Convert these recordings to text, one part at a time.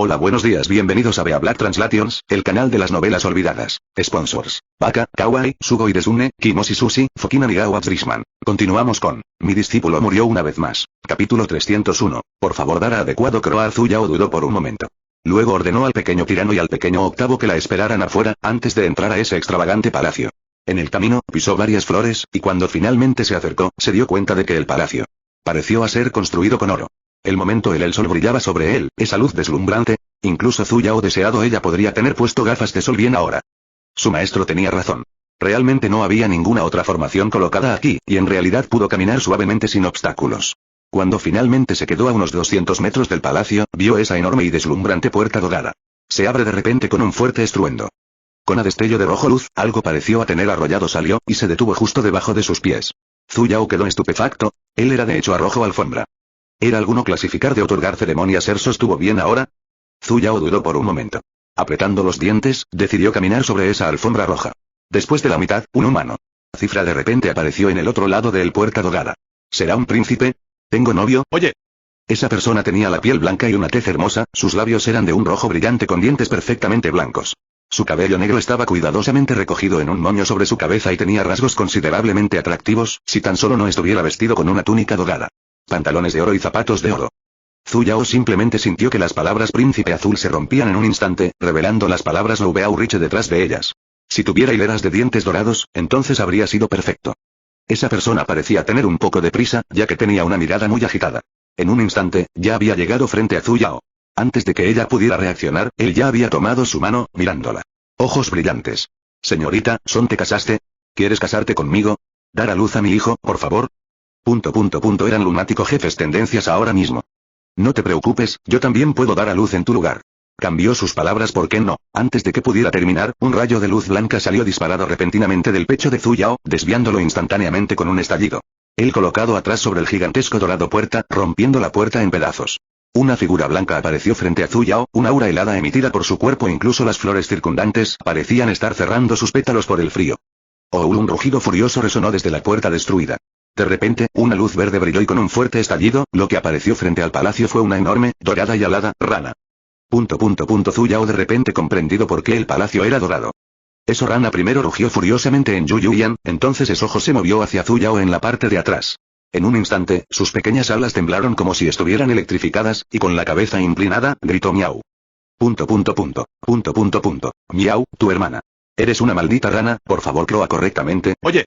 Hola, buenos días, bienvenidos a Bea Black Translations, el canal de las novelas olvidadas. Sponsors: Baka, Kawaii, Sugoi Desune, Kimoshi Sushi, Fukina Nigawa Drishman. Continuamos con Mi discípulo murió una vez más. Capítulo 301. Por favor, dar a adecuado Croa. Zuyao dudó por un momento. Luego ordenó al pequeño tirano y al pequeño octavo que la esperaran afuera, antes de entrar a ese extravagante palacio. En el camino, pisó varias flores, y cuando finalmente se acercó, se dio cuenta de que el palacio pareció a ser construido con oro. El momento el sol brillaba sobre él, esa luz deslumbrante. Incluso Zuyao deseado ella podría tener puesto gafas de sol bien ahora. Su maestro tenía razón. Realmente no había ninguna otra formación colocada aquí, y en realidad pudo caminar suavemente sin obstáculos. Cuando finalmente se quedó a unos 200 metros del palacio, vio esa enorme y deslumbrante puerta dorada. Se abre de repente con un fuerte estruendo. Con a destello de rojo luz, algo pareció a tener arrollado salió, y se detuvo justo debajo de sus pies. Zuyao quedó estupefacto. Él era de hecho arrojo alfombra. ¿Era alguno clasificar de otorgar ceremonias? ¿Sostuvo bien ahora? Zuyao dudó por un momento. Apretando los dientes, decidió caminar sobre esa alfombra roja. Después de la mitad, un humano. Cifra de repente apareció en el otro lado del puerta dorada. ¿Será un príncipe? ¿Tengo novio? Oye. Esa persona tenía la piel blanca y una tez hermosa, sus labios eran de un rojo brillante con dientes perfectamente blancos. Su cabello negro estaba cuidadosamente recogido en un moño sobre su cabeza y tenía rasgos considerablemente atractivos, si tan solo no estuviera vestido con una túnica dorada, pantalones de oro y zapatos de oro. Zuyao simplemente sintió que las palabras príncipe azul se rompían en un instante, revelando las palabras Noubea Uriche detrás de ellas. Si tuviera hileras de dientes dorados, entonces habría sido perfecto. Esa persona parecía tener un poco de prisa, ya que tenía una mirada muy agitada. En un instante, ya había llegado frente a Zuyao. Antes de que ella pudiera reaccionar, él ya había tomado su mano, mirándola. Ojos brillantes. Señorita, ¿te casaste? ¿Quieres casarte conmigo? ¿Dar a luz a mi hijo, por favor? Eran lunático jefes tendencias ahora mismo. No te preocupes, yo también puedo dar a luz en tu lugar. Cambió sus palabras. ¿Por qué no? Antes de que pudiera terminar, un rayo de luz blanca salió disparado repentinamente del pecho de Zuyao, desviándolo instantáneamente con un estallido. Él colocado atrás sobre el gigantesco dorado puerta, rompiendo la puerta en pedazos. Una figura blanca apareció frente a Zuyao, un aura helada emitida por su cuerpo, incluso las flores circundantes parecían estar cerrando sus pétalos por el frío. Un rugido furioso resonó desde la puerta destruida. De repente, una luz verde brilló y con un fuerte estallido, lo que apareció frente al palacio fue una enorme, dorada y alada, rana. Zuyao de repente comprendido por qué el palacio era dorado. Eso rana primero rugió furiosamente en Yuyuyan, entonces ese ojo se movió hacia Zuyao en la parte de atrás. En un instante, sus pequeñas alas temblaron como si estuvieran electrificadas, y con la cabeza inclinada, gritó miau. Miau, tu hermana. Eres una maldita rana, por favor cloa correctamente. Oye.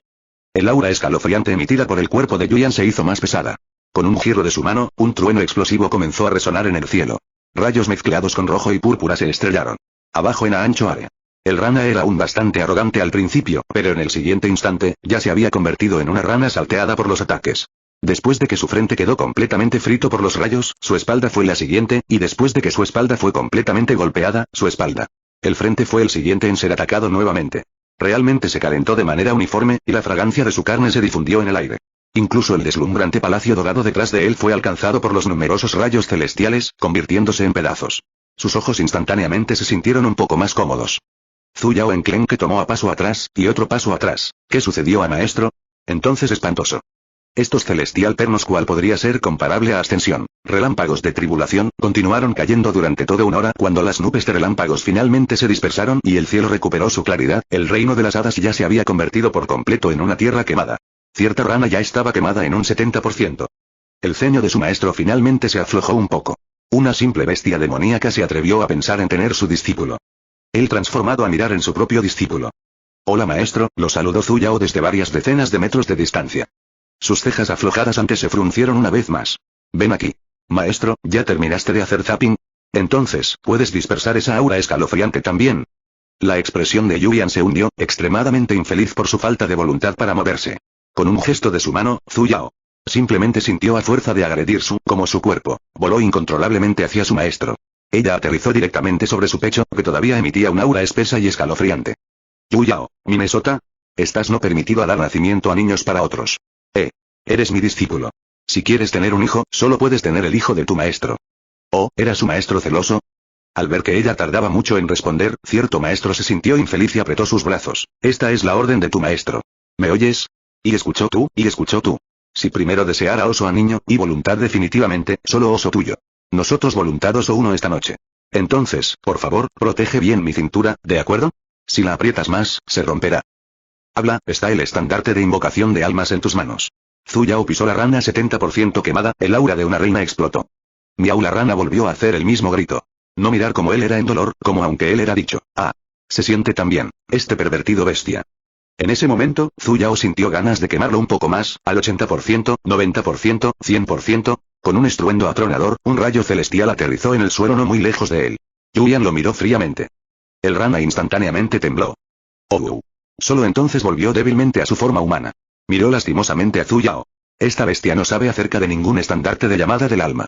El aura escalofriante emitida por el cuerpo de Yuyan se hizo más pesada. Con un giro de su mano, un trueno explosivo comenzó a resonar en el cielo. Rayos mezclados con rojo y púrpura se estrellaron. Abajo en la ancho área. El rana era aún bastante arrogante al principio, pero en el siguiente instante, ya se había convertido en una rana salteada por los ataques. Después de que su frente quedó completamente frito por los rayos, su espalda fue la siguiente, y después de que su espalda fue completamente golpeada, su espalda. El frente fue el siguiente en ser atacado nuevamente. Realmente se calentó de manera uniforme, y la fragancia de su carne se difundió en el aire. Incluso el deslumbrante palacio dorado detrás de él fue alcanzado por los numerosos rayos celestiales, convirtiéndose en pedazos. Sus ojos instantáneamente se sintieron un poco más cómodos. Zuyao enclenque tomó a paso atrás, y otro paso atrás. ¿Qué sucedió a maestro? Entonces espantoso. Estos celestial pernos cual podría ser comparable a ascensión. Relámpagos de tribulación, continuaron cayendo durante toda una hora. Cuando las nubes de relámpagos finalmente se dispersaron y el cielo recuperó su claridad, el reino de las hadas ya se había convertido por completo en una tierra quemada. Cierta rana ya estaba quemada en un 70%. El ceño de su maestro finalmente se aflojó un poco. Una simple bestia demoníaca se atrevió a pensar en tener su discípulo. Él transformado a mirar en su propio discípulo. Hola maestro, lo saludó Zuyao desde varias decenas de metros de distancia. Sus cejas aflojadas antes se fruncieron una vez más. Ven aquí. Maestro, ¿ya terminaste de hacer zapping? Entonces, ¿puedes dispersar esa aura escalofriante también? La expresión de Yuyan se hundió, extremadamente infeliz por su falta de voluntad para moverse. Con un gesto de su mano, Zuyao simplemente sintió a fuerza de agredir como su cuerpo, voló incontrolablemente hacia su maestro. Ella aterrizó directamente sobre su pecho, que todavía emitía un aura espesa y escalofriante. Yuyao, Minnesota. Estás no permitido a dar nacimiento a niños para otros. Eres mi discípulo. Si quieres tener un hijo, solo puedes tener el hijo de tu maestro. ¿Era su maestro celoso? Al ver que ella tardaba mucho en responder, cierto maestro se sintió infeliz y apretó sus brazos. Esta es la orden de tu maestro. ¿Me oyes? Y escuchó tú. Si primero deseara oso a niño, y voluntad definitivamente, solo oso tuyo. Nosotros voluntad oso uno esta noche. Entonces, por favor, protege bien mi cintura, ¿de acuerdo? Si la aprietas más, se romperá. Habla, está el estandarte de invocación de almas en tus manos. Zhu Yao pisó la rana 70% quemada, el aura de una reina explotó. Miau, la rana volvió a hacer el mismo grito. No mirar como él era en dolor, como aunque él era dicho. Ah. Se siente tan bien, este pervertido bestia. En ese momento, Zhu Yao sintió ganas de quemarlo un poco más, al 80%, 90%, 100%, con un estruendo atronador, un rayo celestial aterrizó en el suelo no muy lejos de él. Yuyan lo miró fríamente. El rana instantáneamente tembló. Oh. Solo entonces volvió débilmente a su forma humana. Miró lastimosamente a Zhu Yao. Esta bestia no sabe acerca de ningún estandarte de llamada del alma.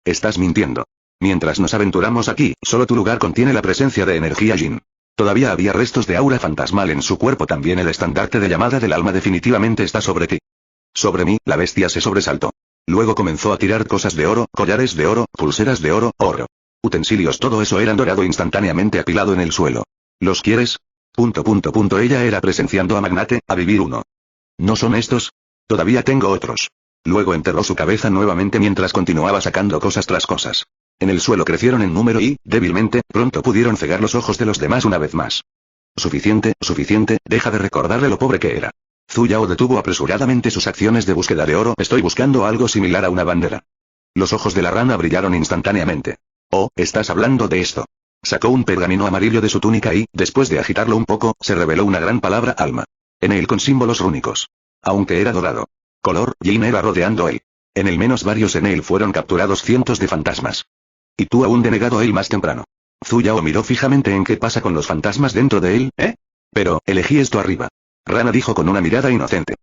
Estás mintiendo. Mientras nos aventuramos aquí, solo tu lugar contiene la presencia de energía Yin. Todavía había restos de aura fantasmal en su cuerpo, también el estandarte de llamada del alma definitivamente está sobre ti. Sobre mí, la bestia se sobresaltó. Luego comenzó a tirar cosas de oro, collares de oro, pulseras de oro, utensilios, todo eso era dorado instantáneamente apilado en el suelo. ¿Los quieres? Ella era presenciando a Magnate, a vivir uno. ¿No son estos? Todavía tengo otros. Luego enterró su cabeza nuevamente mientras continuaba sacando cosas tras cosas. En el suelo crecieron en número y, débilmente, pronto pudieron cegar los ojos de los demás una vez más. Suficiente, deja de recordarle lo pobre que era. Zhu Yao detuvo apresuradamente sus acciones de búsqueda de oro. Estoy buscando algo similar a una bandera. Los ojos de la rana brillaron instantáneamente. Oh, ¿estás hablando de esto? Sacó un pergamino amarillo de su túnica y, después de agitarlo un poco, se reveló una gran palabra alma. En él con símbolos rúnicos. Aunque era dorado. Color, Yin era rodeando él. En el menos varios en él fueron capturados cientos de fantasmas. Y tú aún denegado él más temprano. Zhu Yao miró fijamente en qué pasa con los fantasmas dentro de él, ¿eh? Pero, elegí esto arriba. Rana dijo con una mirada inocente.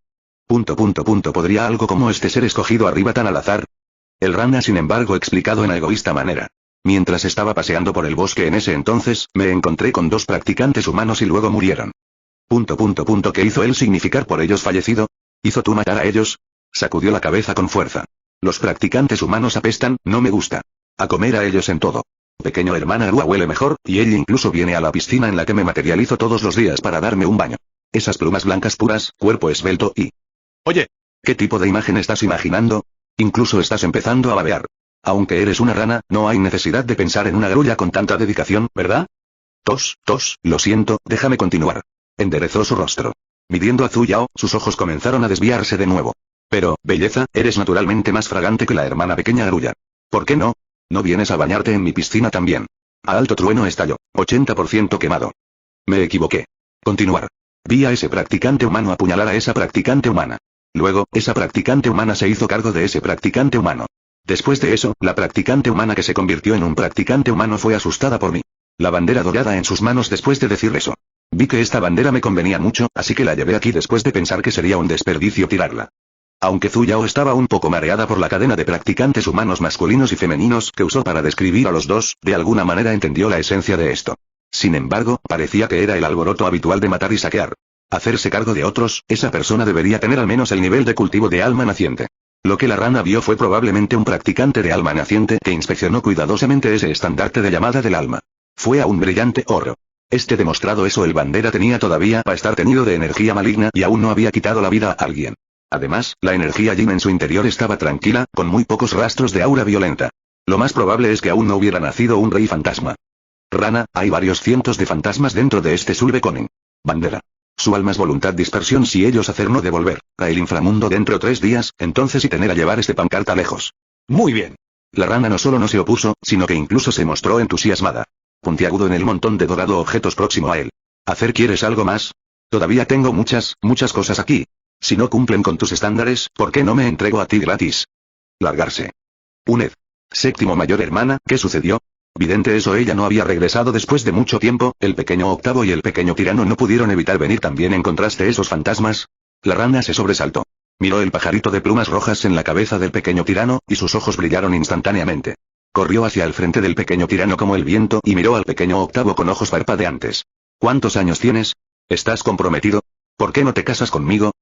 ¿Podría algo como este ser escogido arriba tan al azar? El rana sin embargo explicado en egoísta manera. Mientras estaba paseando por el bosque en ese entonces, me encontré con 2 practicantes humanos y luego murieron. ¿Qué hizo él significar por ellos fallecido? ¿Hizo tú matar a ellos? Sacudió la cabeza con fuerza. Los practicantes humanos apestan, no me gusta. A comer a ellos en todo. Pequeño hermana Arua huele mejor, y ella incluso viene a la piscina en la que me materializo todos los días para darme un baño. Esas plumas blancas puras, cuerpo esbelto y... Oye, ¿qué tipo de imagen estás imaginando? Incluso estás empezando a babear. Aunque eres una rana, no hay necesidad de pensar en una grulla con tanta dedicación, ¿verdad? Tos, lo siento, déjame continuar. Enderezó su rostro. Midiendo a Zhu Yao, sus ojos comenzaron a desviarse de nuevo. Pero, belleza, eres naturalmente más fragante que la hermana pequeña grulla. ¿Por qué no? ¿No vienes a bañarte en mi piscina también? A alto trueno estalló, 80% quemado. Me equivoqué. Continuar. Vi a ese practicante humano apuñalar a esa practicante humana. Luego, esa practicante humana se hizo cargo de ese practicante humano. Después de eso, la practicante humana que se convirtió en un practicante humano fue asustada por mí. La bandera dorada en sus manos después de decir eso. Vi que esta bandera me convenía mucho, así que la llevé aquí después de pensar que sería un desperdicio tirarla. Aunque Zhu Yao estaba un poco mareada por la cadena de practicantes humanos masculinos y femeninos que usó para describir a los dos, de alguna manera entendió la esencia de esto. Sin embargo, parecía que era el alboroto habitual de matar y saquear. Hacerse cargo de otros, esa persona debería tener al menos el nivel de cultivo de alma naciente. Lo que la rana vio fue probablemente un practicante de alma naciente que inspeccionó cuidadosamente ese estandarte de llamada del alma. Fue a un brillante oro. Demostrado eso, el bandera tenía todavía para estar tenido de energía maligna y aún no había quitado la vida a alguien. Además, la energía Yin en su interior estaba tranquila, con muy pocos rastros de aura violenta. Lo más probable es que aún no hubiera nacido un rey fantasma. Rana, hay varios cientos de fantasmas dentro de este Sulbekonen. Bandera. Su alma es voluntad dispersión si ellos hacer no devolver a el inframundo dentro 3 días, entonces y tener a llevar este pancarta lejos. Muy bien. La rana no solo no se opuso, sino que incluso se mostró entusiasmada. Puntiagudo en el montón de dorado objetos próximo a él. ¿Hacer quieres algo más? Todavía tengo muchas cosas aquí. Si no cumplen con tus estándares, ¿por qué no me entrego a ti gratis? Largarse. Uned. Séptimo mayor hermana, ¿qué sucedió? Vidente eso, ella no había regresado después de mucho tiempo, el pequeño octavo y el pequeño tirano no pudieron evitar venir también. ¿Encontraste esos fantasmas? La rana se sobresaltó. Miró el pajarito de plumas rojas en la cabeza del pequeño tirano, y sus ojos brillaron instantáneamente. Corrió hacia el frente del pequeño tirano como el viento y miró al pequeño octavo con ojos parpadeantes. ¿Cuántos años tienes? ¿Estás comprometido? ¿Por qué no te casas conmigo?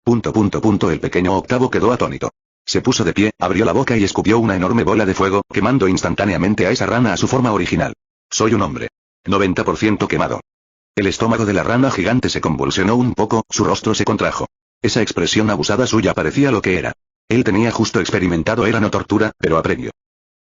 El pequeño octavo quedó atónito. Se puso de pie, abrió la boca y escupió una enorme bola de fuego, quemando instantáneamente a esa rana a su forma original. Soy un hombre. 90% quemado. El estómago de la rana gigante se convulsionó un poco, su rostro se contrajo. Esa expresión abusada suya parecía lo que era. Él tenía justo experimentado era no tortura, pero apremio.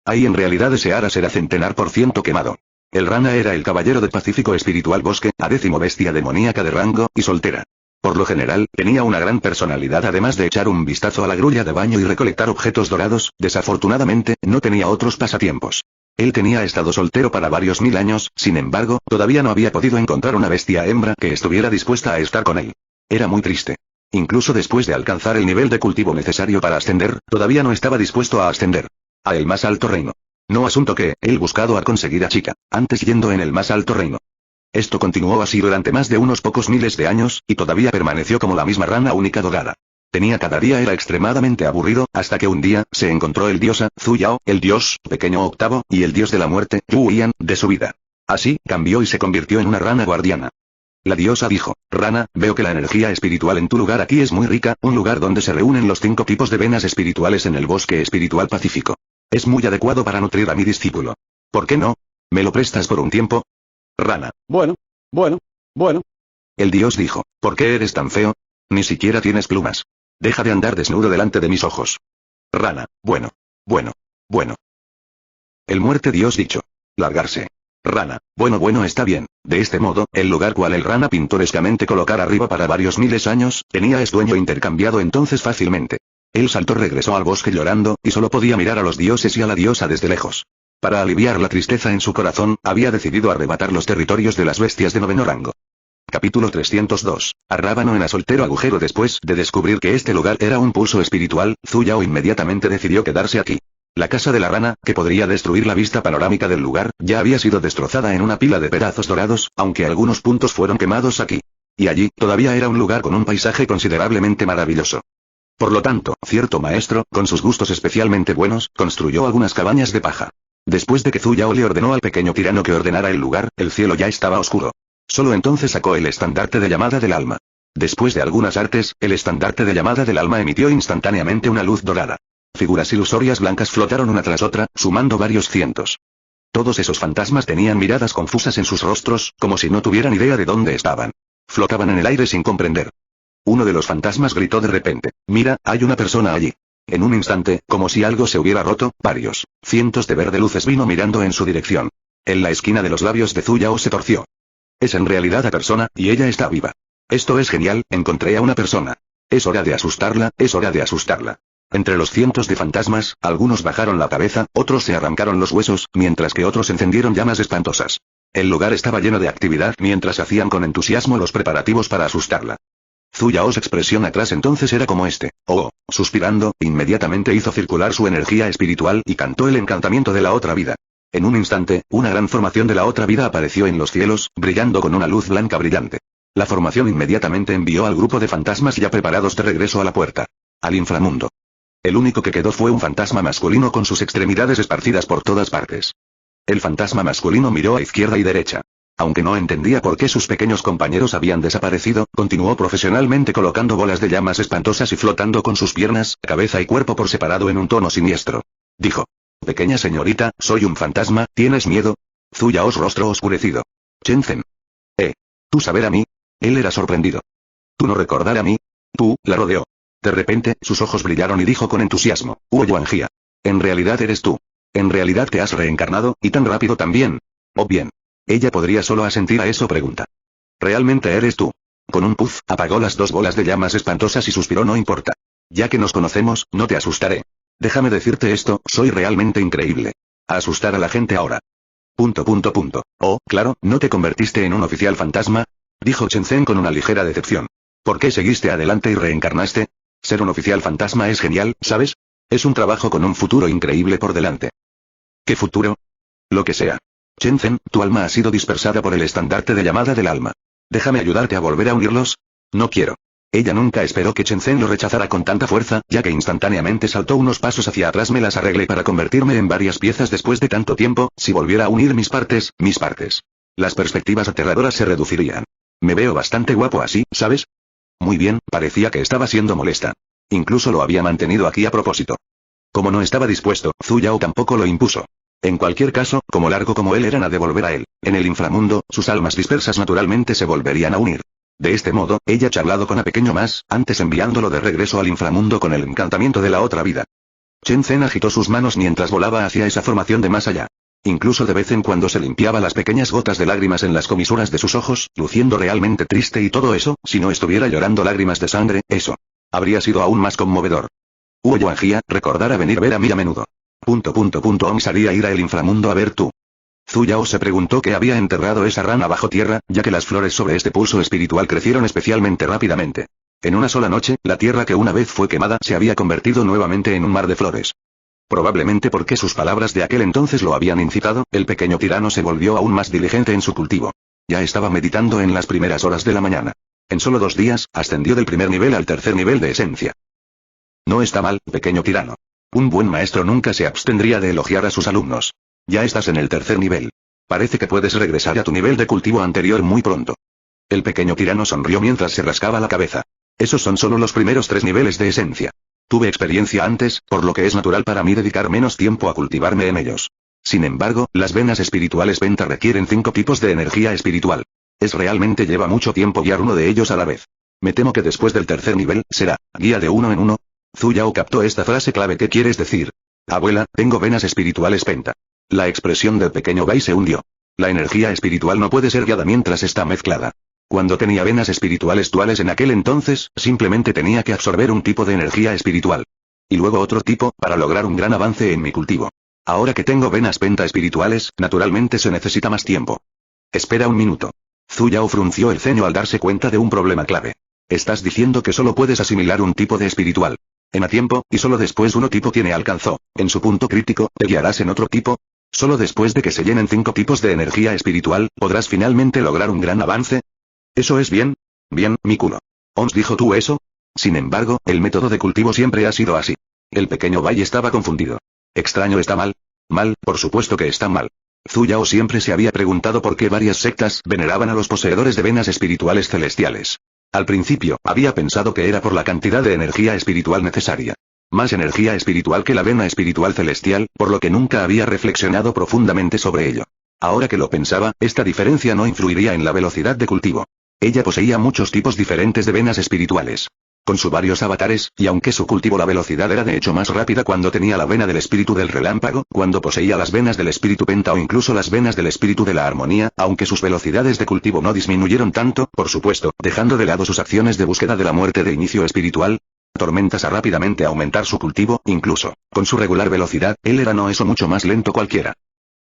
Ahí en realidad deseara ser a centenar por ciento quemado. El Rana era el caballero del Pacífico Espiritual Bosque, a 10º bestia demoníaca de rango, y soltera. Por lo general, tenía una gran personalidad además de echar un vistazo a la grulla de baño y recolectar objetos dorados, desafortunadamente, no tenía otros pasatiempos. Él tenía estado soltero para varios mil años, sin embargo, todavía no había podido encontrar una bestia hembra que estuviera dispuesta a estar con él. Era muy triste. Incluso después de alcanzar el nivel de cultivo necesario para ascender, todavía no estaba dispuesto a ascender a el más alto reino. No asunto que, él buscado a conseguir a chica, antes yendo en el más alto reino. Esto continuó así durante más de unos pocos miles de años, y todavía permaneció como la misma rana única dorada. Tenía cada día era extremadamente aburrido, hasta que un día, se encontró el diosa, Zuyao, el dios, pequeño octavo, y el dios de la muerte, Yuyan, de su vida. Así, cambió y se convirtió en una rana guardiana. La diosa dijo, Rana, veo que la energía espiritual en tu lugar aquí es muy rica, un lugar donde se reúnen los 5 tipos de venas espirituales en el bosque espiritual pacífico. Es muy adecuado para nutrir a mi discípulo. ¿Por qué no? ¿Me lo prestas por un tiempo? Rana, bueno. El dios dijo, ¿por qué eres tan feo? Ni siquiera tienes plumas. Deja de andar desnudo delante de mis ojos. Rana, bueno. El muerte dios dicho. Largarse. Rana, bueno está bien. De este modo, el lugar cual el Rana pintorescamente colocar arriba para varios miles años, tenía es dueño intercambiado entonces fácilmente. El salto regresó al bosque llorando, y solo podía mirar a los dioses y a la diosa desde lejos. Para aliviar la tristeza en su corazón, había decidido arrebatar los territorios de las bestias de 9º rango. Capítulo 302. Arrábano en a soltero agujero. Después de descubrir que este lugar era un pulso espiritual, Zuyao inmediatamente decidió quedarse aquí. La casa de la rana, que podría destruir la vista panorámica del lugar, ya había sido destrozada en una pila de pedazos dorados, aunque algunos puntos fueron quemados aquí. Y allí, todavía era un lugar con un paisaje considerablemente maravilloso. Por lo tanto, cierto maestro, con sus gustos especialmente buenos, construyó algunas cabañas de paja. Después de que Zuyao le ordenó al pequeño tirano que ordenara el lugar, el cielo ya estaba oscuro. Solo entonces sacó el estandarte de llamada del alma. Después de algunas artes, el estandarte de llamada del alma emitió instantáneamente una luz dorada. Figuras ilusorias blancas flotaron una tras otra, sumando varios cientos. Todos esos fantasmas tenían miradas confusas en sus rostros, como si no tuvieran idea de dónde estaban. Flotaban en el aire sin comprender. Uno de los fantasmas gritó de repente, «Mira, hay una persona allí». En un instante, como si algo se hubiera roto, varios cientos de verde luces vino mirando en su dirección. En la esquina de los labios de Zuyao se torció. Es en realidad la persona, y ella está viva. Esto es genial, encontré a una persona. Es hora de asustarla, es hora de asustarla. Entre los cientos de fantasmas, algunos bajaron la cabeza, otros se arrancaron los huesos, mientras que otros encendieron llamas espantosas. El lugar estaba lleno de actividad mientras hacían con entusiasmo los preparativos para asustarla. Zuyao's expresión atrás entonces era como este. Suspirando, inmediatamente hizo circular su energía espiritual y cantó el encantamiento de la otra vida. En un instante, una gran formación de la otra vida apareció en los cielos, brillando con una luz blanca brillante. La formación inmediatamente envió al grupo de fantasmas ya preparados de regreso a la puerta. Al inframundo. El único que quedó fue un fantasma masculino con sus extremidades esparcidas por todas partes. El fantasma masculino miró a izquierda y derecha. Aunque no entendía por qué sus pequeños compañeros habían desaparecido, continuó profesionalmente colocando bolas de llamas espantosas y flotando con sus piernas, cabeza y cuerpo por separado en un tono siniestro. Dijo. Pequeña señorita, soy un fantasma, ¿tienes miedo? Zuyao's rostro oscurecido. Shenzhen. ¿Tú saber a mí? Él era sorprendido. ¿Tú no recordar a mí? Tú, la rodeó. De repente, sus ojos brillaron y dijo con entusiasmo, Yuanjia. En realidad eres tú. En realidad te has reencarnado, y tan rápido también. Oh bien. Ella podría solo asentir a eso pregunta. ¿Realmente eres tú? Con un puff, apagó las 2 bolas de llamas espantosas y suspiró no importa. Ya que nos conocemos, no te asustaré. Déjame decirte esto, soy realmente increíble. A asustar a la gente ahora. ... Oh, claro, ¿no te convertiste en un oficial fantasma? Dijo Shenzhen con una ligera decepción. ¿Por qué seguiste adelante y reencarnaste? Ser un oficial fantasma es genial, ¿sabes? Es un trabajo con un futuro increíble por delante. ¿Qué futuro? Lo que sea. Shenzhen, tu alma ha sido dispersada por el estandarte de llamada del alma. Déjame ayudarte a volver a unirlos. No quiero. Ella nunca esperó que Shenzhen lo rechazara con tanta fuerza, ya que instantáneamente saltó unos pasos hacia atrás. Me las arreglé para convertirme en varias piezas después de tanto tiempo, si volviera a unir mis partes. Las perspectivas aterradoras se reducirían. Me veo bastante guapo así, ¿sabes? Muy bien, parecía que estaba siendo molesta. Incluso lo había mantenido aquí a propósito. Como no estaba dispuesto, Zuyao tampoco lo impuso. En cualquier caso, como largo como él eran a devolver a él, en el inframundo, sus almas dispersas naturalmente se volverían a unir. De este modo, ella charlado con a pequeño más, antes enviándolo de regreso al inframundo con el encantamiento de la otra vida. Chen Zhen agitó sus manos mientras volaba hacia esa formación de más allá. Incluso de vez en cuando se limpiaba las pequeñas gotas de lágrimas en las comisuras de sus ojos, luciendo realmente triste y todo eso, si no estuviera llorando lágrimas de sangre, eso habría sido aún más conmovedor. Huo Yuanjia, recordara venir a ver a mí a menudo. Oms haría ir a el inframundo a ver tú. Zhu Yao se preguntó qué había enterrado esa rana bajo tierra, ya que las flores sobre este pulso espiritual crecieron especialmente rápidamente. En una sola noche, la tierra que una vez fue quemada se había convertido nuevamente en un mar de flores. Probablemente porque sus palabras de aquel entonces lo habían incitado, el pequeño tirano se volvió aún más diligente en su cultivo. Ya estaba meditando en las primeras horas de la mañana. En solo 2 días, ascendió del primer nivel al tercer nivel de esencia. No está mal, pequeño tirano. Un buen maestro nunca se abstendría de elogiar a sus alumnos. Ya estás en el tercer nivel. Parece que puedes regresar a tu nivel de cultivo anterior muy pronto. El pequeño tirano sonrió mientras se rascaba la cabeza. Esos son solo los primeros 3 niveles de esencia. Tuve experiencia antes, por lo que es natural para mí dedicar menos tiempo a cultivarme en ellos. Sin embargo, las venas espirituales Penta requieren 5 tipos de energía espiritual. Realmente lleva mucho tiempo guiar uno de ellos a la vez. Me temo que después del tercer nivel, será guía de uno en uno. Zhu Yao captó esta frase clave. ¿Qué quieres decir? Abuela, tengo venas espirituales Penta. La expresión del pequeño Bai se hundió. La energía espiritual no puede ser guiada mientras está mezclada. Cuando tenía venas espirituales duales en aquel entonces, simplemente tenía que absorber un tipo de energía espiritual. Y luego otro tipo, para lograr un gran avance en mi cultivo. Ahora que tengo venas Penta espirituales, naturalmente se necesita más tiempo. Espera un minuto. Zhu Yao frunció el ceño al darse cuenta de un problema clave. Estás diciendo que solo puedes asimilar un tipo de espiritual. En a tiempo, y solo después uno tipo tiene alcanzó. En su punto crítico, ¿te guiarás en otro tipo? Solo después de que se llenen 5 tipos de energía espiritual, ¿podrás finalmente lograr un gran avance? ¿Eso es bien? Bien, mi culo. ¿Ons dijo tú eso? Sin embargo, el método de cultivo siempre ha sido así. El pequeño Bai estaba confundido. ¿Extraño está mal? Mal, por supuesto que está mal. Zhu Yao siempre se había preguntado por qué varias sectas veneraban a los poseedores de venas espirituales celestiales. Al principio, había pensado que era por la cantidad de energía espiritual necesaria. Más energía espiritual que la vena espiritual celestial, por lo que nunca había reflexionado profundamente sobre ello. Ahora que lo pensaba, esta diferencia no influiría en la velocidad de cultivo. Ella poseía muchos tipos diferentes de venas espirituales. Con sus varios avatares, y aunque su cultivo la velocidad era de hecho más rápida cuando tenía la vena del espíritu del relámpago, cuando poseía las venas del espíritu Penta o incluso las venas del espíritu de la armonía, aunque sus velocidades de cultivo no disminuyeron tanto, por supuesto, dejando de lado sus acciones de búsqueda de la muerte de inicio espiritual, tormentas a rápidamente aumentar su cultivo, incluso, con su regular velocidad, él era no eso mucho más lento cualquiera.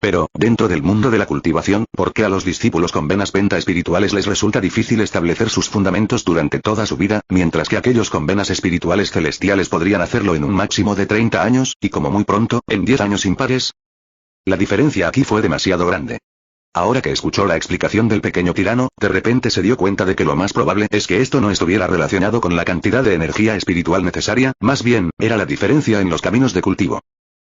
Pero, dentro del mundo de la cultivación, ¿por qué a los discípulos con venas Penta espirituales les resulta difícil establecer sus fundamentos durante toda su vida, mientras que aquellos con venas espirituales celestiales podrían hacerlo en un máximo de 30 años, y como muy pronto, en 10 años impares? La diferencia aquí fue demasiado grande. Ahora que escuchó la explicación del pequeño tirano, de repente se dio cuenta de que lo más probable es que esto no estuviera relacionado con la cantidad de energía espiritual necesaria, más bien, era la diferencia en los caminos de cultivo.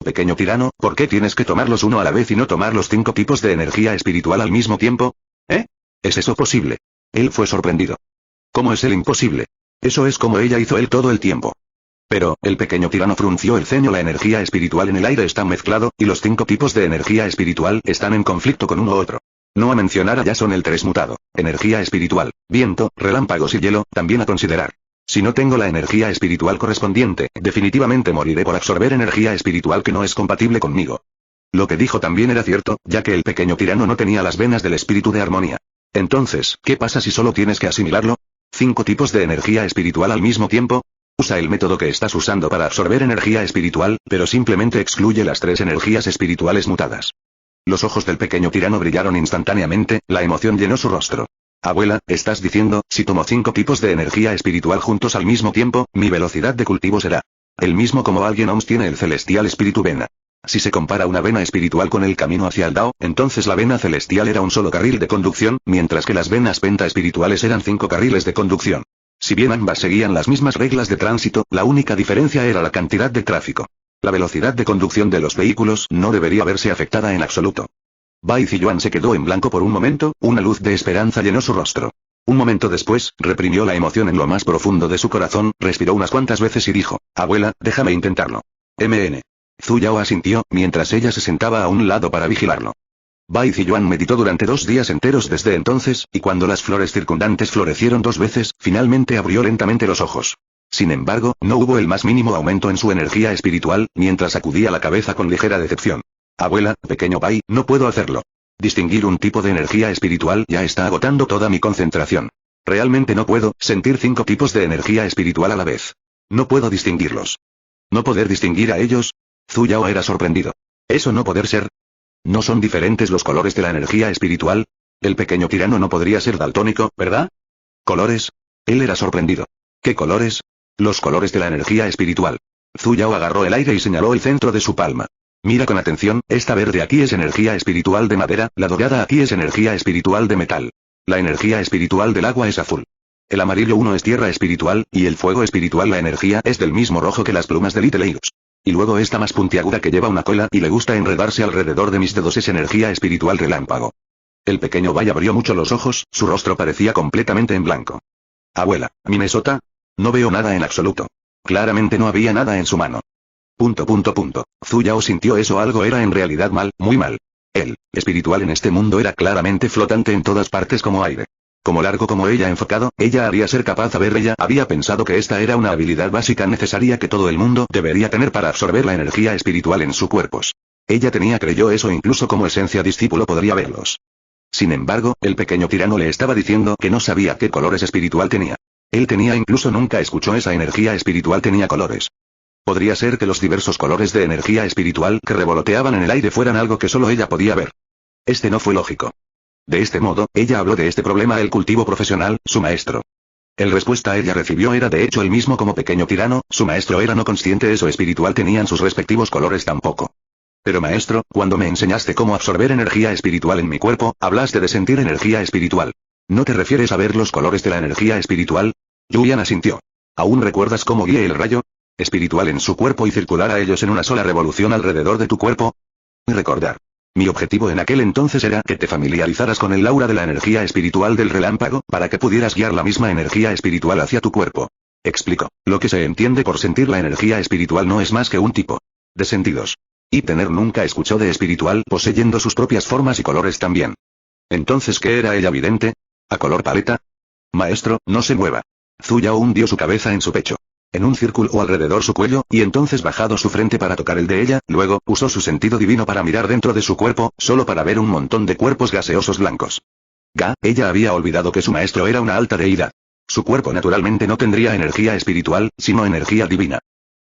Pequeño tirano, ¿por qué tienes que tomarlos uno a la vez y no tomar los 5 tipos de energía espiritual al mismo tiempo? ¿Eh? ¿Es eso posible? Él fue sorprendido. ¿Cómo es él imposible? Eso es como ella hizo él todo el tiempo. Pero, el pequeño tirano frunció el ceño. La energía espiritual en el aire está mezclado, y los 5 tipos de energía espiritual están en conflicto con uno u otro. No a mencionar a Jason el transmutado. Energía espiritual, viento, relámpagos y hielo, también a considerar. Si no tengo la energía espiritual correspondiente, definitivamente moriré por absorber energía espiritual que no es compatible conmigo. Lo que dijo también era cierto, ya que el pequeño tirano no tenía las venas del espíritu de armonía. Entonces, ¿qué pasa si solo tienes que asimilarlo? 5 tipos de energía espiritual al mismo tiempo. Usa el método que estás usando para absorber energía espiritual, pero simplemente excluye las 3 energías espirituales mutadas. Los ojos del pequeño tirano brillaron instantáneamente, la emoción llenó su rostro. Abuela, estás diciendo, si tomo 5 tipos de energía espiritual juntos al mismo tiempo, mi velocidad de cultivo será el mismo como alguien Oms tiene el celestial espíritu vena. Si se compara una vena espiritual con el camino hacia el Dao, entonces la vena celestial era un solo carril de conducción, mientras que las venas Penta espirituales eran 5 carriles de conducción. Si bien ambas seguían las mismas reglas de tránsito, la única diferencia era la cantidad de tráfico. La velocidad de conducción de los vehículos no debería verse afectada en absoluto. Bai Ziyuan se quedó en blanco por un momento, una luz de esperanza llenó su rostro. Un momento después, reprimió la emoción en lo más profundo de su corazón, respiró unas cuantas veces y dijo, abuela, déjame intentarlo. Zhu Yao asintió, mientras ella se sentaba a un lado para vigilarlo. Bai Ziyuan meditó durante 2 días enteros desde entonces, y cuando las flores circundantes florecieron 2 veces, finalmente abrió lentamente los ojos. Sin embargo, no hubo el más mínimo aumento en su energía espiritual, mientras sacudía la cabeza con ligera decepción. Abuela, pequeño Bai, no puedo hacerlo. Distinguir un tipo de energía espiritual ya está agotando toda mi concentración. Realmente no puedo sentir 5 tipos de energía espiritual a la vez. No puedo distinguirlos. ¿No poder distinguir a ellos? Zhu Yao era sorprendido. ¿Eso no poder ser? ¿No son diferentes los colores de la energía espiritual? El pequeño tirano no podría ser daltónico, ¿verdad? ¿Colores? Él era sorprendido. ¿Qué colores? Los colores de la energía espiritual. Zhu Yao agarró el aire y señaló el centro de su palma. Mira con atención, esta verde aquí es energía espiritual de madera, la dorada aquí es energía espiritual de metal. La energía espiritual del agua es azul. El amarillo 1 es tierra espiritual, y el fuego espiritual la energía es del mismo rojo que las plumas de Little Ears. Y luego esta más puntiaguda que lleva una cola y le gusta enredarse alrededor de mis dedos es energía espiritual relámpago. El pequeño Bai abrió mucho los ojos, su rostro parecía completamente en blanco. Abuela, Minnesota. No veo nada en absoluto. Claramente no había nada en su mano. Zhu Yao sintió eso, algo era en realidad mal, muy mal. El espiritual en este mundo era claramente flotante en todas partes como aire. Como largo como ella enfocado, ella haría ser capaz de ver. Ella había pensado que esta era una habilidad básica necesaria que todo el mundo debería tener para absorber la energía espiritual en sus cuerpos. Ella creyó eso incluso como esencia discípulo podría verlos. Sin embargo, el pequeño tirano le estaba diciendo que no sabía qué colores espiritual tenía. Él incluso nunca escuchó esa energía espiritual tenía colores. Podría ser que los diversos colores de energía espiritual que revoloteaban en el aire fueran algo que solo ella podía ver. Este no fue lógico. De este modo, ella habló de este problema al cultivo profesional, su maestro. El respuesta ella recibió era de hecho el mismo como pequeño tirano, su maestro era no consciente eso espiritual tenían sus respectivos colores tampoco. Pero maestro, cuando me enseñaste cómo absorber energía espiritual en mi cuerpo, hablaste de sentir energía espiritual. ¿No te refieres a ver los colores de la energía espiritual? Yuyan asintió. ¿Aún recuerdas cómo guié el rayo espiritual en su cuerpo y circular a ellos en una sola revolución alrededor de tu cuerpo? Recordar. Mi objetivo en aquel entonces era que te familiarizaras con el aura de la energía espiritual del relámpago, para que pudieras guiar la misma energía espiritual hacia tu cuerpo. Explico. Lo que se entiende por sentir la energía espiritual no es más que un tipo de sentidos. Y tener nunca escuchó de espiritual poseyendo sus propias formas y colores también. Entonces, ¿qué era ella vidente? ¿A color paleta? Maestro, no se mueva. Zhu Yao hundió su cabeza en su pecho. En un círculo alrededor su cuello, y entonces bajado su frente para tocar el de ella, luego, usó su sentido divino para mirar dentro de su cuerpo, solo para ver un montón de cuerpos gaseosos blancos. Ella había olvidado que su maestro era una alta deidad. Su cuerpo naturalmente no tendría energía espiritual, sino energía divina.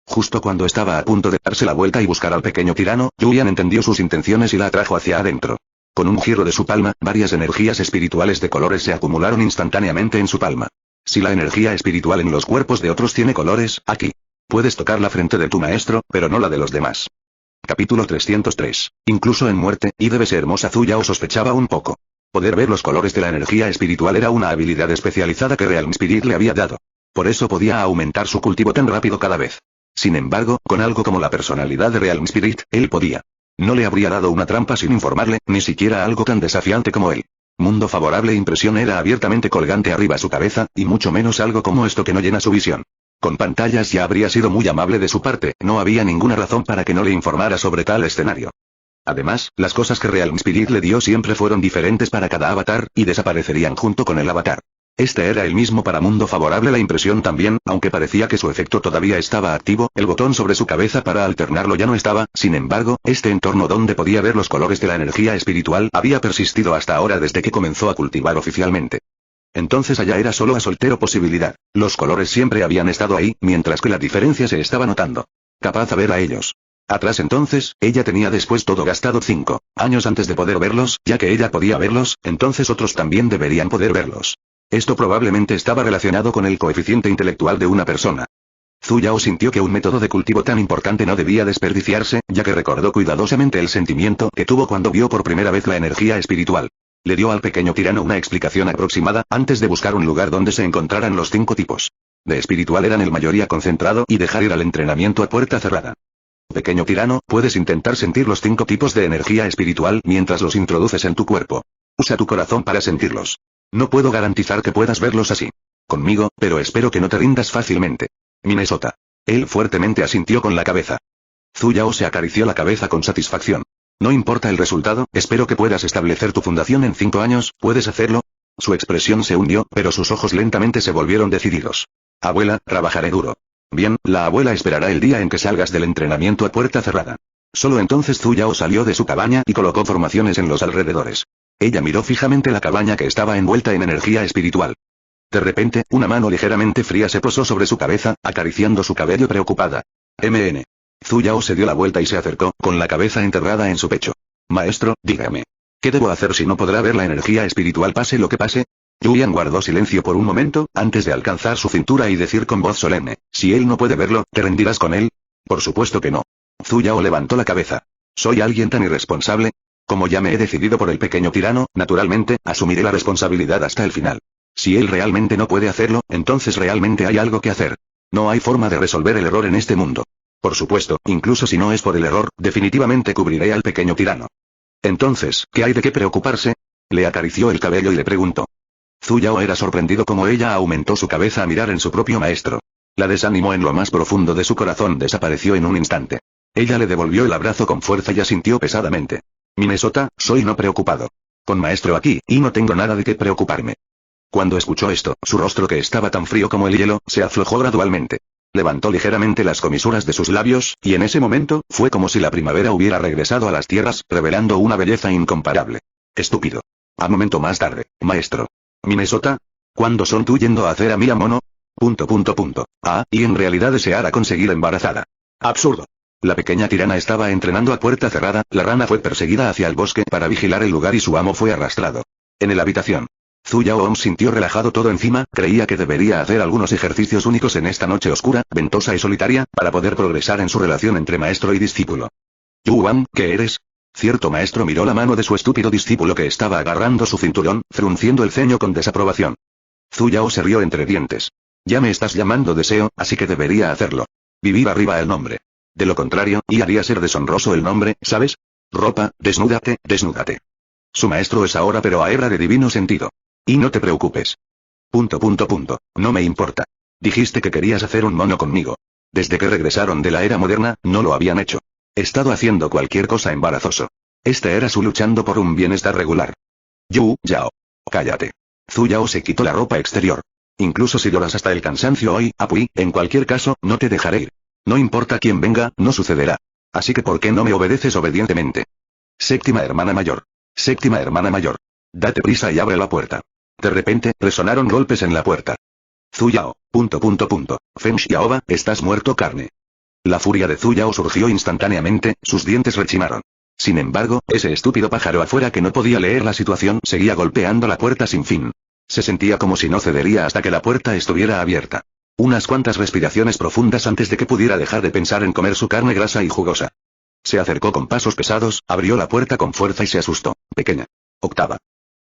Justo cuando estaba a punto de darse la vuelta y buscar al pequeño tirano, Yuyan entendió sus intenciones y la atrajo hacia adentro. Con un giro de su palma, varias energías espirituales de colores se acumularon instantáneamente en su palma. Si la energía espiritual en los cuerpos de otros tiene colores, aquí. Puedes tocar la frente de tu maestro, pero no la de los demás. Capítulo 303. Incluso en muerte, y debe ser hermosa. Zhu Yao sospechaba un poco. Poder ver los colores de la energía espiritual era una habilidad especializada que Realm Spirit le había dado. Por eso podía aumentar su cultivo tan rápido cada vez. Sin embargo, con algo como la personalidad de Realm Spirit, él podía. No le habría dado una trampa sin informarle, ni siquiera algo tan desafiante como él. Mundo favorable impresión era abiertamente colgante arriba su cabeza, y mucho menos algo como esto que no llena su visión. Con pantallas ya habría sido muy amable de su parte, no había ninguna razón para que no le informara sobre tal escenario. Además, las cosas que Realm Spirit le dio siempre fueron diferentes para cada avatar, y desaparecerían junto con el avatar. Este era el mismo para mundo favorable la impresión también, aunque parecía que su efecto todavía estaba activo, el botón sobre su cabeza para alternarlo ya no estaba, sin embargo, este entorno donde podía ver los colores de la energía espiritual había persistido hasta ahora desde que comenzó a cultivar oficialmente. Entonces allá era solo a soltero posibilidad, los colores siempre habían estado ahí, mientras que la diferencia se estaba notando. Capaz de ver a ellos. Atrás entonces, ella tenía después todo gastado 5 años antes de poder verlos, ya que ella podía verlos, entonces otros también deberían poder verlos. Esto probablemente estaba relacionado con el coeficiente intelectual de una persona. Zhu Yao sintió que un método de cultivo tan importante no debía desperdiciarse, ya que recordó cuidadosamente el sentimiento que tuvo cuando vio por primera vez la energía espiritual. Le dio al pequeño tirano una explicación aproximada, antes de buscar un lugar donde se encontraran los 5 tipos de espiritual eran el mayoría concentrado y dejar ir al entrenamiento a puerta cerrada. Pequeño tirano, puedes intentar sentir los 5 tipos de energía espiritual mientras los introduces en tu cuerpo. Usa tu corazón para sentirlos. No puedo garantizar que puedas verlos así conmigo, pero espero que no te rindas fácilmente. Minnesota. Él fuertemente asintió con la cabeza. Zhu Yao se acarició la cabeza con satisfacción. No importa el resultado, espero que puedas establecer tu fundación en 5 años, ¿puedes hacerlo? Su expresión se hundió, pero sus ojos lentamente se volvieron decididos. Abuela, trabajaré duro. Bien, la abuela esperará el día en que salgas del entrenamiento a puerta cerrada. Solo entonces Zhu Yao salió de su cabaña y colocó formaciones en los alrededores. Ella miró fijamente la cabaña que estaba envuelta en energía espiritual. De repente, una mano ligeramente fría se posó sobre su cabeza, acariciando su cabello preocupada. Zhu Yao se dio la vuelta y se acercó, con la cabeza enterrada en su pecho. Maestro, dígame. ¿Qué debo hacer si no podrá ver la energía espiritual pase lo que pase? Yuyan guardó silencio por un momento, antes de alcanzar su cintura y decir con voz solemne, si él no puede verlo, ¿te rendirás con él? Por supuesto que no. Zhu Yao levantó la cabeza. ¿Soy alguien tan irresponsable? Como ya me he decidido por el pequeño tirano, naturalmente, asumiré la responsabilidad hasta el final. Si él realmente no puede hacerlo, entonces realmente hay algo que hacer. No hay forma de resolver el error en este mundo. Por supuesto, incluso si no es por el error, definitivamente cubriré al pequeño tirano. Entonces, ¿qué hay de qué preocuparse? Le acarició el cabello y le preguntó. Zhu Yao era sorprendido como ella aumentó su cabeza a mirar en su propio maestro. La desánimo en lo más profundo de su corazón desapareció en un instante. Ella le devolvió el abrazo con fuerza y asintió pesadamente. Minnesota, soy no preocupado. Con maestro aquí, y no tengo nada de qué preocuparme. Cuando escuchó esto, su rostro que estaba tan frío como el hielo, se aflojó gradualmente. Levantó ligeramente las comisuras de sus labios, y en ese momento, fue como si la primavera hubiera regresado a las tierras, revelando una belleza incomparable. Estúpido. A momento más tarde, maestro. Minnesota, ¿cuándo son tú yendo a hacer a Mia Mono? Y en realidad deseara conseguir embarazada. Absurdo. La pequeña tirana estaba entrenando a puerta cerrada, la rana fue perseguida hacia el bosque para vigilar el lugar y su amo fue arrastrado. En la habitación. Zhu Yao sintió relajado todo encima, creía que debería hacer algunos ejercicios únicos en esta noche oscura, ventosa y solitaria, para poder progresar en su relación entre maestro y discípulo. Yuan, ¿qué eres? Cierto maestro miró la mano de su estúpido discípulo que estaba agarrando su cinturón, frunciendo el ceño con desaprobación. Zhu Yao se rió entre dientes. Ya me estás llamando deseo, así que debería hacerlo. Vivir arriba el nombre. De lo contrario, y haría ser deshonroso el nombre, ¿sabes? Ropa, desnúdate, desnúdate. Su maestro es ahora pero a era de divino sentido. Y no te preocupes. No me importa. Dijiste que querías hacer un mono conmigo. Desde que regresaron de la era moderna, no lo habían hecho. He estado haciendo cualquier cosa embarazoso. Esta era su luchando por un bienestar regular. Yao. Cállate. Zhu Yao se quitó la ropa exterior. Incluso si lloras hasta el cansancio hoy, Apui, en cualquier caso, no te dejaré ir. No importa quién venga, no sucederá. Así que ¿por qué no me obedeces obedientemente? Séptima hermana mayor. Séptima hermana mayor. Date prisa y abre la puerta. De repente, resonaron golpes en la puerta. Zhu Yao. Feng Xiaoba, estás muerto carne. La furia de Zhu Yao surgió instantáneamente, sus dientes rechinaron. Sin embargo, ese estúpido pájaro afuera que no podía leer la situación seguía golpeando la puerta sin fin. Se sentía como si no cedería hasta que la puerta estuviera abierta. Unas cuantas respiraciones profundas antes de que pudiera dejar de pensar en comer su carne grasa y jugosa. Se acercó con pasos pesados, abrió la puerta con fuerza y se asustó. Pequeña. Octava.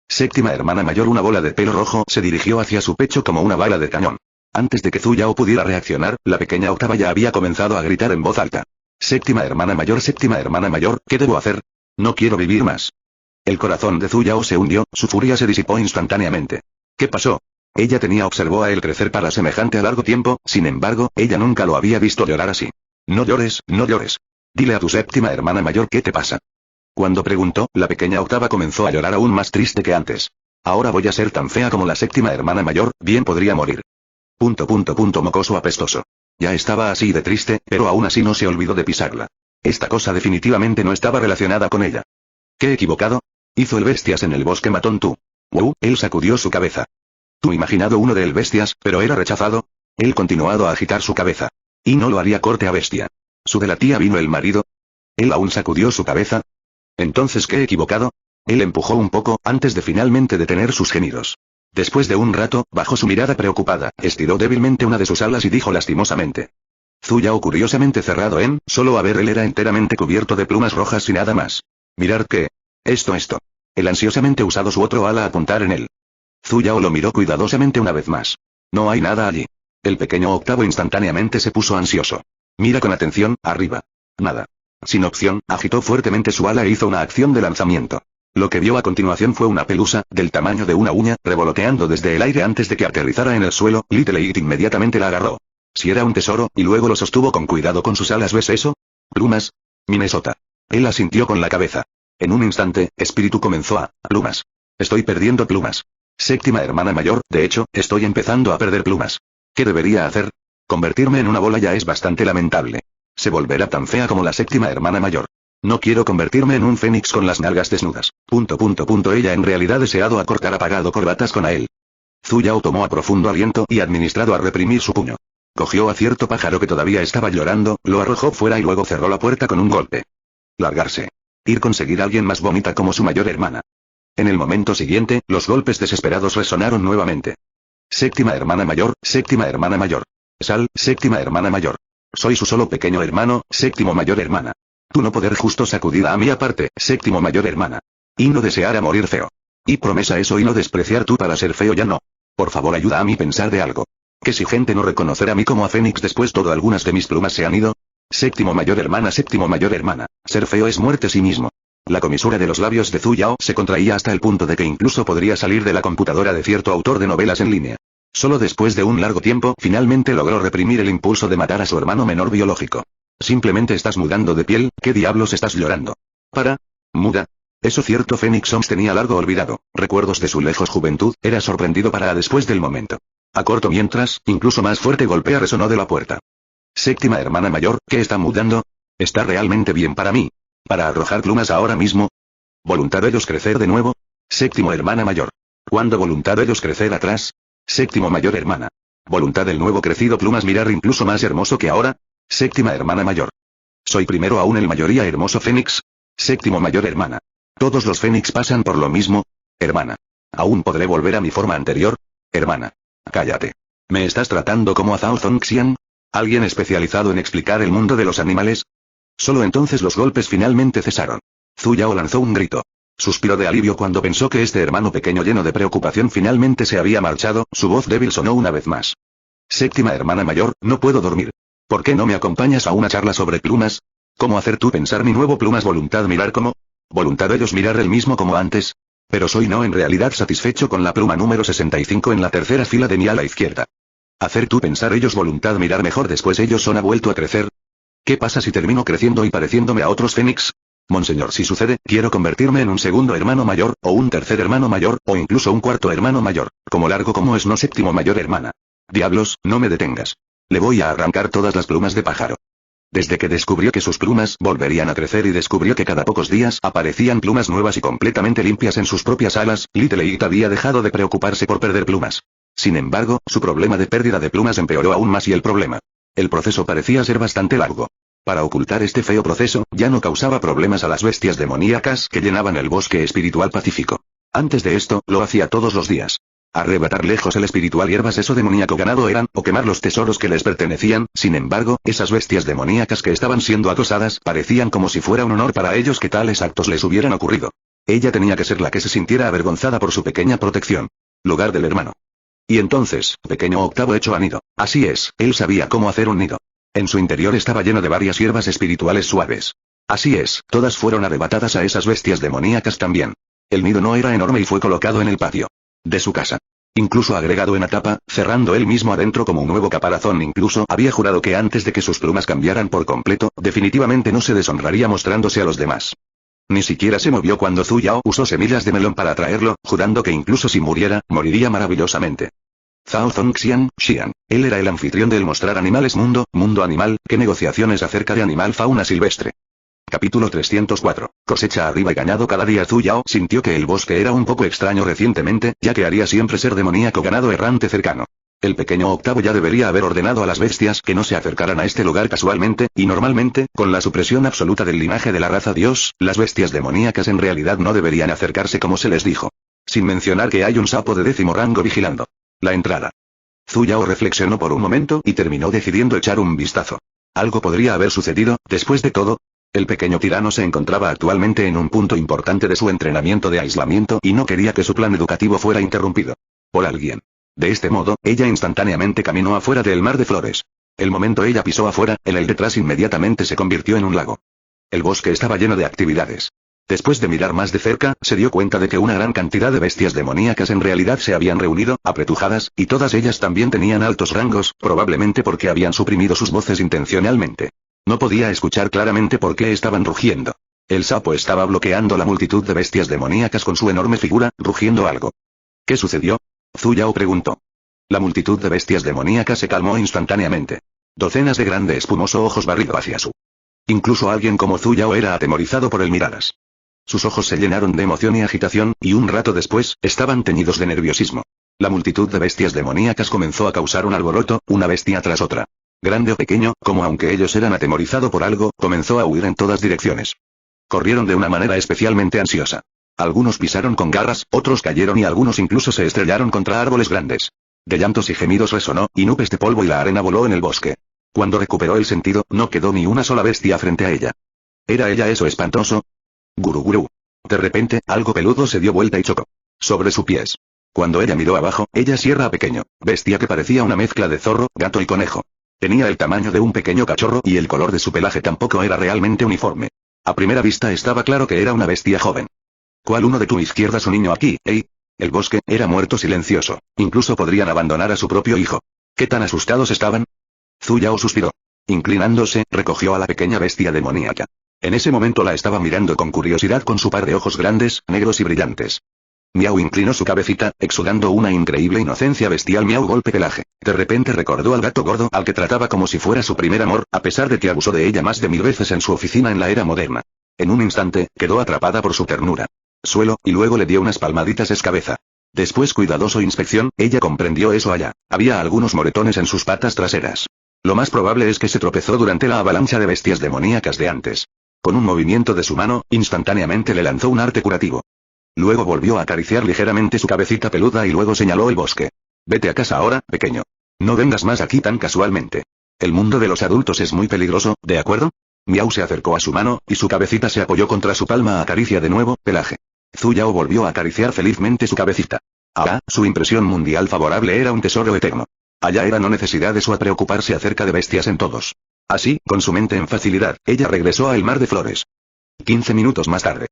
Séptima hermana mayor, una bola de pelo rojo se dirigió hacia su pecho como una bala de cañón. Antes de que Zhu Yao pudiera reaccionar, la pequeña octava ya había comenzado a gritar en voz alta. Séptima hermana mayor, ¿qué debo hacer? No quiero vivir más. El corazón de Zhu Yao se hundió, su furia se disipó instantáneamente. ¿Qué pasó? Ella observó a él crecer para semejante a largo tiempo, sin embargo, ella nunca lo había visto llorar así. No llores, no llores. Dile a tu séptima hermana mayor qué te pasa. Cuando preguntó, la pequeña octava comenzó a llorar aún más triste que antes. Ahora voy a ser tan fea como la séptima hermana mayor, bien podría morir. Mocoso apestoso. Ya estaba así de triste, pero aún así no se olvidó de pisarla. Esta cosa definitivamente no estaba relacionada con ella. ¿Qué equivocado? Hizo el bestias en el bosque matón tú. Él sacudió su cabeza. Tú imaginado uno de el bestias, pero era rechazado. Él continuado a agitar su cabeza. Y no lo haría corte a bestia. ¿Su de la tía vino el marido? Él aún sacudió su cabeza. Entonces ¿qué equivocado? Él empujó un poco, antes de finalmente detener sus gemidos. Después de un rato, bajo su mirada preocupada, estiró débilmente una de sus alas y dijo lastimosamente. Zhu Yao curiosamente cerrado en, solo a ver él era enteramente cubierto de plumas rojas y nada más. Mirar qué. Esto. Él ansiosamente usado su otro ala a apuntar en él. Zhu Yao lo miró cuidadosamente una vez más. No hay nada allí. El pequeño octavo instantáneamente se puso ansioso. Mira con atención, arriba. Nada. Sin opción, agitó fuertemente su ala e hizo una acción de lanzamiento. Lo que vio a continuación fue una pelusa, del tamaño de una uña, revoloteando desde el aire antes de que aterrizara en el suelo. Little It inmediatamente la agarró. Si era un tesoro, y luego lo sostuvo con cuidado con sus alas. ¿Ves eso? Plumas. Minnesota. Él asintió con la cabeza. En un instante, espíritu comenzó a, plumas. Estoy perdiendo plumas. Séptima hermana mayor, de hecho, estoy empezando a perder plumas. ¿Qué debería hacer? Convertirme en una bola ya es bastante lamentable. Se volverá tan fea como la séptima hermana mayor. No quiero convertirme en un fénix con las nalgas desnudas. Ella en realidad deseado acortar apagado corbatas con a él. Zhu Yao tomó a profundo aliento y administrado a reprimir su puño. Cogió a cierto pájaro que todavía estaba llorando, lo arrojó fuera y luego cerró la puerta con un golpe. Largarse. Conseguir a alguien más bonita como su mayor hermana. En el momento siguiente, los golpes desesperados resonaron nuevamente. Séptima hermana mayor, séptima hermana mayor. Sal, séptima hermana mayor. Soy su solo pequeño hermano, séptimo mayor hermana. Tú no poder justo sacudida a mí aparte, séptimo mayor hermana. Y no desear a morir feo. Y promesa eso y no despreciar tú para ser feo ya no. Por favor ayuda a mí pensar de algo. Que si gente no reconocer a mí como a Fénix después todo algunas de mis plumas se han ido. Séptimo mayor hermana, séptimo mayor hermana. Ser feo es muerte sí mismo. La comisura de los labios de Zhu Yao se contraía hasta el punto de que incluso podría salir de la computadora de cierto autor de novelas en línea. Solo después de un largo tiempo, finalmente logró reprimir el impulso de matar a su hermano menor biológico. Simplemente estás mudando de piel, ¿qué diablos estás llorando? Muda. Eso cierto Fénix Oms tenía largo olvidado, recuerdos de su lejos juventud, era sorprendido para después del momento. A corto mientras, incluso más fuerte golpea resonó de la puerta. Séptima hermana mayor, ¿qué está mudando? ¿Está realmente bien para mí? ¿Para arrojar plumas ahora mismo? ¿Voluntad ellos crecer de nuevo? Séptimo hermana mayor. ¿Cuándo voluntad ellos crecer atrás? Séptimo mayor hermana. ¿Voluntad del nuevo crecido plumas mirar incluso más hermoso que ahora? Séptima hermana mayor. ¿Soy primero aún el mayoría hermoso Fénix? Séptimo mayor hermana. ¿Todos los Fénix pasan por lo mismo? Hermana. ¿Aún podré volver a mi forma anterior? Hermana. Cállate. ¿Me estás tratando como a Zhao Zongxian? ¿Alguien especializado en explicar el mundo de los animales? Solo entonces los golpes finalmente cesaron. Zhu Yao lanzó un grito. Suspiró de alivio cuando pensó que este hermano pequeño lleno de preocupación finalmente se había marchado, su voz débil sonó una vez más. Séptima hermana mayor, no puedo dormir. ¿Por qué no me acompañas a una charla sobre plumas? ¿Cómo hacer tú pensar mi nuevo plumas voluntad mirar cómo? ¿Voluntad ellos mirar el mismo como antes? Pero soy no en realidad satisfecho con la pluma número 65 en la tercera fila de mi ala izquierda. Hacer tú pensar ellos voluntad mirar mejor después ellos son ha vuelto a crecer. ¿Qué pasa si termino creciendo y pareciéndome a otros Fénix? Monseñor, si sucede, quiero convertirme en un segundo hermano mayor, o un tercer hermano mayor, o incluso un cuarto hermano mayor, como largo como es no séptimo mayor hermana. Diablos, no me detengas. Le voy a arrancar todas las plumas de pájaro. Desde que descubrió que sus plumas volverían a crecer y descubrió que cada pocos días aparecían plumas nuevas y completamente limpias en sus propias alas, Little It había dejado de preocuparse por perder plumas. Sin embargo, su problema de pérdida de plumas empeoró aún más y el problema. El proceso parecía ser bastante largo. Para ocultar este feo proceso, ya no causaba problemas a las bestias demoníacas que llenaban el bosque espiritual pacífico. Antes de esto, lo hacía todos los días. Arrebatar lejos el espiritual hierbas eso demoníaco ganado eran, o quemar los tesoros que les pertenecían, sin embargo, esas bestias demoníacas que estaban siendo acosadas parecían como si fuera un honor para ellos que tales actos les hubieran ocurrido. Ella tenía que ser la que se sintiera avergonzada por su pequeña protección. Lugar del hermano. Y entonces, pequeño octavo hecho a nido. Así es, él sabía cómo hacer un nido. En su interior estaba lleno de varias hierbas espirituales suaves. Así es, todas fueron arrebatadas a esas bestias demoníacas también. El nido no era enorme y fue colocado en el patio de su casa. Incluso agregado en la tapa, cerrando él mismo adentro como un nuevo caparazón. Incluso había jurado que antes de que sus plumas cambiaran por completo, definitivamente no se deshonraría mostrándose a los demás. Ni siquiera se movió cuando Zhu Yao usó semillas de melón para atraerlo, jurando que incluso si muriera, moriría maravillosamente. Zhao Zongxian, Xian. Él era el anfitrión del Mostrar Animales Mundo Animal, ¿qué negociaciones acerca de animal fauna silvestre? Capítulo 304. Cosecha arriba y ganado cada día. Zhu Yao sintió que el bosque era un poco extraño recientemente, ya que haría siempre ser demoníaco ganado errante cercano. El pequeño octavo ya debería haber ordenado a las bestias que no se acercaran a este lugar casualmente, y normalmente, con la supresión absoluta del linaje de la raza Dios, las bestias demoníacas en realidad no deberían acercarse como se les dijo. Sin mencionar que hay un sapo de 10º rango vigilando la entrada. Zhu Yao reflexionó por un momento y terminó decidiendo echar un vistazo. Algo podría haber sucedido, después de todo. El pequeño tirano se encontraba actualmente en un punto importante de su entrenamiento de aislamiento y no quería que su plan educativo fuera interrumpido por alguien. De este modo, ella instantáneamente caminó afuera del mar de flores. El momento ella pisó afuera, el detrás inmediatamente se convirtió en un lago. El bosque estaba lleno de actividades. Después de mirar más de cerca, se dio cuenta de que una gran cantidad de bestias demoníacas en realidad se habían reunido, apretujadas, y todas ellas también tenían altos rangos, probablemente porque habían suprimido sus voces intencionalmente. No podía escuchar claramente por qué estaban rugiendo. El sapo estaba bloqueando la multitud de bestias demoníacas con su enorme figura, rugiendo algo. ¿Qué sucedió? Zhu Yao preguntó. La multitud de bestias demoníacas se calmó instantáneamente. Docenas de grandes espumosos ojos barrido hacia su. Incluso alguien como Zhu Yao era atemorizado por el mirarlas. Sus ojos se llenaron de emoción y agitación, y un rato después, estaban teñidos de nerviosismo. La multitud de bestias demoníacas comenzó a causar un alboroto, una bestia tras otra. Grande o pequeño, como aunque ellos eran atemorizados por algo, comenzó a huir en todas direcciones. Corrieron de una manera especialmente ansiosa. Algunos pisaron con garras, otros cayeron y algunos incluso se estrellaron contra árboles grandes. De llantos y gemidos resonó, y nubes de polvo y la arena voló en el bosque. Cuando recuperó el sentido, no quedó ni una sola bestia frente a ella. ¿Era ella eso espantoso? Guruguru. De repente, algo peludo se dio vuelta y chocó sobre sus pies. Cuando ella miró abajo, ella sierra pequeño, bestia que parecía una mezcla de zorro, gato y conejo. Tenía el tamaño de un pequeño cachorro y el color de su pelaje tampoco era realmente uniforme. A primera vista estaba claro que era una bestia joven. ¿Cuál uno de tu izquierda su niño aquí, ey? El bosque era muerto silencioso. Incluso podrían abandonar a su propio hijo. ¿Qué tan asustados estaban? Zhu Yao suspiró. Inclinándose, recogió a la pequeña bestia demoníaca. En ese momento la estaba mirando con curiosidad con su par de ojos grandes, negros y brillantes. Miau inclinó su cabecita, exudando una increíble inocencia bestial. Miau golpe pelaje. De repente recordó al gato gordo al que trataba como si fuera su primer amor, a pesar de que abusó de ella más de 1000 veces en su oficina en la era moderna. En un instante, quedó atrapada por su ternura. Suelo, y luego le dio unas palmaditas en cabeza. Después cuidadoso inspección, ella comprendió eso allá. Había algunos moretones en sus patas traseras. Lo más probable es que se tropezó durante la avalancha de bestias demoníacas de antes. Con un movimiento de su mano, instantáneamente le lanzó un arte curativo. Luego volvió a acariciar ligeramente su cabecita peluda y luego señaló el bosque. Vete a casa ahora, pequeño. No vengas más aquí tan casualmente. El mundo de los adultos es muy peligroso, ¿de acuerdo? Miau se acercó a su mano, y su cabecita se apoyó contra su palma. Acaricia de nuevo, pelaje. Zhu Yao volvió a acariciar felizmente su cabecita. Su impresión mundial favorable era un tesoro eterno. Allá era no necesidad de su preocuparse acerca de bestias en todos. Así, con su mente en facilidad, ella regresó al mar de flores. 15 minutos más tarde.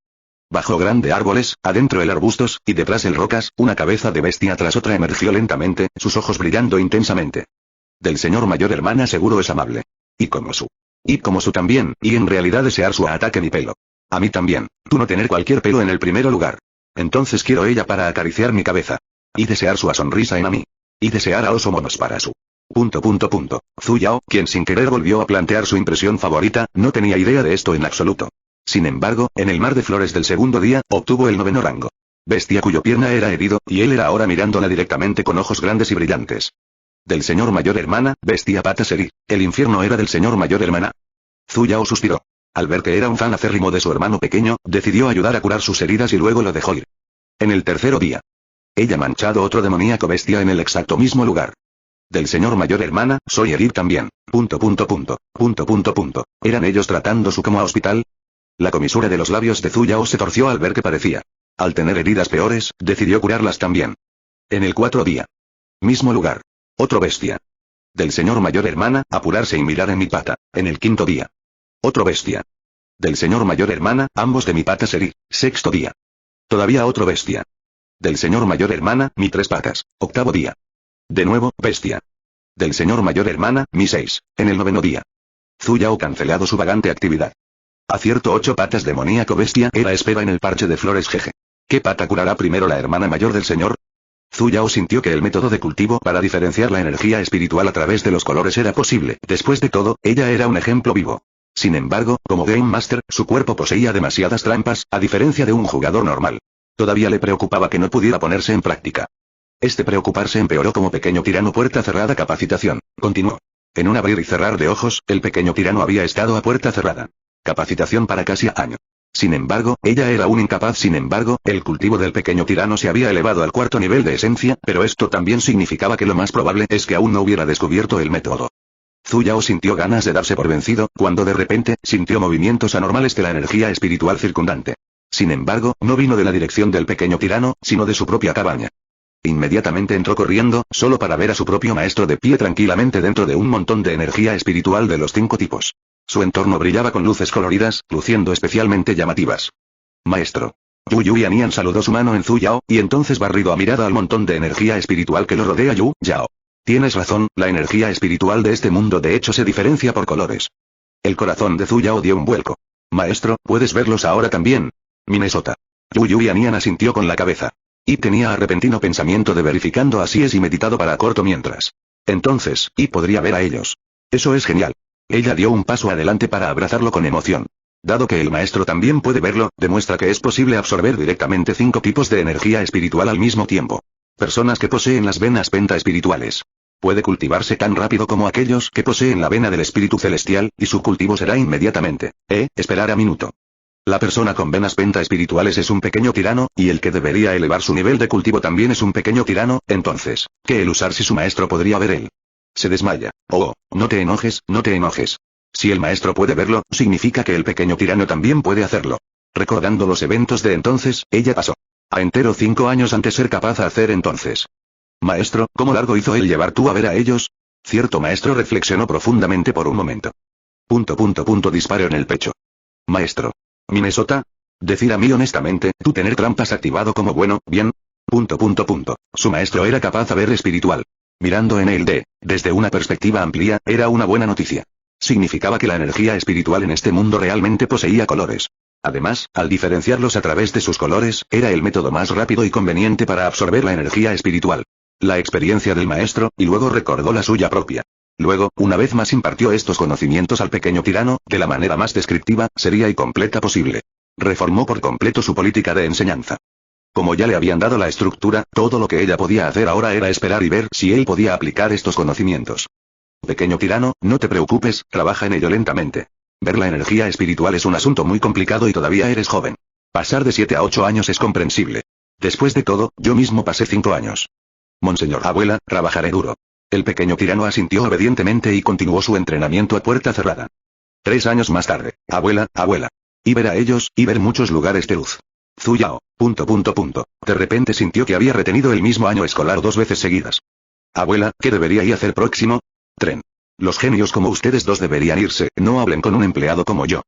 Bajo grandes árboles, adentro el arbustos, y detrás el rocas, una cabeza de bestia tras otra emergió lentamente, sus ojos brillando intensamente. Del señor mayor hermana seguro es amable. Y como su también, y en realidad desear su ataque mi pelo. A mí también, tú no tener cualquier pelo en el primer lugar. Entonces quiero ella para acariciar mi cabeza. Y desear su sonrisa en a mí. Y desear a oso monos para su. Zhu Yao, quien sin querer volvió a plantear su impresión favorita, no tenía idea de esto en absoluto. Sin embargo, en el mar de flores del segundo día, obtuvo el 9º rango. Bestia cuyo pierna era herido, y él era ahora mirándola directamente con ojos grandes y brillantes. Del señor mayor hermana, bestia patas herir. El infierno era del señor mayor hermana. Zhu Yao suspiró. Al ver que era un fan acérrimo de su hermano pequeño, decidió ayudar a curar sus heridas y luego lo dejó ir. En el tercero día. Ella manchado otro demoníaco bestia en el exacto mismo lugar. Del señor mayor hermana, soy herir también. ¿Eran ellos tratando su como a hospital? La comisura de los labios de Zhu Yao se torció al ver que parecía. Al tener heridas peores, decidió curarlas también. En el 4 día. Mismo lugar. Otro bestia. Del señor mayor hermana, apurarse y mirar en mi pata. En el 5º día. Otro bestia. Del señor mayor hermana, ambos de mi pata herir. 6º día. Todavía otro bestia. Del señor mayor hermana, mi 3 patas. 8º día. De nuevo, bestia. Del señor mayor hermana, mi 6, en el 9º día. Zhu Yao cancelado su vagante actividad. Acierto 8 patas demoníaco bestia era espera en el parche de flores jeje. ¿Qué pata curará primero la hermana mayor del señor? Zhu Yao sintió que el método de cultivo para diferenciar la energía espiritual a través de los colores era posible. Después de todo, ella era un ejemplo vivo. Sin embargo, como Game Master, su cuerpo poseía demasiadas trampas, a diferencia de un jugador normal. Todavía le preocupaba que no pudiera ponerse en práctica. Este preocuparse empeoró como pequeño tirano puerta cerrada capacitación. Continuó. En un abrir y cerrar de ojos, el pequeño tirano había estado a puerta cerrada. Capacitación para casi año. Sin embargo, ella era un incapaz. Sin embargo, el cultivo del pequeño tirano se había elevado al 4º nivel de esencia, pero esto también significaba que lo más probable es que aún no hubiera descubierto el método. Zhu Yao sintió ganas de darse por vencido, cuando de repente, sintió movimientos anormales de la energía espiritual circundante. Sin embargo, no vino de la dirección del pequeño tirano, sino de su propia cabaña. Inmediatamente entró corriendo, solo para ver a su propio maestro de pie tranquilamente dentro de un montón de energía espiritual de los 5 tipos. Su entorno brillaba con luces coloridas, luciendo especialmente llamativas. Maestro. Yu Anian saludó su mano en Zhu Yao, y entonces barrido a mirada al montón de energía espiritual que lo rodea. Yu Yao. Tienes razón, la energía espiritual de este mundo de hecho se diferencia por colores. El corazón de Zhu Yao dio un vuelco. Maestro, ¿puedes verlos ahora también? Minnesota. Yu Anian asintió con la cabeza. Y tenía arrepentino pensamiento de verificando así es y meditado para corto mientras. Entonces, y podría ver a ellos. Eso es genial. Ella dio un paso adelante para abrazarlo con emoción. Dado que el maestro también puede verlo, demuestra que es posible absorber directamente 5 tipos de energía espiritual al mismo tiempo. Personas que poseen las venas penta espirituales. Puede cultivarse tan rápido como aquellos que poseen la vena del espíritu celestial, y su cultivo será inmediatamente. Esperar a minuto. La persona con venas penta espirituales es un pequeño tirano, y el que debería elevar su nivel de cultivo también es un pequeño tirano, entonces, ¿qué el usar si su maestro podría ver él? Se desmaya. Oh, no te enojes, no te enojes. Si el maestro puede verlo, significa que el pequeño tirano también puede hacerlo. Recordando los eventos de entonces, ella pasó a entero 5 años antes ser capaz de hacer entonces. Maestro, ¿cómo largo hizo él llevar tú a ver a ellos? Cierto maestro reflexionó profundamente por un momento. Disparo en el pecho. Maestro. Minnesota. Decir a mí honestamente, tú tener trampas activado como bueno, bien. Su maestro era capaz de ver espiritual. Mirando en él desde una perspectiva amplia, era una buena noticia. Significaba que la energía espiritual en este mundo realmente poseía colores. Además, al diferenciarlos a través de sus colores, era el método más rápido y conveniente para absorber la energía espiritual. La experiencia del maestro, y luego recordó la suya propia. Luego, una vez más impartió estos conocimientos al pequeño tirano, de la manera más descriptiva, seria y completa posible. Reformó por completo su política de enseñanza. Como ya le habían dado la estructura, todo lo que ella podía hacer ahora era esperar y ver si él podía aplicar estos conocimientos. Pequeño tirano, no te preocupes, trabaja en ello lentamente. Ver la energía espiritual es un asunto muy complicado y todavía eres joven. Pasar de 7 a 8 años es comprensible. Después de todo, yo mismo pasé 5 años. Monseñor abuela, trabajaré duro. El pequeño tirano asintió obedientemente y continuó su entrenamiento a puerta cerrada. 3 años más tarde, abuela. Y ver a ellos, y ver muchos lugares de luz. Zuyao. De repente sintió que había retenido el mismo año escolar 2 veces seguidas. Abuela, ¿qué debería ir a hacer próximo? Tren. Los genios como ustedes dos deberían irse, no hablen con un empleado como yo.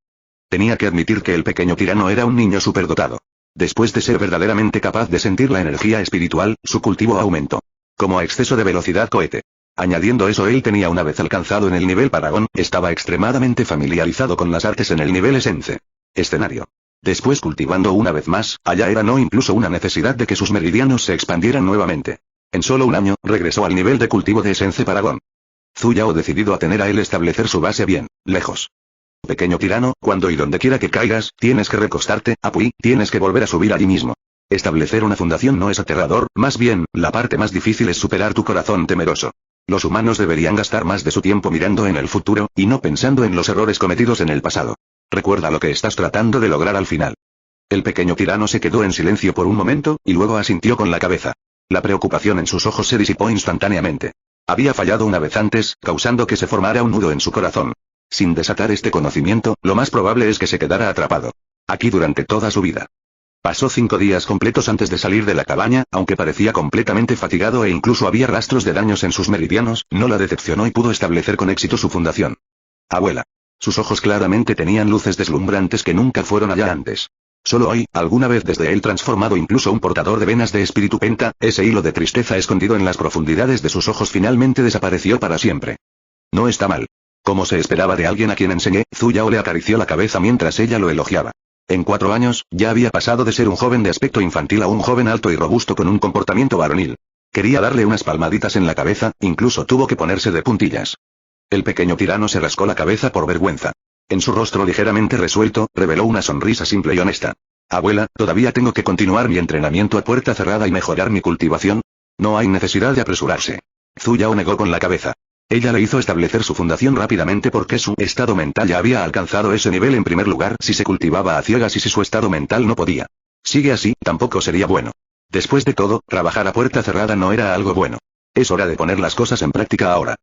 Tenía que admitir que el pequeño tirano era un niño superdotado. Después de ser verdaderamente capaz de sentir la energía espiritual, su cultivo aumentó. Como a exceso de velocidad cohete. Añadiendo eso, él tenía una vez alcanzado en el nivel Paragon, estaba extremadamente familiarizado con las artes en el nivel Essence. Escenario. Después cultivando una vez más, allá era no incluso una necesidad de que sus meridianos se expandieran nuevamente. En solo un año, regresó al nivel de cultivo de Essence Paragon. Zuyao decidido a tener a él establecer su base bien, lejos. Pequeño tirano, cuando y donde quiera que caigas, tienes que recostarte, tienes que volver a subir allí mismo. Establecer una fundación no es aterrador, más bien, la parte más difícil es superar tu corazón temeroso. Los humanos deberían gastar más de su tiempo mirando en el futuro, y no pensando en los errores cometidos en el pasado. Recuerda lo que estás tratando de lograr al final. El pequeño tirano se quedó en silencio por un momento, y luego asintió con la cabeza. La preocupación en sus ojos se disipó instantáneamente. Había fallado una vez antes, causando que se formara un nudo en su corazón. Sin desatar este conocimiento, lo más probable es que se quedara atrapado. Aquí durante toda su vida. Pasó 5 días completos antes de salir de la cabaña, aunque parecía completamente fatigado e incluso había rastros de daños en sus meridianos, no la decepcionó y pudo establecer con éxito su fundación. Abuela. Sus ojos claramente tenían luces deslumbrantes que nunca fueron allá antes. Solo hoy, alguna vez desde él transformado incluso un portador de venas de espíritu penta, ese hilo de tristeza escondido en las profundidades de sus ojos finalmente desapareció para siempre. No está mal. Como se esperaba de alguien a quien enseñé, Zuyao le acarició la cabeza mientras ella lo elogiaba. En 4 años, ya había pasado de ser un joven de aspecto infantil a un joven alto y robusto con un comportamiento varonil. Quería darle unas palmaditas en la cabeza, incluso tuvo que ponerse de puntillas. El pequeño tirano se rascó la cabeza por vergüenza. En su rostro ligeramente resuelto, reveló una sonrisa simple y honesta. Abuela, ¿todavía tengo que continuar mi entrenamiento a puerta cerrada y mejorar mi cultivación? No hay necesidad de apresurarse. Zuyao negó con la cabeza. Ella le hizo establecer su fundación rápidamente porque su estado mental ya había alcanzado ese nivel en primer lugar si se cultivaba a ciegas y si su estado mental no podía. Sigue así, tampoco sería bueno. Después de todo, trabajar a puerta cerrada no era algo bueno. Es hora de poner las cosas en práctica ahora.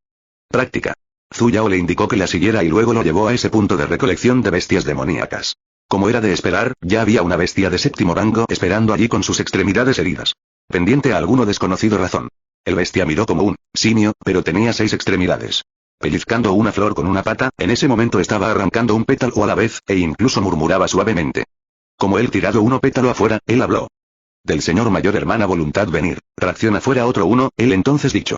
Práctica. Zuyao le indicó que la siguiera y luego lo llevó a ese punto de recolección de bestias demoníacas. Como era de esperar, ya había una bestia de 7º rango esperando allí con sus extremidades heridas. Pendiente a alguno desconocido razón. El bestia miró como un simio, pero tenía 6 extremidades. Pellizcando una flor con una pata, en ese momento estaba arrancando un pétalo a la vez, e incluso murmuraba suavemente. Como él tirado uno pétalo afuera, él habló. Del señor mayor hermana voluntad venir, tracción afuera otro uno, él entonces dicho.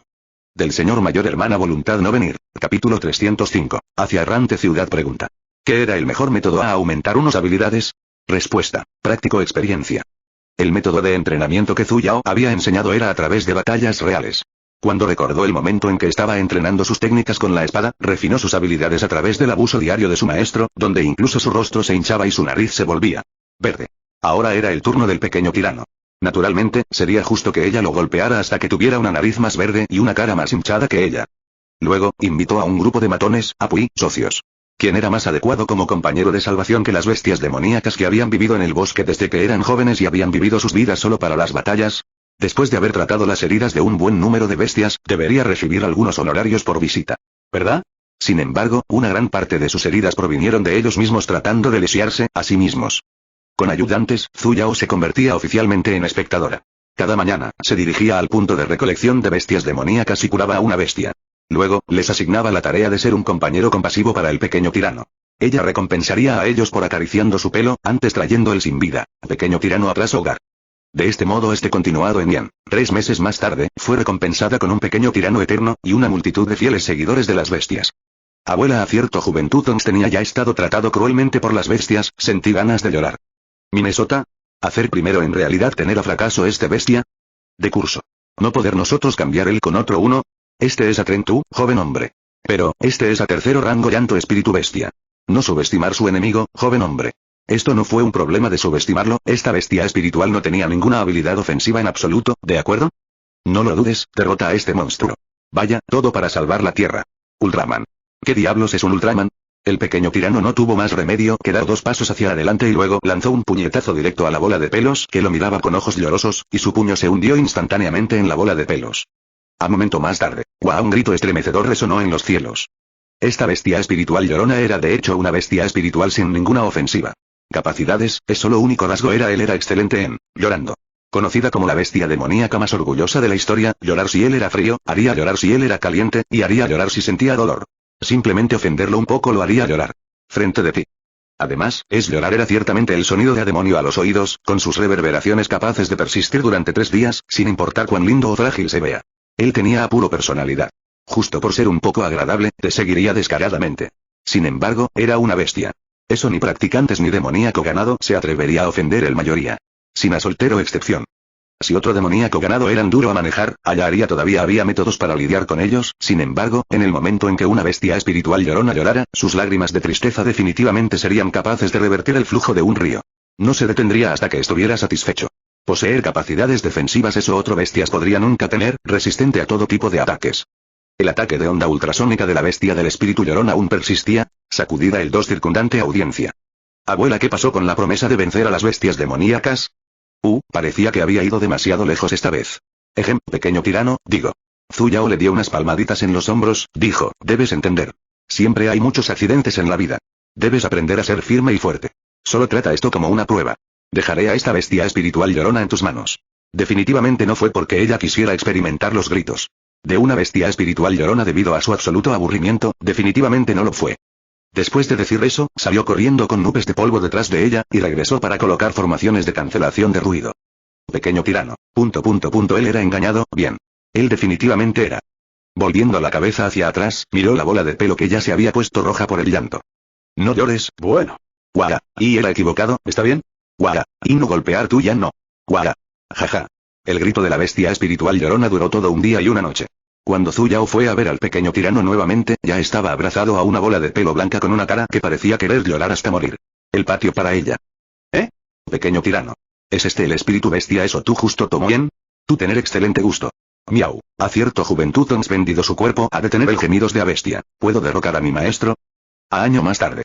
Del señor mayor hermana voluntad no venir, capítulo 305, hacia errante ciudad pregunta. ¿Qué era el mejor método a aumentar unos habilidades? Respuesta, práctico experiencia. El método de entrenamiento que Zhu Yao había enseñado era a través de batallas reales. Cuando recordó el momento en que estaba entrenando sus técnicas con la espada, refinó sus habilidades a través del abuso diario de su maestro, donde incluso su rostro se hinchaba y su nariz se volvía verde. Ahora era el turno del pequeño tirano. Naturalmente, sería justo que ella lo golpeara hasta que tuviera una nariz más verde y una cara más hinchada que ella. Luego, invitó a un grupo de matones, Apui, socios. ¿Quién era más adecuado como compañero de salvación que las bestias demoníacas que habían vivido en el bosque desde que eran jóvenes y habían vivido sus vidas solo para las batallas? Después de haber tratado las heridas de un buen número de bestias, debería recibir algunos honorarios por visita. ¿Verdad? Sin embargo, una gran parte de sus heridas provinieron de ellos mismos tratando de lesionarse a sí mismos. Con ayudantes, Zhu Yao se convertía oficialmente en espectadora. Cada mañana, se dirigía al punto de recolección de bestias demoníacas y curaba a una bestia. Luego, les asignaba la tarea de ser un compañero compasivo para el pequeño tirano. Ella recompensaría a ellos por acariciando su pelo, antes trayendo el sin vida, pequeño tirano atrás hogar. De este modo continuado en Yan. 3 meses más tarde, fue recompensada con un pequeño tirano eterno, y una multitud de fieles seguidores de las bestias. Abuela, a cierto juventud tenía ya estado tratado cruelmente por las bestias, sentí ganas de llorar. Minnesota. ¿Hacer primero en realidad tener a fracaso este bestia? De curso. ¿No poder nosotros cambiar él con otro uno? Este es a Trentú, joven hombre. Pero, este es a tercero rango llanto espíritu bestia. No subestimar su enemigo, joven hombre. Esto no fue un problema de subestimarlo, esta bestia espiritual no tenía ninguna habilidad ofensiva en absoluto, ¿de acuerdo? No lo dudes, derrota a este monstruo. Vaya, todo para salvar la Tierra. Ultraman. ¿Qué diablos es un Ultraman? El pequeño tirano no tuvo más remedio que dar 2 pasos hacia adelante y luego lanzó un puñetazo directo a la bola de pelos que lo miraba con ojos llorosos, y su puño se hundió instantáneamente en la bola de pelos. A momento más tarde, ¡guau! Un grito estremecedor resonó en los cielos. Esta bestia espiritual llorona era de hecho una bestia espiritual sin ninguna ofensiva. Capacidades, es solo único rasgo él era excelente en llorando. Conocida como la bestia demoníaca más orgullosa de la historia, llorar si él era frío, haría llorar si él era caliente, y haría llorar si sentía dolor. Simplemente ofenderlo un poco lo haría llorar. Frente de ti. Además, llorar era ciertamente el sonido de demonio a los oídos, con sus reverberaciones capaces de persistir durante 3 días, sin importar cuán lindo o frágil se vea. Él tenía apuro personalidad. Justo por ser un poco agradable, te seguiría descaradamente. Sin embargo, era una bestia. Eso ni practicantes ni demoníaco ganado se atrevería a ofender el mayoría. Sin a soltero excepción. Si otro demoníaco ganado eran duro a manejar, todavía había métodos para lidiar con ellos, sin embargo, en el momento en que una bestia espiritual llorona llorara, sus lágrimas de tristeza definitivamente serían capaces de revertir el flujo de un río. No se detendría hasta que estuviera satisfecho. Poseer capacidades defensivas eso otro bestias podría nunca tener, resistente a todo tipo de ataques. El ataque de onda ultrasónica de la bestia del espíritu llorón aún persistía, sacudida el 2 circundante audiencia. Abuela, ¿qué pasó con la promesa de vencer a las bestias demoníacas? Parecía que había ido demasiado lejos esta vez. Pequeño tirano, digo. Zhu Yao le dio unas palmaditas en los hombros, dijo, debes entender. Siempre hay muchos accidentes en la vida. Debes aprender a ser firme y fuerte. Solo trata esto como una prueba. Dejaré a esta bestia espiritual llorona en tus manos. Definitivamente no fue porque ella quisiera experimentar los gritos de una bestia espiritual llorona debido a su absoluto aburrimiento, definitivamente no lo fue. Después de decir eso, salió corriendo con nubes de polvo detrás de ella, y regresó para colocar formaciones de cancelación de ruido. Pequeño tirano. Él era engañado, bien. Él definitivamente era. Volviendo la cabeza hacia atrás, miró la bola de pelo que ya se había puesto roja por el llanto. No llores, bueno. Guaga. Y era equivocado, ¿está bien? Guaga. Y no golpear tú ya no. Guaga. Jaja. El grito de la bestia espiritual llorona duró todo un día y una noche. Cuando Zhu Yao fue a ver al pequeño tirano nuevamente, ya estaba abrazado a una bola de pelo blanca con una cara que parecía querer llorar hasta morir. El patio para ella. Pequeño tirano. ¿Es este el espíritu bestia eso tú justo tomó bien? Tú tener excelente gusto. Miau. A cierto juventud has vendido su cuerpo a detener el gemidos de a bestia. ¿Puedo derrocar a mi maestro? A año más tarde.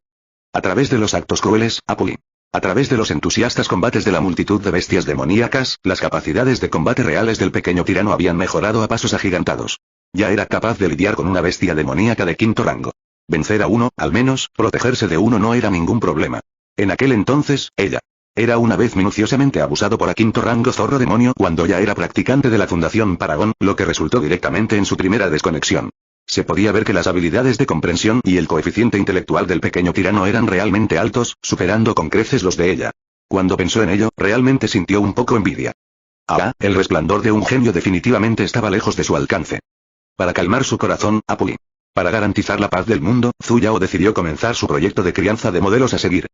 A través de los actos crueles, Apuli. A través de los entusiastas combates de la multitud de bestias demoníacas, las capacidades de combate reales del pequeño tirano habían mejorado a pasos agigantados. Ya era capaz de lidiar con una bestia demoníaca de 5º rango. Vencer a uno, al menos, protegerse de uno no era ningún problema. En aquel entonces, ella era una vez minuciosamente abusado por a 5º rango zorro demonio cuando ya era practicante de la Fundación Paragon, lo que resultó directamente en su primera desconexión. Se podía ver que las habilidades de comprensión y el coeficiente intelectual del pequeño tirano eran realmente altos, superando con creces los de ella. Cuando pensó en ello, realmente sintió un poco envidia. El resplandor de un genio definitivamente estaba lejos de su alcance. Para calmar su corazón, Apuli. Para garantizar la paz del mundo, Zhu Yao decidió comenzar su proyecto de crianza de modelos a seguir.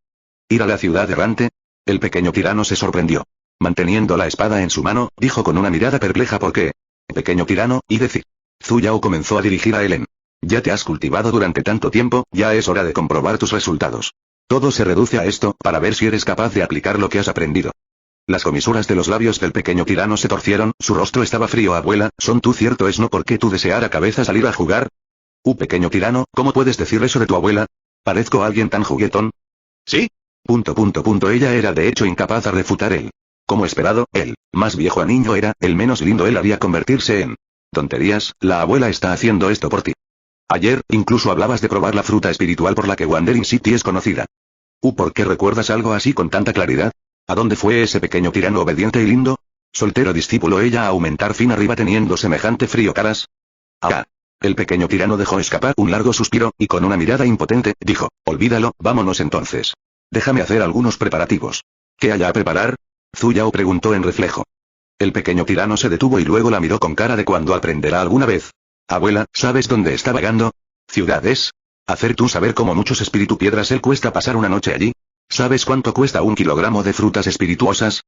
¿Ir a la ciudad errante? El pequeño tirano se sorprendió. Manteniendo la espada en su mano, dijo con una mirada perpleja ¿por qué? Pequeño tirano, y decir. Zhu Yao comenzó a dirigir a Ellen. Ya te has cultivado durante tanto tiempo, ya es hora de comprobar tus resultados. Todo se reduce a esto, para ver si eres capaz de aplicar lo que has aprendido. Las comisuras de los labios del pequeño tirano se torcieron, su rostro estaba frío. Abuela, ¿son tú cierto es no por qué tú desear a cabeza salir a jugar? Pequeño tirano, ¿cómo puedes decir eso de tu abuela? ¿Parezco alguien tan juguetón? ¿Sí? Ella era de hecho incapaz de refutar él. Como esperado, el más viejo a niño era, el menos lindo él haría convertirse en. Tonterías, la abuela está haciendo esto por ti. Ayer, incluso hablabas de probar la fruta espiritual por la que Wandering City es conocida. ¿Por qué recuerdas algo así con tanta claridad? ¿A dónde fue ese pequeño tirano obediente y lindo? Soltero discípulo ella a aumentar fin arriba teniendo semejante frío caras. Ah. El pequeño tirano dejó escapar un largo suspiro, y con una mirada impotente, dijo, olvídalo, vámonos entonces. Déjame hacer algunos preparativos. ¿Qué hay a preparar? Zhu Yao preguntó en reflejo. El pequeño tirano se detuvo y luego la miró con cara de cuando aprenderá alguna vez. Abuela, ¿sabes dónde está vagando? ¿Ciudades? Hacer tú saber cómo muchos espíritu piedras él cuesta pasar una noche allí. ¿Sabes cuánto cuesta 1 kilogramo de frutas espirituosas?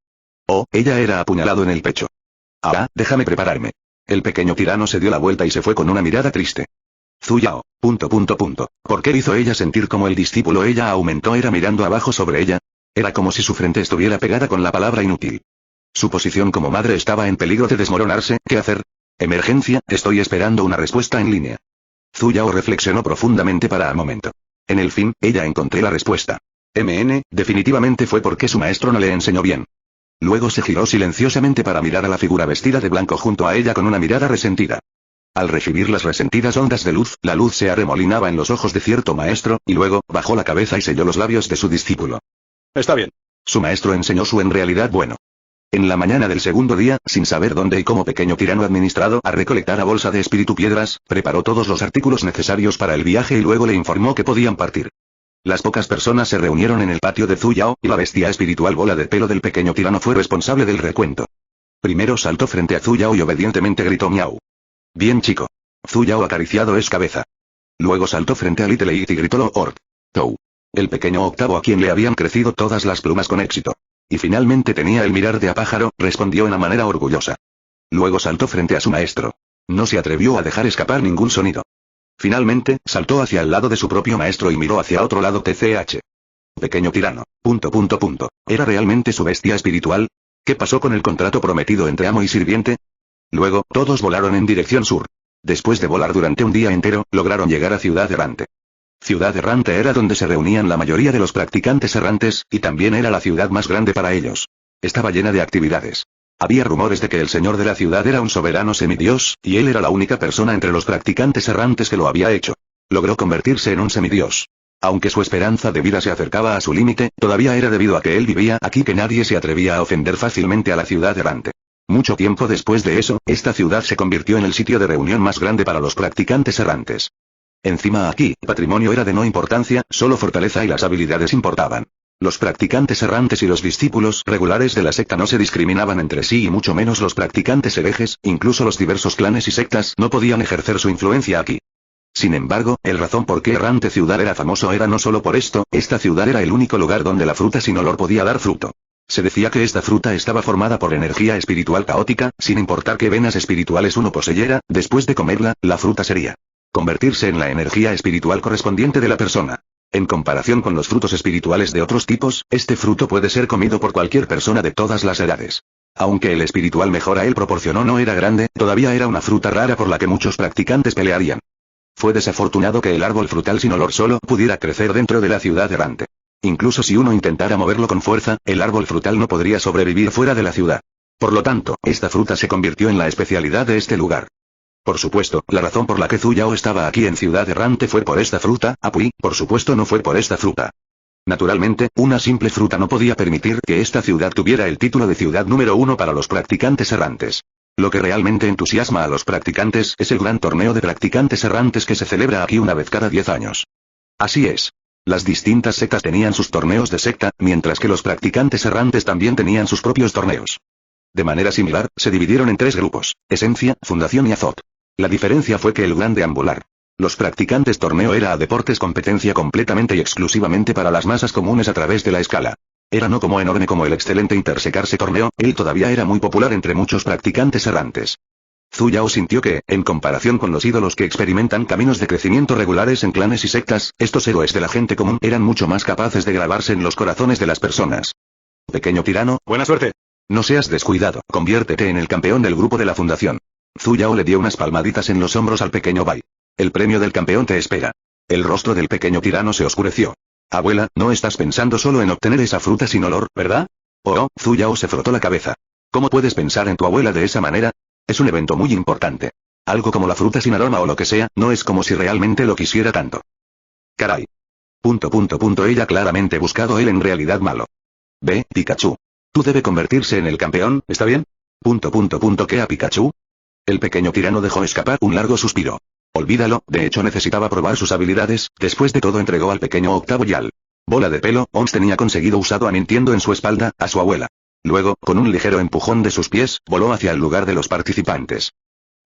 Ella era apuñalado en el pecho. Ah, déjame prepararme. El pequeño tirano se dio la vuelta y se fue con una mirada triste. Zhu Yao. ¿Por qué hizo ella sentir como el discípulo ella aumentó era mirando abajo sobre ella? Era como si su frente estuviera pegada con la palabra inútil. Su posición como madre estaba en peligro de desmoronarse. ¿Qué hacer? Emergencia, estoy esperando una respuesta en línea. Zhu Yao reflexionó profundamente para un momento. En el fin, ella encontré la respuesta. Definitivamente fue porque su maestro no le enseñó bien. Luego se giró silenciosamente para mirar a la figura vestida de blanco junto a ella con una mirada resentida. Al recibir las resentidas ondas de luz, la luz se arremolinaba en los ojos de cierto maestro, y luego, bajó la cabeza y selló los labios de su discípulo. Está bien. Su maestro enseñó su en realidad bueno. En la mañana del segundo día, sin saber dónde y cómo pequeño tirano administrado a recolectar a bolsa de espíritu piedras, preparó todos los artículos necesarios para el viaje y luego le informó que podían partir. Las pocas personas se reunieron en el patio de Zhu Yao, y la bestia espiritual bola de pelo del pequeño tirano fue responsable del recuento. Primero saltó frente a Zhu Yao y obedientemente gritó miau. Bien chico. Zhu Yao acariciado es cabeza. Luego saltó frente a Little It y gritó Lord Tou. El pequeño octavo a quien le habían crecido todas las plumas con éxito. Y finalmente tenía el mirar de a pájaro, respondió en manera orgullosa. Luego saltó frente a su maestro. No se atrevió a dejar escapar ningún sonido. Finalmente, saltó hacia el lado de su propio maestro y miró hacia otro lado TCH. Pequeño tirano. ¿Era realmente su bestia espiritual? ¿Qué pasó con el contrato prometido entre amo y sirviente? Luego, todos volaron en dirección sur. Después de volar durante un día entero, lograron llegar a Ciudad Errante. Ciudad Errante era donde se reunían la mayoría de los practicantes errantes, y también era la ciudad más grande para ellos. Estaba llena de actividades. Había rumores de que el señor de la ciudad era un soberano semidios, y él era la única persona entre los practicantes errantes que lo había hecho. Logró convertirse en un semidios. Aunque su esperanza de vida se acercaba a su límite, todavía era debido a que él vivía aquí que nadie se atrevía a ofender fácilmente a la ciudad errante. Mucho tiempo después de eso, esta ciudad se convirtió en el sitio de reunión más grande para los practicantes errantes. Encima aquí, patrimonio era de no importancia, solo fortaleza y las habilidades importaban. Los practicantes errantes y los discípulos regulares de la secta no se discriminaban entre sí y mucho menos los practicantes herejes, incluso los diversos clanes y sectas no podían ejercer su influencia aquí. Sin embargo, el razón por qué Errante Ciudad era famoso era no solo por esto, esta ciudad era el único lugar donde la fruta sin olor podía dar fruto. Se decía que esta fruta estaba formada por energía espiritual caótica, sin importar qué venas espirituales uno poseyera, después de comerla, la fruta sería convertirse en la energía espiritual correspondiente de la persona. En comparación con los frutos espirituales de otros tipos, este fruto puede ser comido por cualquier persona de todas las edades. Aunque el espiritual mejor a él proporcionó no era grande, todavía era una fruta rara por la que muchos practicantes pelearían. Fue desafortunado que el árbol frutal sin olor solo pudiera crecer dentro de la ciudad errante. Incluso si uno intentara moverlo con fuerza, el árbol frutal no podría sobrevivir fuera de la ciudad. Por lo tanto, esta fruta se convirtió en la especialidad de este lugar. Por supuesto, la razón por la que Zhu Yao estaba aquí en Ciudad Errante fue por esta fruta, por supuesto no fue por esta fruta. Naturalmente, una simple fruta no podía permitir que esta ciudad tuviera el título de ciudad número 1 para los practicantes errantes. Lo que realmente entusiasma a los practicantes es el gran torneo de practicantes errantes que se celebra aquí una vez cada 10 años. Así es. Las distintas sectas tenían sus torneos de secta, mientras que los practicantes errantes también tenían sus propios torneos. De manera similar, se dividieron en 3 grupos: Esencia, Fundación y Azot. La diferencia fue que el gran deambular. Los practicantes torneo era a deportes competencia completamente y exclusivamente para las masas comunes a través de la escala. Era no como enorme como el excelente Intersecarse torneo, él todavía era muy popular entre muchos practicantes errantes. Zhu Yao sintió que, en comparación con los ídolos que experimentan caminos de crecimiento regulares en clanes y sectas, estos héroes de la gente común eran mucho más capaces de grabarse en los corazones de las personas. Pequeño tirano, buena suerte. No seas descuidado, conviértete en el campeón del grupo de la fundación. Zhu Yao le dio unas palmaditas en los hombros al pequeño Bai. El premio del campeón te espera. El rostro del pequeño tirano se oscureció. Abuela, no estás pensando solo en obtener esa fruta sin olor, ¿verdad? Oh, Zhu Yao se frotó la cabeza. ¿Cómo puedes pensar en tu abuela de esa manera? Es un evento muy importante. Algo como la fruta sin aroma o lo que sea, no es como si realmente lo quisiera tanto. Caray. Ella claramente buscado él en realidad malo. Ve, Pikachu. Tú debe convertirse en el campeón, ¿está bien? ¿Qué a Pikachu? El pequeño tirano dejó escapar un largo suspiro. Olvídalo, de hecho necesitaba probar sus habilidades, después de todo entregó al pequeño octavo Yal. Bola de pelo, Ons tenía conseguido usado mintiendo en su espalda, a su abuela. Luego, con un ligero empujón de sus pies, voló hacia el lugar de los participantes.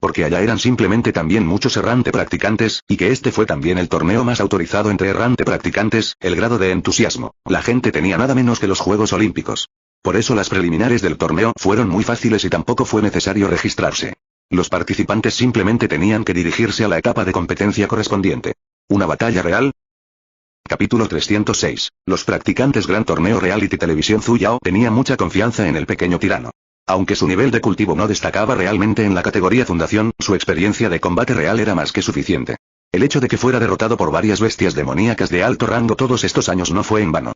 Porque allá eran simplemente también muchos errante practicantes, y que este fue también el torneo más autorizado entre errante practicantes, el grado de entusiasmo. La gente tenía nada menos que los Juegos Olímpicos. Por eso las preliminares del torneo fueron muy fáciles y tampoco fue necesario registrarse. Los participantes simplemente tenían que dirigirse a la etapa de competencia correspondiente. ¿Una batalla real? Capítulo 306. Los practicantes Gran Torneo Reality Televisión. Zhu Yao tenía mucha confianza en el pequeño tirano. Aunque su nivel de cultivo no destacaba realmente en la categoría Fundación, su experiencia de combate real era más que suficiente. El hecho de que fuera derrotado por varias bestias demoníacas de alto rango todos estos años no fue en vano.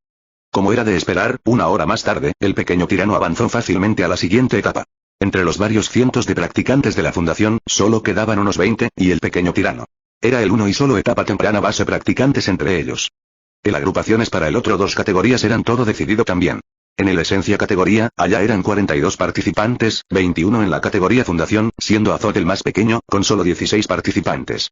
Como era de esperar, una hora más tarde, el pequeño tirano avanzó fácilmente a la siguiente etapa. Entre los varios cientos de practicantes de la Fundación, solo quedaban unos 20, y el pequeño tirano. Era el uno y solo etapa temprana base practicantes entre ellos. El agrupaciones para el otro dos categorías eran todo decidido también. En el Esencia categoría, allá eran 42 participantes, 21 en la categoría Fundación, siendo Azot el más pequeño, con solo 16 participantes.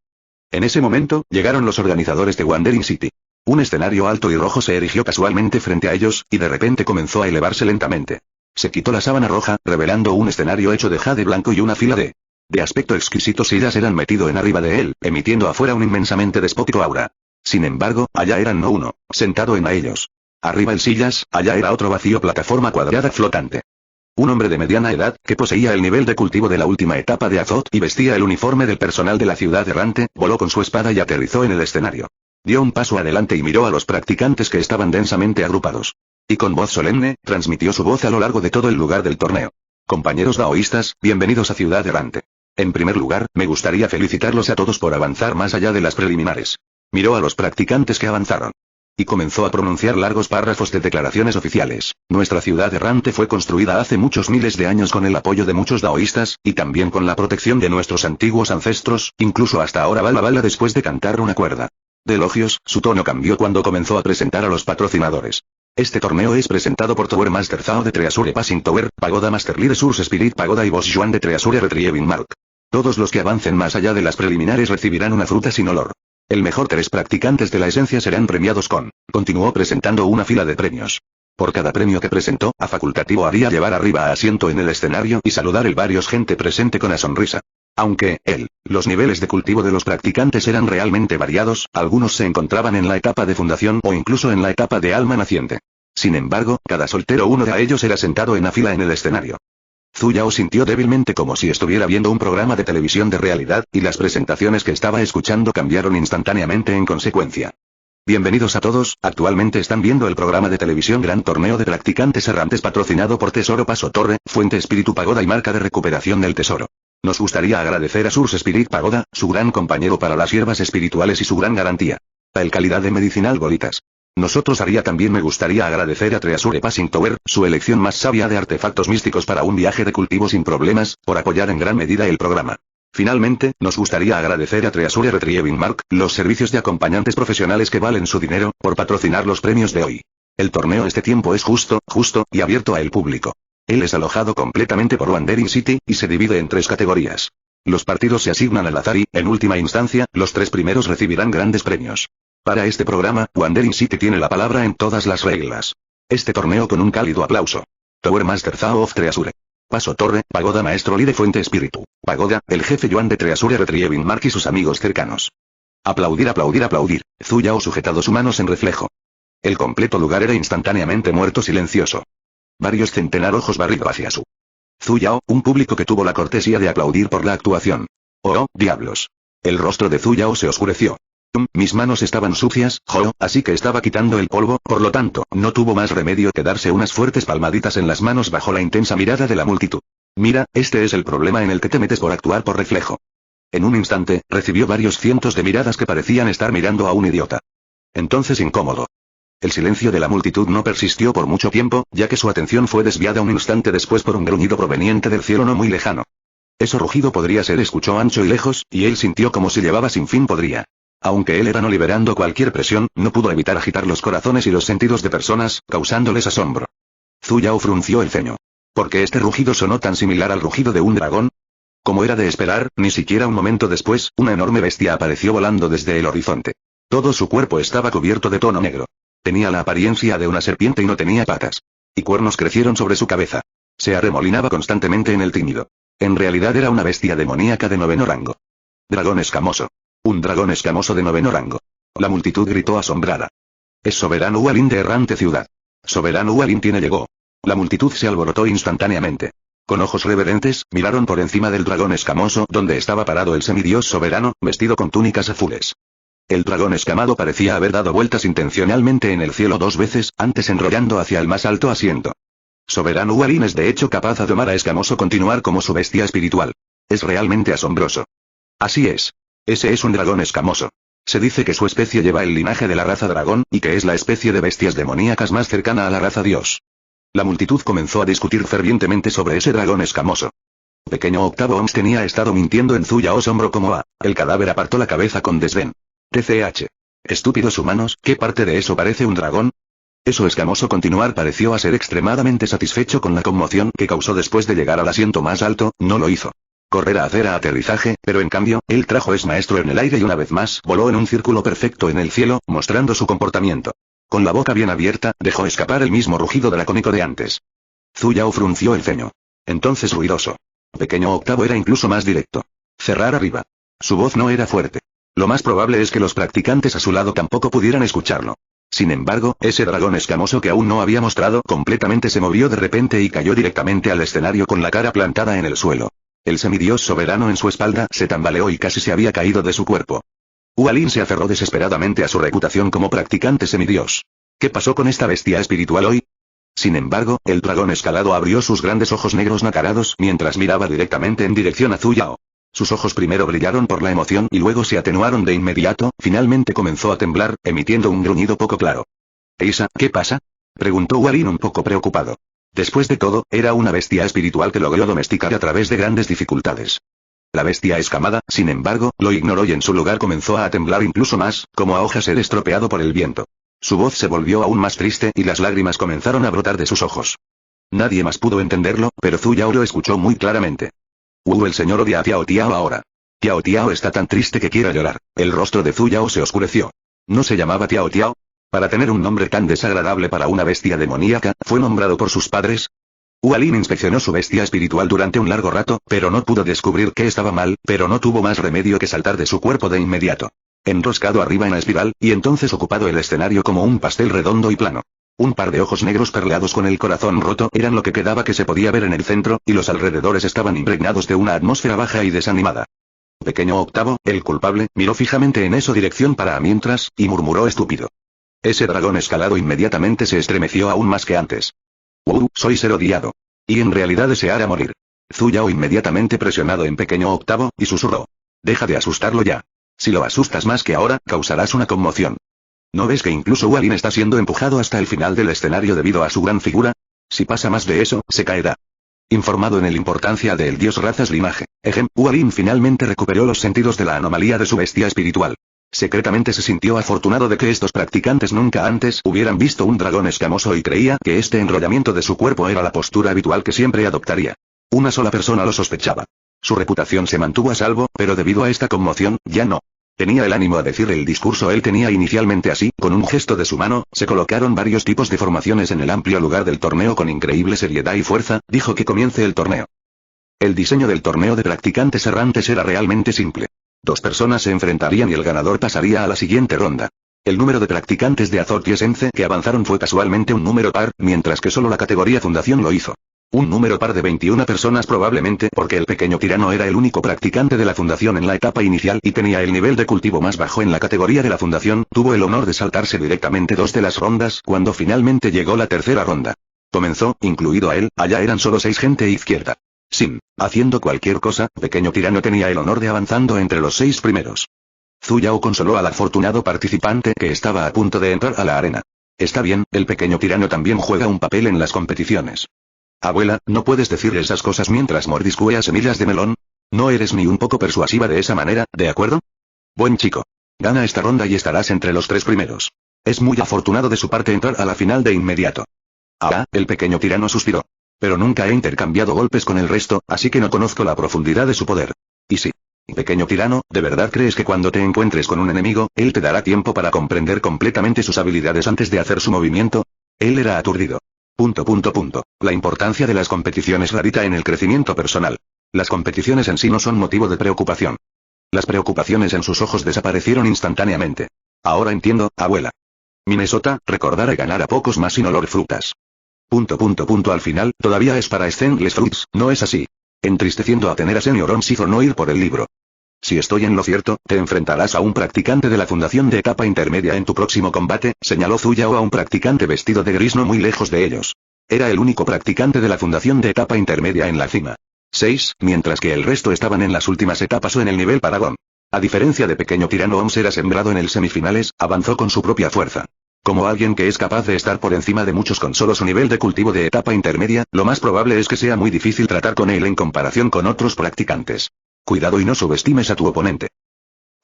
En ese momento, llegaron los organizadores de Wandering City. Un escenario alto y rojo se erigió casualmente frente a ellos, y de repente comenzó a elevarse lentamente. Se quitó la sábana roja, revelando un escenario hecho de jade blanco y una fila de aspecto exquisito sillas eran metido en arriba de él, emitiendo afuera un inmensamente despótico aura. Sin embargo, allá eran no uno, sentado en ellos. Arriba en sillas, allá era otro vacío plataforma cuadrada flotante. Un hombre de mediana edad, que poseía el nivel de cultivo de la última etapa de Azot y vestía el uniforme del personal de la ciudad errante, voló con su espada y aterrizó en el escenario. Dio un paso adelante y miró a los practicantes que estaban densamente agrupados. Y con voz solemne, transmitió su voz a lo largo de todo el lugar del torneo. Compañeros daoístas, bienvenidos a Ciudad Errante. En primer lugar, me gustaría felicitarlos a todos por avanzar más allá de las preliminares. Miró a los practicantes que avanzaron. Y comenzó a pronunciar largos párrafos de declaraciones oficiales. Nuestra ciudad errante fue construida hace muchos miles de años con el apoyo de muchos daoístas, y también con la protección de nuestros antiguos ancestros, incluso hasta ahora bala después de cantar una cuerda. De elogios, su tono cambió cuando comenzó a presentar a los patrocinadores. Este torneo es presentado por Tower Master Zhao de Treasure Passing Tower, Pagoda Master Leader Source Spirit Pagoda y Boss Yuan de Treasure Retrieving Mark. Todos los que avancen más allá de las preliminares recibirán una fruta sin olor. El mejor 3 practicantes de la esencia serán premiados con. Continuó presentando una fila de premios. Por cada premio que presentó, a facultativo haría llevar arriba a asiento en el escenario y saludar el varios gente presente con la sonrisa. Aunque, los niveles de cultivo de los practicantes eran realmente variados, algunos se encontraban en la etapa de fundación o incluso en la etapa de alma naciente. Sin embargo, cada soltero uno de ellos era sentado en la fila en el escenario. Zhu Yao sintió débilmente como si estuviera viendo un programa de televisión de realidad, y las presentaciones que estaba escuchando cambiaron instantáneamente en consecuencia. Bienvenidos a todos, actualmente están viendo el programa de televisión Gran Torneo de Practicantes Errantes patrocinado por Tesoro Paso Torre, Fuente Espíritu Pagoda y Marca de Recuperación del Tesoro. Nos gustaría agradecer a Source Spirit Pagoda, su gran compañero para las hierbas espirituales y su gran garantía. El calidad de medicinal bolitas. Nosotros también me gustaría agradecer a Treasure Passing Tower, su elección más sabia de artefactos místicos para un viaje de cultivo sin problemas, por apoyar en gran medida el programa. Finalmente, nos gustaría agradecer a Treasure Retrieving Mark, los servicios de acompañantes profesionales que valen su dinero, por patrocinar los premios de hoy. El torneo este tiempo es justo, y abierto al público. Él es alojado completamente por Wandering City, y se divide en 3 categorías. Los partidos se asignan al azar y, en última instancia, los 3 primeros recibirán grandes premios. Para este programa, Wandering City tiene la palabra en todas las reglas. Este torneo con un cálido aplauso. Tower Master Zhao of Treasure. Paso Torre, Pagoda Maestro Lide Fuente Espíritu. Pagoda, el jefe Yuan de Treasure Retrieving Mark y sus amigos cercanos. Aplaudir. Zhu Yao sujetado sus manos en reflejo. El completo lugar era instantáneamente muerto silencioso. Varios centenar ojos barrido hacia su Zuyao, un público que tuvo la cortesía de aplaudir por la actuación. ¡Oh, diablos! El rostro de Zuyao se oscureció. Mis manos estaban sucias, así que estaba quitando el polvo, por lo tanto, no tuvo más remedio que darse unas fuertes palmaditas en las manos bajo la intensa mirada de la multitud. Mira, este es el problema en el que te metes por actuar por reflejo. En un instante, recibió varios cientos de miradas que parecían estar mirando a un idiota. Entonces incómodo. El silencio de la multitud no persistió por mucho tiempo, ya que su atención fue desviada un instante después por un gruñido proveniente del cielo no muy lejano. Ese rugido podría ser escuchó ancho y lejos, y él sintió como si llevaba sin fin podría. Aunque él era no liberando cualquier presión, no pudo evitar agitar los corazones y los sentidos de personas, causándoles asombro. Zuyao frunció el ceño. ¿Por qué este rugido sonó tan similar al rugido de un dragón? Como era de esperar, ni siquiera un momento después, una enorme bestia apareció volando desde el horizonte. Todo su cuerpo estaba cubierto de tono negro. Tenía la apariencia de una serpiente y no tenía patas. Y cuernos crecieron sobre su cabeza. Se arremolinaba constantemente en el tímido. En realidad era una bestia demoníaca de 9º rango. Dragón escamoso. Un dragón escamoso de 9º rango. La multitud gritó asombrada. Es soberano Hualin de errante ciudad. Soberano Hualin llegó. La multitud se alborotó instantáneamente. Con ojos reverentes, miraron por encima del dragón escamoso donde estaba parado el semidios soberano, vestido con túnicas azules. El dragón escamado parecía haber dado vueltas intencionalmente en el cielo 2 veces, antes enrollando hacia el más alto asiento. Soberano Hualin es de hecho capaz de tomar a Escamoso continuar como su bestia espiritual. Es realmente asombroso. Así es. Ese es un dragón escamoso. Se dice que su especie lleva el linaje de la raza dragón, y que es la especie de bestias demoníacas más cercana a la raza dios. La multitud comenzó a discutir fervientemente sobre ese dragón escamoso. Pequeño Octavo Oms tenía estado mintiendo en Zuyao Sombro como a. El cadáver apartó la cabeza con desdén. TCH. Estúpidos humanos, ¿qué parte de eso parece un dragón? Eso Escamoso continuar pareció a ser extremadamente satisfecho con la conmoción que causó después de llegar al asiento más alto, no lo hizo. Correr a hacer aterrizaje, pero en cambio, él trajo es maestro en el aire y una vez más voló en un círculo perfecto en el cielo, mostrando su comportamiento. Con la boca bien abierta, dejó escapar el mismo rugido dracónico de antes. Zuyao frunció el ceño. Entonces ruidoso. Pequeño Octavo era incluso más directo. Cerrar arriba. Su voz no era fuerte. Lo más probable es que los practicantes a su lado tampoco pudieran escucharlo. Sin embargo, ese dragón escamoso que aún no había mostrado completamente se movió de repente y cayó directamente al escenario con la cara plantada en el suelo. El semidios soberano en su espalda se tambaleó y casi se había caído de su cuerpo. Hualin se aferró desesperadamente a su reputación como practicante semidios. ¿Qué pasó con esta bestia espiritual hoy? Sin embargo, el dragón escalado abrió sus grandes ojos negros nacarados mientras miraba directamente en dirección a Zuyao. Sus ojos primero brillaron por la emoción y luego se atenuaron de inmediato, finalmente comenzó a temblar, emitiendo un gruñido poco claro. «Eisa, ¿qué pasa?», preguntó Hualin un poco preocupado. Después de todo, era una bestia espiritual que logró domesticar a través de grandes dificultades. La bestia escamada, sin embargo, lo ignoró y en su lugar comenzó a temblar incluso más, como a hoja ser estropeado por el viento. Su voz se volvió aún más triste y las lágrimas comenzaron a brotar de sus ojos. Nadie más pudo entenderlo, pero Zuyao lo escuchó muy claramente. El señor odia a Tiao Tiao ahora. Tiao Tiao está tan triste que quiere llorar. El rostro de Zuyao se oscureció. ¿No se llamaba Tiao Tiao? Para tener un nombre tan desagradable para una bestia demoníaca, ¿fue nombrado por sus padres? Hualin inspeccionó su bestia espiritual durante un largo rato, pero no pudo descubrir qué estaba mal, pero no tuvo más remedio que saltar de su cuerpo de inmediato. Enroscado arriba en la espiral, y entonces ocupado el escenario como un pastel redondo y plano. Un par de ojos negros perleados con el corazón roto eran lo que quedaba que se podía ver en el centro, y los alrededores estaban impregnados de una atmósfera baja y desanimada. Pequeño Octavo, el culpable, miró fijamente en esa dirección para mientras, y murmuró estúpido. Ese dragón escalado inmediatamente se estremeció aún más que antes. Soy ser odiado. Y en realidad deseara morir. Zuyao inmediatamente presionado en Pequeño Octavo, y susurró. Deja de asustarlo ya. Si lo asustas más que ahora, causarás una conmoción. ¿No ves que incluso Hualin está siendo empujado hasta el final del escenario debido a su gran figura? Si pasa más de eso, se caerá. Informado en la importancia del dios razas linaje, Hualin finalmente recuperó los sentidos de la anomalía de su bestia espiritual. Secretamente se sintió afortunado de que estos practicantes nunca antes hubieran visto un dragón escamoso y creía que este enrollamiento de su cuerpo era la postura habitual que siempre adoptaría. Una sola persona lo sospechaba. Su reputación se mantuvo a salvo, pero debido a esta conmoción, ya no. Tenía el ánimo a decir el discurso él tenía inicialmente así, con un gesto de su mano, se colocaron varios tipos de formaciones en el amplio lugar del torneo con increíble seriedad y fuerza, dijo que comience el torneo. El diseño del torneo de practicantes errantes era realmente simple. 2 personas se enfrentarían y el ganador pasaría a la siguiente ronda. El número de practicantes de Azor Tiesense que avanzaron fue casualmente un número par, mientras que solo la categoría Fundación lo hizo. Un número par de 21 personas probablemente porque el pequeño tirano era el único practicante de la Fundación en la etapa inicial y tenía el nivel de cultivo más bajo en la categoría de la Fundación, tuvo el honor de saltarse directamente 2 de las rondas cuando finalmente llegó la tercera ronda. Comenzó, incluido a él, allá eran solo 6 gente izquierda. Sin haciendo cualquier cosa, pequeño tirano tenía el honor de avanzando entre los 6 primeros. Zhu Yao consoló al afortunado participante que estaba a punto de entrar a la arena. Está bien, el pequeño tirano también juega un papel en las competiciones. Abuela, no puedes decir esas cosas mientras mordisqueas semillas de melón. No eres ni un poco persuasiva de esa manera, ¿de acuerdo? Buen chico. Gana esta ronda y estarás entre los 3 primeros. Es muy afortunado de su parte entrar a la final de inmediato. Ah, el pequeño tirano suspiró. Pero nunca he intercambiado golpes con el resto, así que no conozco la profundidad de su poder. Y sí. Pequeño tirano, ¿de verdad crees que cuando te encuentres con un enemigo, él te dará tiempo para comprender completamente sus habilidades antes de hacer su movimiento? Él era aturdido. La importancia de las competiciones radica en el crecimiento personal. Las competiciones en sí no son motivo de preocupación. Las preocupaciones en sus ojos desaparecieron instantáneamente. Ahora entiendo, abuela. Minnesota, recordar a ganar a pocos más sin olor frutas. Al final, todavía es para Stainless Fruits, ¿no es así? Entristeciendo a tener a Senior Onsi por no ir por el libro. Si estoy en lo cierto, te enfrentarás a un practicante de la Fundación de etapa intermedia en tu próximo combate, señaló Zhu Yao a un practicante vestido de gris no muy lejos de ellos. Era el único practicante de la Fundación de etapa intermedia en la cima. 6, mientras que el resto estaban en las últimas etapas o en el nivel Paragón. A diferencia de pequeño tirano Oms era sembrado en el semifinales, avanzó con su propia fuerza. Como alguien que es capaz de estar por encima de muchos con solo su nivel de cultivo de etapa intermedia, lo más probable es que sea muy difícil tratar con él en comparación con otros practicantes. Cuidado y no subestimes a tu oponente.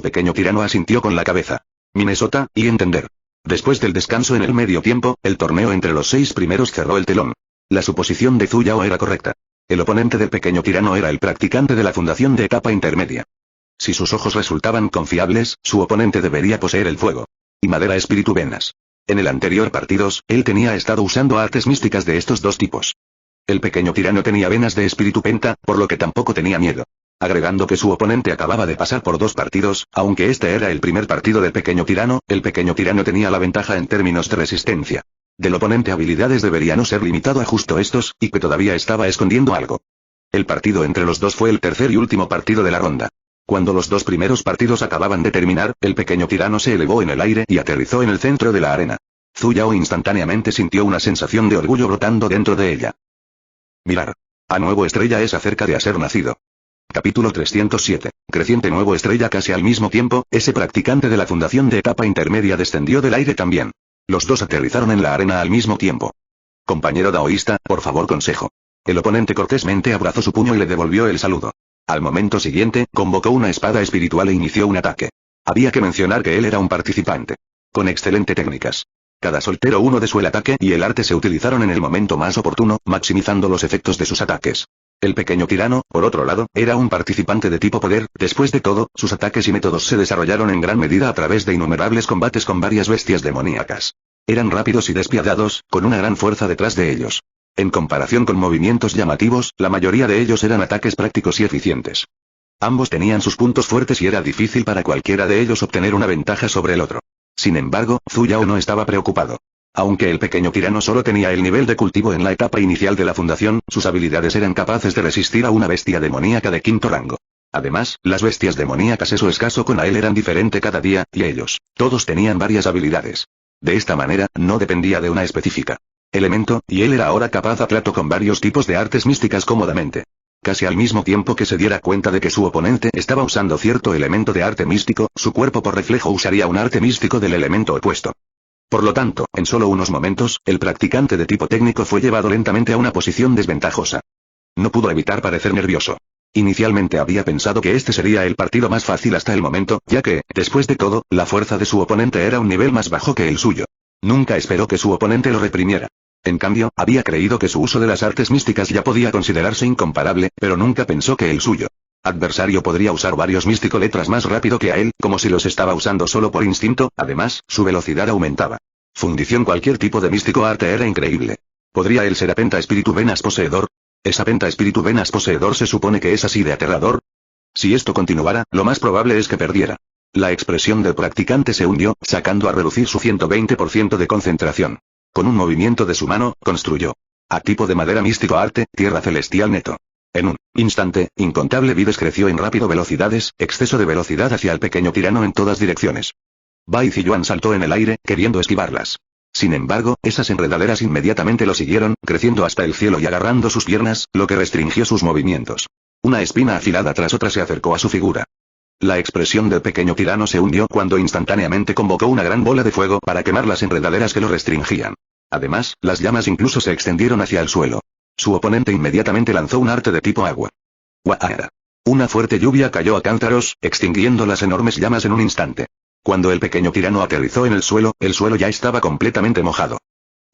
Pequeño tirano asintió con la cabeza. Minnesota, y entender. Después del descanso en el medio tiempo, el torneo entre los 6 primeros cerró el telón. La suposición de Zhu Yao era correcta. El oponente del pequeño tirano era el practicante de la Fundación de etapa intermedia. Si sus ojos resultaban confiables, su oponente debería poseer el fuego. Y madera espíritu venas. En el anterior partidos, él tenía estado usando artes místicas de estos dos tipos. El pequeño tirano tenía venas de espíritu penta, por lo que tampoco tenía miedo. Agregando que su oponente acababa de pasar por 2 partidos, aunque este era el primer partido del pequeño tirano, el pequeño tirano tenía la ventaja en términos de resistencia. Del oponente habilidades debería no ser limitado a justo estos, y que todavía estaba escondiendo algo. El partido entre los dos fue el tercer y último partido de la ronda. Cuando los 2 primeros partidos acababan de terminar, el pequeño tirano se elevó en el aire y aterrizó en el centro de la arena. Zhu Yao instantáneamente sintió una sensación de orgullo brotando dentro de ella. Mirar. A nuevo estrella es acerca de haber nacido. Capítulo 307. Creciente nuevo estrella casi al mismo tiempo, ese practicante de la Fundación de etapa intermedia descendió del aire también. Los dos aterrizaron en la arena al mismo tiempo. Compañero daoísta, por favor consejo. El oponente cortésmente abrazó su puño y le devolvió el saludo. Al momento siguiente, convocó una espada espiritual e inició un ataque. Había que mencionar que él era un participante. Con excelente técnicas. Cada soltero uno de su el ataque y el arte se utilizaron en el momento más oportuno, maximizando los efectos de sus ataques. El pequeño tirano, por otro lado, era un participante de tipo poder, después de todo, sus ataques y métodos se desarrollaron en gran medida a través de innumerables combates con varias bestias demoníacas. Eran rápidos y despiadados, con una gran fuerza detrás de ellos. En comparación con movimientos llamativos, la mayoría de ellos eran ataques prácticos y eficientes. Ambos tenían sus puntos fuertes y era difícil para cualquiera de ellos obtener una ventaja sobre el otro. Sin embargo, Zhu Yao no estaba preocupado. Aunque el pequeño tirano solo tenía el nivel de cultivo en la etapa inicial de la fundación, sus habilidades eran capaces de resistir a una bestia demoníaca de 5º rango. Además, las bestias demoníacas eso escaso con él eran diferente cada día, y ellos, todos tenían varias habilidades. De esta manera, no dependía de una específica elemento, y él era ahora capaz a trato con varios tipos de artes místicas cómodamente. Casi al mismo tiempo que se diera cuenta de que su oponente estaba usando cierto elemento de arte místico, su cuerpo por reflejo usaría un arte místico del elemento opuesto. Por lo tanto, en solo unos momentos, el practicante de tipo técnico fue llevado lentamente a una posición desventajosa. No pudo evitar parecer nervioso. Inicialmente había pensado que este sería el partido más fácil hasta el momento, ya que, después de todo, la fuerza de su oponente era un nivel más bajo que el suyo. Nunca esperó que su oponente lo reprimiera. En cambio, había creído que su uso de las artes místicas ya podía considerarse incomparable, pero nunca pensó que el suyo adversario podría usar varios místico letras más rápido que a él, como si los estaba usando solo por instinto, además, su velocidad aumentaba. Fundición cualquier tipo de místico arte era increíble. ¿Podría él ser a penta espíritu venas poseedor? ¿Es a penta espíritu venas poseedor se supone que es así de aterrador? Si esto continuara, lo más probable es que perdiera. La expresión del practicante se hundió, sacando a relucir su 120% de concentración. Con un movimiento de su mano, construyó. A tipo de madera místico arte, tierra celestial neto. En un instante, incontable vides creció en rápido velocidades, exceso de velocidad hacia el pequeño tirano en todas direcciones. Bai Ziyuan saltó en el aire, queriendo esquivarlas. Sin embargo, esas enredaderas inmediatamente lo siguieron, creciendo hasta el cielo y agarrando sus piernas, lo que restringió sus movimientos. Una espina afilada tras otra se acercó a su figura. La expresión del pequeño tirano se hundió cuando instantáneamente convocó una gran bola de fuego para quemar las enredaderas que lo restringían. Además, las llamas incluso se extendieron hacia el suelo. Su oponente inmediatamente lanzó un arte de tipo agua. ¡Guaara! Una fuerte lluvia cayó a cántaros, extinguiendo las enormes llamas en un instante. Cuando el pequeño tirano aterrizó en el suelo ya estaba completamente mojado.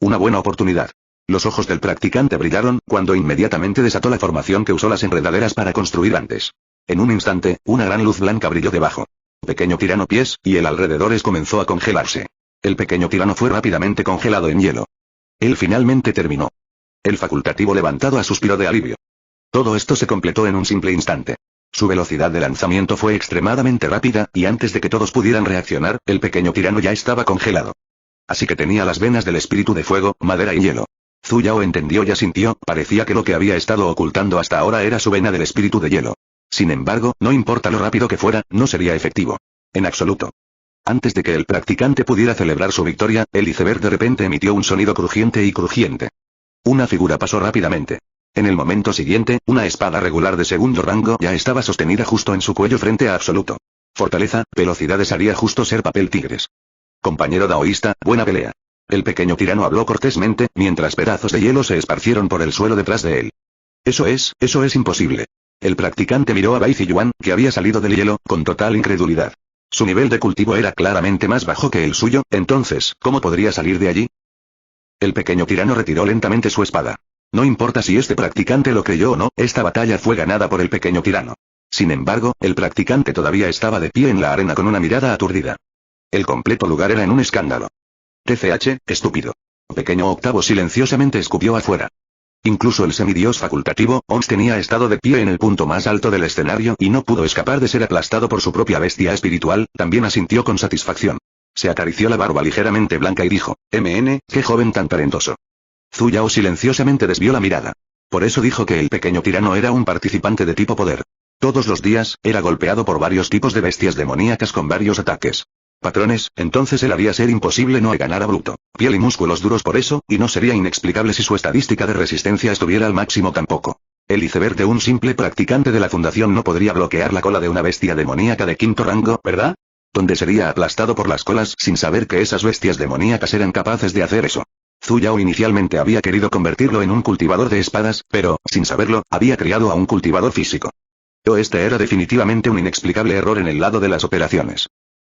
Una buena oportunidad. Los ojos del practicante brillaron, cuando inmediatamente desató la formación que usó las enredaderas para construir antes. En un instante, una gran luz blanca brilló debajo. Pequeño tirano pies, y el alrededores comenzó a congelarse. El pequeño tirano fue rápidamente congelado en hielo. Él finalmente terminó. El facultativo levantado suspiró de alivio. Todo esto se completó en un simple instante. Su velocidad de lanzamiento fue extremadamente rápida, y antes de que todos pudieran reaccionar, el pequeño tirano ya estaba congelado. Así que tenía las venas del espíritu de fuego, madera y hielo. Zhu Yao entendió y asintió, parecía que lo que había estado ocultando hasta ahora era su vena del espíritu de hielo. Sin embargo, no importa lo rápido que fuera, no sería efectivo. En absoluto. Antes de que el practicante pudiera celebrar su victoria, el iceberg de repente emitió un sonido crujiente y crujiente. Una figura pasó rápidamente. En el momento siguiente, una espada regular de segundo rango ya estaba sostenida justo en su cuello frente a absoluto. Fortaleza, velocidades haría justo ser papel tigres. Compañero daoísta, buena pelea. El pequeño tirano habló cortésmente, mientras pedazos de hielo se esparcieron por el suelo detrás de él. Eso es imposible. El practicante miró a Bai Ziyuan, que había salido del hielo, con total incredulidad. Su nivel de cultivo era claramente más bajo que el suyo, entonces, ¿cómo podría salir de allí? El pequeño tirano retiró lentamente su espada. No importa si este practicante lo creyó o no, esta batalla fue ganada por el pequeño tirano. Sin embargo, el practicante todavía estaba de pie en la arena con una mirada aturdida. El completo lugar era en un escándalo. TCH, estúpido. Pequeño octavo silenciosamente escupió afuera. Incluso el semidios facultativo, Ons tenía estado de pie en el punto más alto del escenario y no pudo escapar de ser aplastado por su propia bestia espiritual, también asintió con satisfacción. Se acarició la barba ligeramente blanca y dijo, qué joven tan talentoso. Zhu Yao silenciosamente desvió la mirada. Por eso dijo que el pequeño tirano era un participante de tipo poder. Todos los días, era golpeado por varios tipos de bestias demoníacas con varios ataques. Patrones, entonces él haría ser imposible no ganar a bruto. Piel y músculos duros por eso, y no sería inexplicable si su estadística de resistencia estuviera al máximo tampoco. El iceberg de un simple practicante de la fundación no podría bloquear la cola de una bestia demoníaca de quinto rango, ¿verdad? Donde sería aplastado por las colas sin saber que esas bestias demoníacas eran capaces de hacer eso. Zhu Yao inicialmente había querido convertirlo en un cultivador de espadas, pero, sin saberlo, había criado a un cultivador físico. Este era definitivamente un inexplicable error en el lado de las operaciones.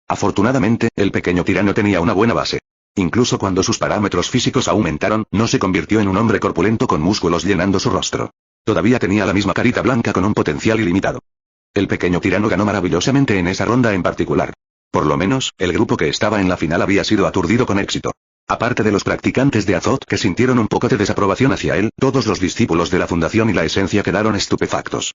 Afortunadamente, el pequeño tirano tenía una buena base. Incluso cuando sus parámetros físicos aumentaron, no se convirtió en un hombre corpulento con músculos llenando su rostro. Todavía tenía la misma carita blanca con un potencial ilimitado. El pequeño tirano ganó maravillosamente en esa ronda en particular. Por lo menos, el grupo que estaba en la final había sido aturdido con éxito. Aparte de los practicantes de Azot que sintieron un poco de desaprobación hacia él, todos los discípulos de la fundación y la esencia quedaron estupefactos.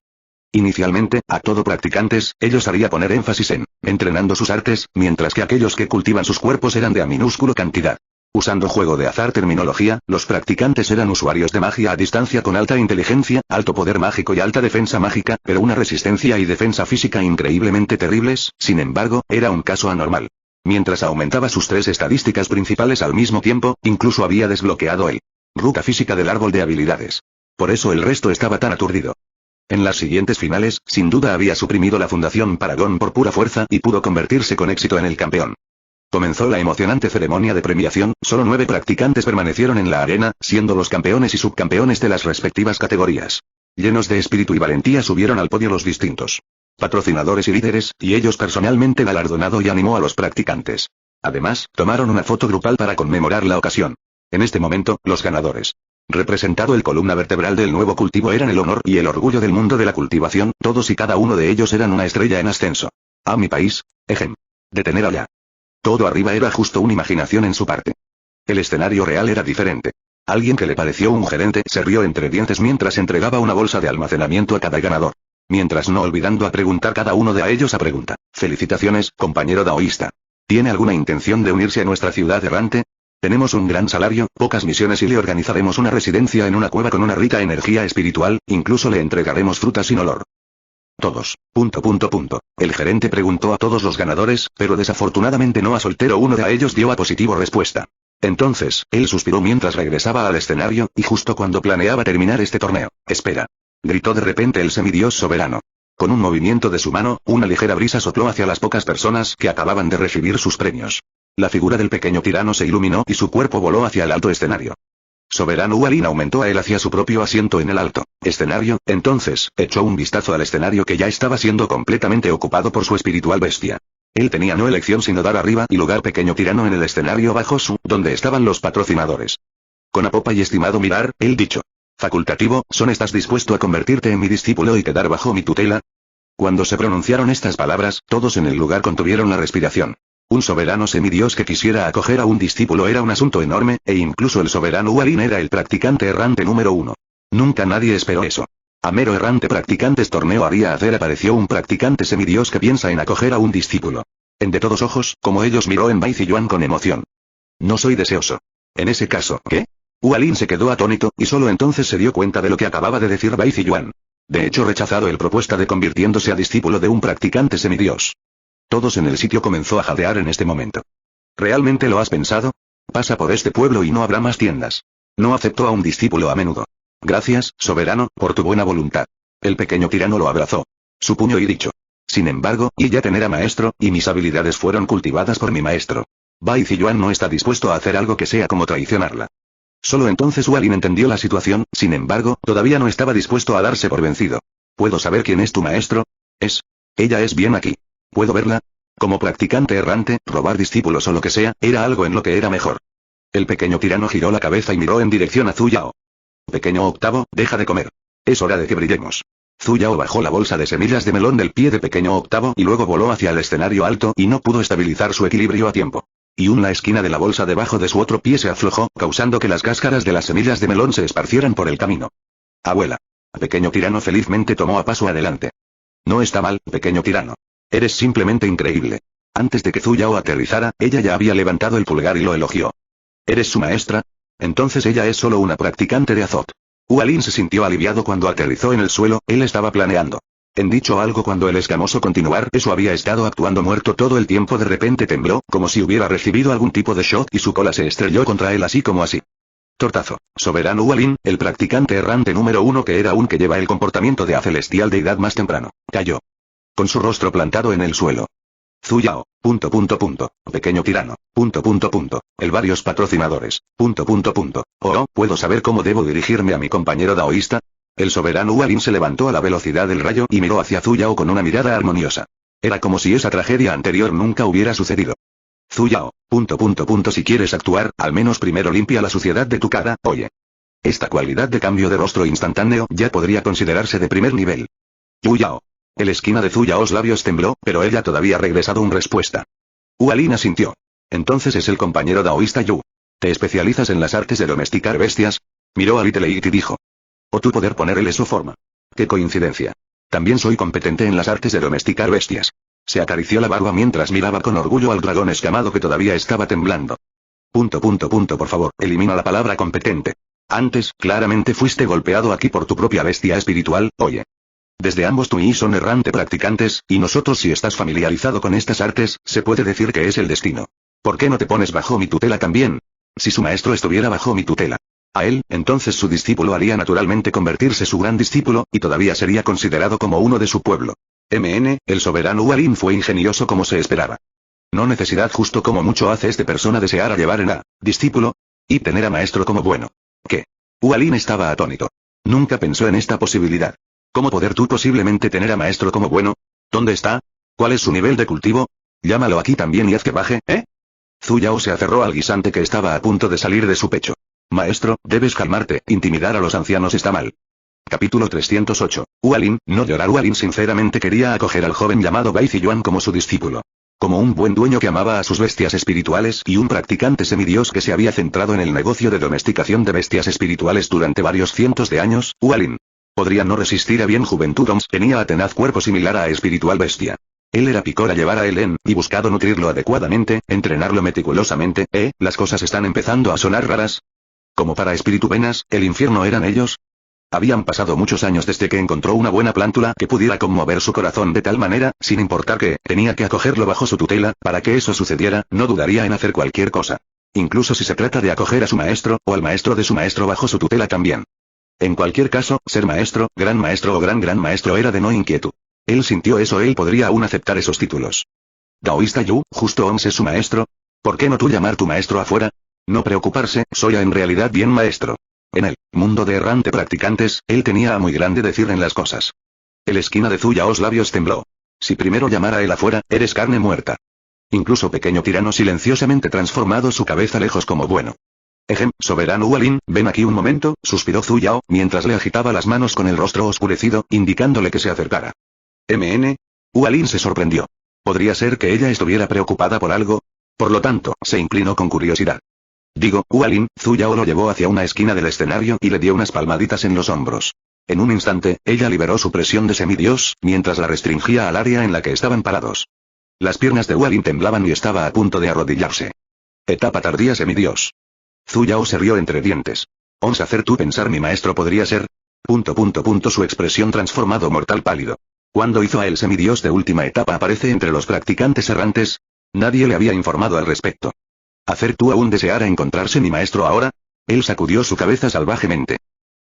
Inicialmente, a todo practicantes, ellos haría poner énfasis en entrenando sus artes, mientras que aquellos que cultivan sus cuerpos eran de a minúsculo cantidad. Usando juego de azar terminología, los practicantes eran usuarios de magia a distancia con alta inteligencia, alto poder mágico y alta defensa mágica, pero una resistencia y defensa física increíblemente terribles, sin embargo, era un caso anormal. Mientras aumentaba sus tres estadísticas principales al mismo tiempo, incluso había desbloqueado el ruta física del árbol de habilidades. Por eso el resto estaba tan aturdido. En las siguientes finales, sin duda había suprimido la Fundación Paragón por pura fuerza y pudo convertirse con éxito en el campeón. Comenzó la emocionante ceremonia de premiación, solo 9 practicantes permanecieron en la arena, siendo los campeones y subcampeones de las respectivas categorías. Llenos de espíritu y valentía subieron al podio los distintos patrocinadores y líderes, y ellos personalmente galardonado y animó a los practicantes. Además, tomaron una foto grupal para conmemorar la ocasión. En este momento, los ganadores. Representado el columna vertebral del nuevo cultivo eran el honor y el orgullo del mundo de la cultivación, todos y cada uno de ellos eran una estrella en ascenso. A mi país, ejem. Detener allá. Todo arriba era justo una imaginación en su parte. El escenario real era diferente. Alguien que le pareció un gerente se rió entre dientes mientras entregaba una bolsa de almacenamiento a cada ganador. Mientras no olvidando a preguntar cada uno de ellos a pregunta. Felicitaciones, compañero daoísta. ¿Tiene alguna intención de unirse a nuestra ciudad errante? Tenemos un gran salario, pocas misiones y le organizaremos una residencia en una cueva con una rica energía espiritual, incluso le entregaremos frutas sin olor. Todos. El gerente preguntó a todos los ganadores, pero desafortunadamente no a soltero uno de ellos dio a positivo respuesta. Entonces, él suspiró mientras regresaba al escenario, y justo cuando planeaba terminar este torneo. Espera. Gritó de repente el semidios soberano. Con un movimiento de su mano, una ligera brisa sopló hacia las pocas personas que acababan de recibir sus premios. La figura del pequeño tirano se iluminó y su cuerpo voló hacia el alto escenario. Soberano Hualin aumentó a él hacia su propio asiento en el alto escenario, entonces, echó un vistazo al escenario que ya estaba siendo completamente ocupado por su espiritual bestia. Él tenía no elección sino dar arriba y lugar pequeño tirano en el escenario bajo su, donde estaban los patrocinadores. Con apopa y estimado mirar, él dicho. Facultativo, ¿estás dispuesto a convertirte en mi discípulo y quedar bajo mi tutela? Cuando se pronunciaron estas palabras, todos en el lugar contuvieron la respiración. Un soberano semidios que quisiera acoger a un discípulo era un asunto enorme, e incluso el soberano Hualin era el practicante errante número 1. Nunca nadie esperó eso. A mero errante practicantes torneo haría hacer apareció un practicante semidios que piensa en acoger a un discípulo. En de todos ojos, como ellos miró en Bai Ziyuan con emoción. No soy deseoso. En ese caso, ¿qué? Hualin se quedó atónito, y solo entonces se dio cuenta de lo que acababa de decir Bai Ziyuan. De hecho rechazado el propuesta de convirtiéndose a discípulo de un practicante semidios. Todos en el sitio comenzó a jadear en este momento. ¿Realmente lo has pensado? Pasa por este pueblo y no habrá más tiendas. No acepto a un discípulo a menudo. Gracias, soberano, por tu buena voluntad. El pequeño tirano lo abrazó. Su puño y dicho. Sin embargo, y ya era maestro, y mis habilidades fueron cultivadas por mi maestro. Bai Ziyuan no está dispuesto a hacer algo que sea como traicionarla. Solo entonces Hualin entendió la situación, sin embargo, todavía no estaba dispuesto a darse por vencido. ¿Puedo saber quién es tu maestro? Ella es bien aquí. ¿Puedo verla? Como practicante errante, robar discípulos o lo que sea, era algo en lo que era mejor. El pequeño tirano giró la cabeza y miró en dirección a Zuyao. Pequeño octavo, deja de comer. Es hora de que brillemos. Zuyao bajó la bolsa de semillas de melón del pie de pequeño octavo y luego voló hacia el escenario alto y no pudo estabilizar su equilibrio a tiempo. Y la esquina de la bolsa debajo de su otro pie se aflojó, causando que las cáscaras de las semillas de melón se esparcieran por el camino. Abuela. Pequeño tirano felizmente tomó a paso adelante. No está mal, pequeño tirano. Eres simplemente increíble. Antes de que Zuyao aterrizara, ella ya había levantado el pulgar y lo elogió. ¿Eres su maestra? Entonces ella es solo una practicante de Azot. Hualin se sintió aliviado cuando aterrizó en el suelo, él estaba planeando. En dicho algo cuando el escamoso continuar, eso había estado actuando muerto todo el tiempo de repente tembló, como si hubiera recibido algún tipo de shock y su cola se estrelló contra él así como así. Tortazo. Soberano Hualin, el practicante errante número 1 que era un que lleva el comportamiento de a celestial deidad más temprano, cayó. Con su rostro plantado en el suelo. Zuyao. Pequeño tirano. El varios patrocinadores. Oh, ¿puedo saber cómo debo dirigirme a mi compañero daoísta? El soberano Hualin se levantó a la velocidad del rayo y miró hacia Zuyao con una mirada armoniosa. Era como si esa tragedia anterior nunca hubiera sucedido. Zuyao. Si quieres actuar, al menos primero limpia la suciedad de tu cara, oye. Esta cualidad de cambio de rostro instantáneo ya podría considerarse de primer nivel. Zuyao. El esquina de Zuyaos labios tembló, pero ella todavía regresado una respuesta. Hualin asintió. Entonces es el compañero daoísta Yu. ¿Te especializas en las artes de domesticar bestias? Miró a Little It y dijo. ¿O tu poder ponerle su forma? ¡Qué coincidencia! También soy competente en las artes de domesticar bestias. Se acarició la barba mientras miraba con orgullo al dragón escamado que todavía estaba temblando. Por favor, elimina la palabra competente. Antes, claramente fuiste golpeado aquí por tu propia bestia espiritual, oye. Desde ambos tú y son errante practicantes, y nosotros si estás familiarizado con estas artes, se puede decir que es el destino. ¿Por qué no te pones bajo mi tutela también? Si su maestro estuviera bajo mi tutela. A él, entonces su discípulo haría naturalmente convertirse su gran discípulo, y todavía sería considerado como uno de su pueblo. El soberano Hualin fue ingenioso como se esperaba. No necesidad justo como mucho hace este persona desear a llevar en a discípulo, y tener a maestro como bueno. ¿Qué? Hualin estaba atónito. Nunca pensó en esta posibilidad. ¿Cómo poder tú posiblemente tener a maestro como bueno? ¿Dónde está? ¿Cuál es su nivel de cultivo? Llámalo aquí también y haz que baje, ¿eh? Zuyao se aferró al guisante que estaba a punto de salir de su pecho. Maestro, debes calmarte, intimidar a los ancianos está mal. Capítulo 308. Hualin, no llorar. Hualin sinceramente quería acoger al joven llamado Bai Ziyuan como su discípulo. Como un buen dueño que amaba a sus bestias espirituales y un practicante semidios que se había centrado en el negocio de domesticación de bestias espirituales durante varios cientos de años, Hualin podría no resistir a bien juventud. Tenía a tenaz cuerpo similar a espiritual bestia. Él era Picora llevar a Elen, y buscado nutrirlo adecuadamente, entrenarlo meticulosamente, las cosas están empezando a sonar raras. Como para espíritu venas, el infierno eran ellos. Habían pasado muchos años desde que encontró una buena plántula que pudiera conmover su corazón de tal manera, sin importar que, tenía que acogerlo bajo su tutela, para que eso sucediera, no dudaría en hacer cualquier cosa. Incluso si se trata de acoger a su maestro, o al maestro de su maestro bajo su tutela también. En cualquier caso, ser maestro, gran maestro o gran maestro era de no inquietud. Él sintió eso, él podría aún aceptar esos títulos. Daoísta Yu, justo Ons es su maestro. ¿Por qué no tú llamar tu maestro afuera? No preocuparse, soy en realidad bien maestro. En el mundo de errante practicantes, él tenía a muy grande decir en las cosas. El esquina de Zuyaos labios tembló. Si primero llamara él afuera, eres carne muerta. Incluso pequeño tirano silenciosamente transformado su cabeza lejos como bueno. Soberano Hualin, ven aquí un momento, suspiró Zuyao, mientras le agitaba las manos con el rostro oscurecido, indicándole que se acercara. Hualin se sorprendió. ¿Podría ser que ella estuviera preocupada por algo? Por lo tanto, se inclinó con curiosidad. Hualin, Zuyao lo llevó hacia una esquina del escenario y le dio unas palmaditas en los hombros. En un instante, ella liberó su presión de semidios, mientras la restringía al área en la que estaban parados. Las piernas de Hualin temblaban y estaba a punto de arrodillarse. Etapa tardía semidios. Zuyao se rió entre dientes. ¿Ons hacer tú pensar mi maestro podría ser? Su expresión transformado mortal pálido. ¿Cuándo hizo a el semidios de última etapa aparece entre los practicantes errantes? Nadie le había informado al respecto. ¿Hacer tú aún deseara encontrarse mi maestro ahora? Él sacudió su cabeza salvajemente.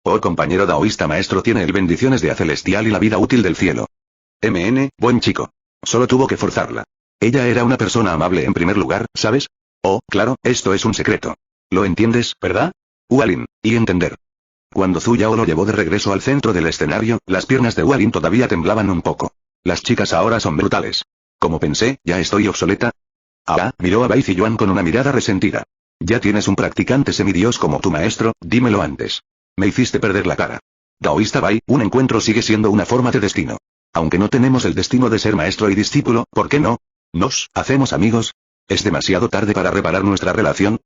Oh compañero daoísta maestro tiene el bendiciones de a celestial y la vida útil del cielo. Buen chico. Solo tuvo que forzarla. Ella era una persona amable en primer lugar, ¿sabes? Oh, claro, esto es un secreto. ¿Lo entiendes, verdad? Hualin, y entender. Cuando Zuyao lo llevó de regreso al centro del escenario, las piernas de Hualin todavía temblaban un poco. Las chicas ahora son brutales. Como pensé, ¿ya estoy obsoleta? Miró a Bai Ziyuan con una mirada resentida. Ya tienes un practicante semidios como tu maestro, dímelo antes. Me hiciste perder la cara. Daoísta Bai, un encuentro sigue siendo una forma de destino. Aunque no tenemos el destino de ser maestro y discípulo, ¿por qué no? ¿Nos hacemos amigos? ¿Es demasiado tarde para reparar nuestra relación?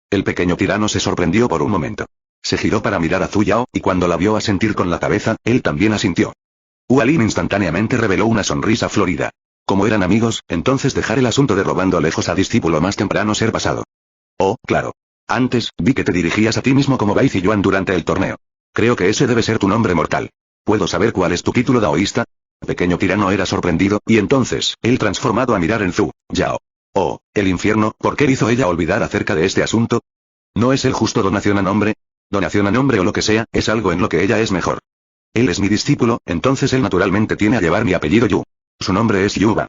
El pequeño tirano se sorprendió por un momento. Se giró para mirar a Zuyao, y cuando la vio asentir con la cabeza, él también asintió. Hualin instantáneamente reveló una sonrisa florida. Como eran amigos, entonces dejar el asunto de robando lejos a discípulo más temprano ser pasado. Oh, claro. Antes, vi que te dirigías a ti mismo como Bai Ziyuan durante el torneo. Creo que ese debe ser tu nombre mortal. ¿Puedo saber cuál es tu título daoísta? Pequeño tirano era sorprendido, y entonces, él transformado a mirar en Zuyao. Oh, el infierno, ¿por qué hizo ella olvidar acerca de este asunto? ¿No es el justo donación a nombre? Donación a nombre o lo que sea, es algo en lo que ella es mejor. Él es mi discípulo, entonces él naturalmente tiene a llevar mi apellido Yu. Su nombre es Yuba.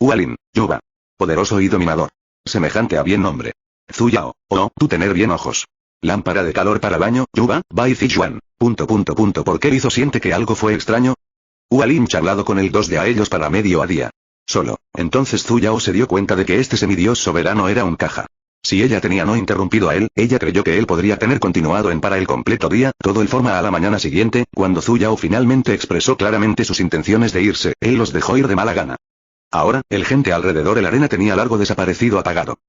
Hualin, Yuba. Poderoso y dominador. Semejante a bien nombre. Zuyao, tú tener bien ojos. Lámpara de calor para baño, Yuba, Bai Ziyuan. ¿Por qué hizo siente que algo fue extraño? Hualin charlado con el 2 de a ellos para medio a día. Solo, entonces Zuyao se dio cuenta de que este semidios soberano era un caja. Si ella tenía no interrumpido a él, ella creyó que él podría tener continuado en para el completo día, todo el forma a la mañana siguiente, cuando Zuyao finalmente expresó claramente sus intenciones de irse, él los dejó ir de mala gana. Ahora, el gente alrededor de la arena tenía largo desaparecido apagado.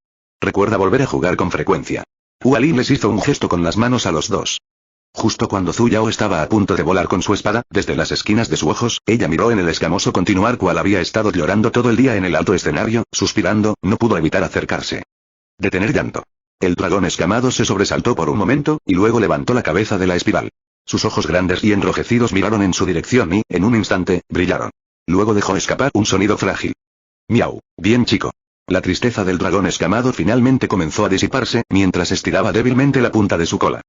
Recuerda volver a jugar con frecuencia. Hualin les hizo un gesto con las manos a los dos. Justo cuando Zuyao estaba a punto de volar con su espada, desde las esquinas de sus ojos, ella miró en el escamoso continuar cual había estado llorando todo el día en el alto escenario, suspirando, no pudo evitar acercarse. Detener llanto. El dragón escamado se sobresaltó por un momento, y luego levantó la cabeza de la espiral. Sus ojos grandes y enrojecidos miraron en su dirección y, en un instante, brillaron. Luego dejó escapar un sonido frágil. Miau, bien chico. La tristeza del dragón escamado finalmente comenzó a disiparse, mientras estiraba débilmente la punta de su cola.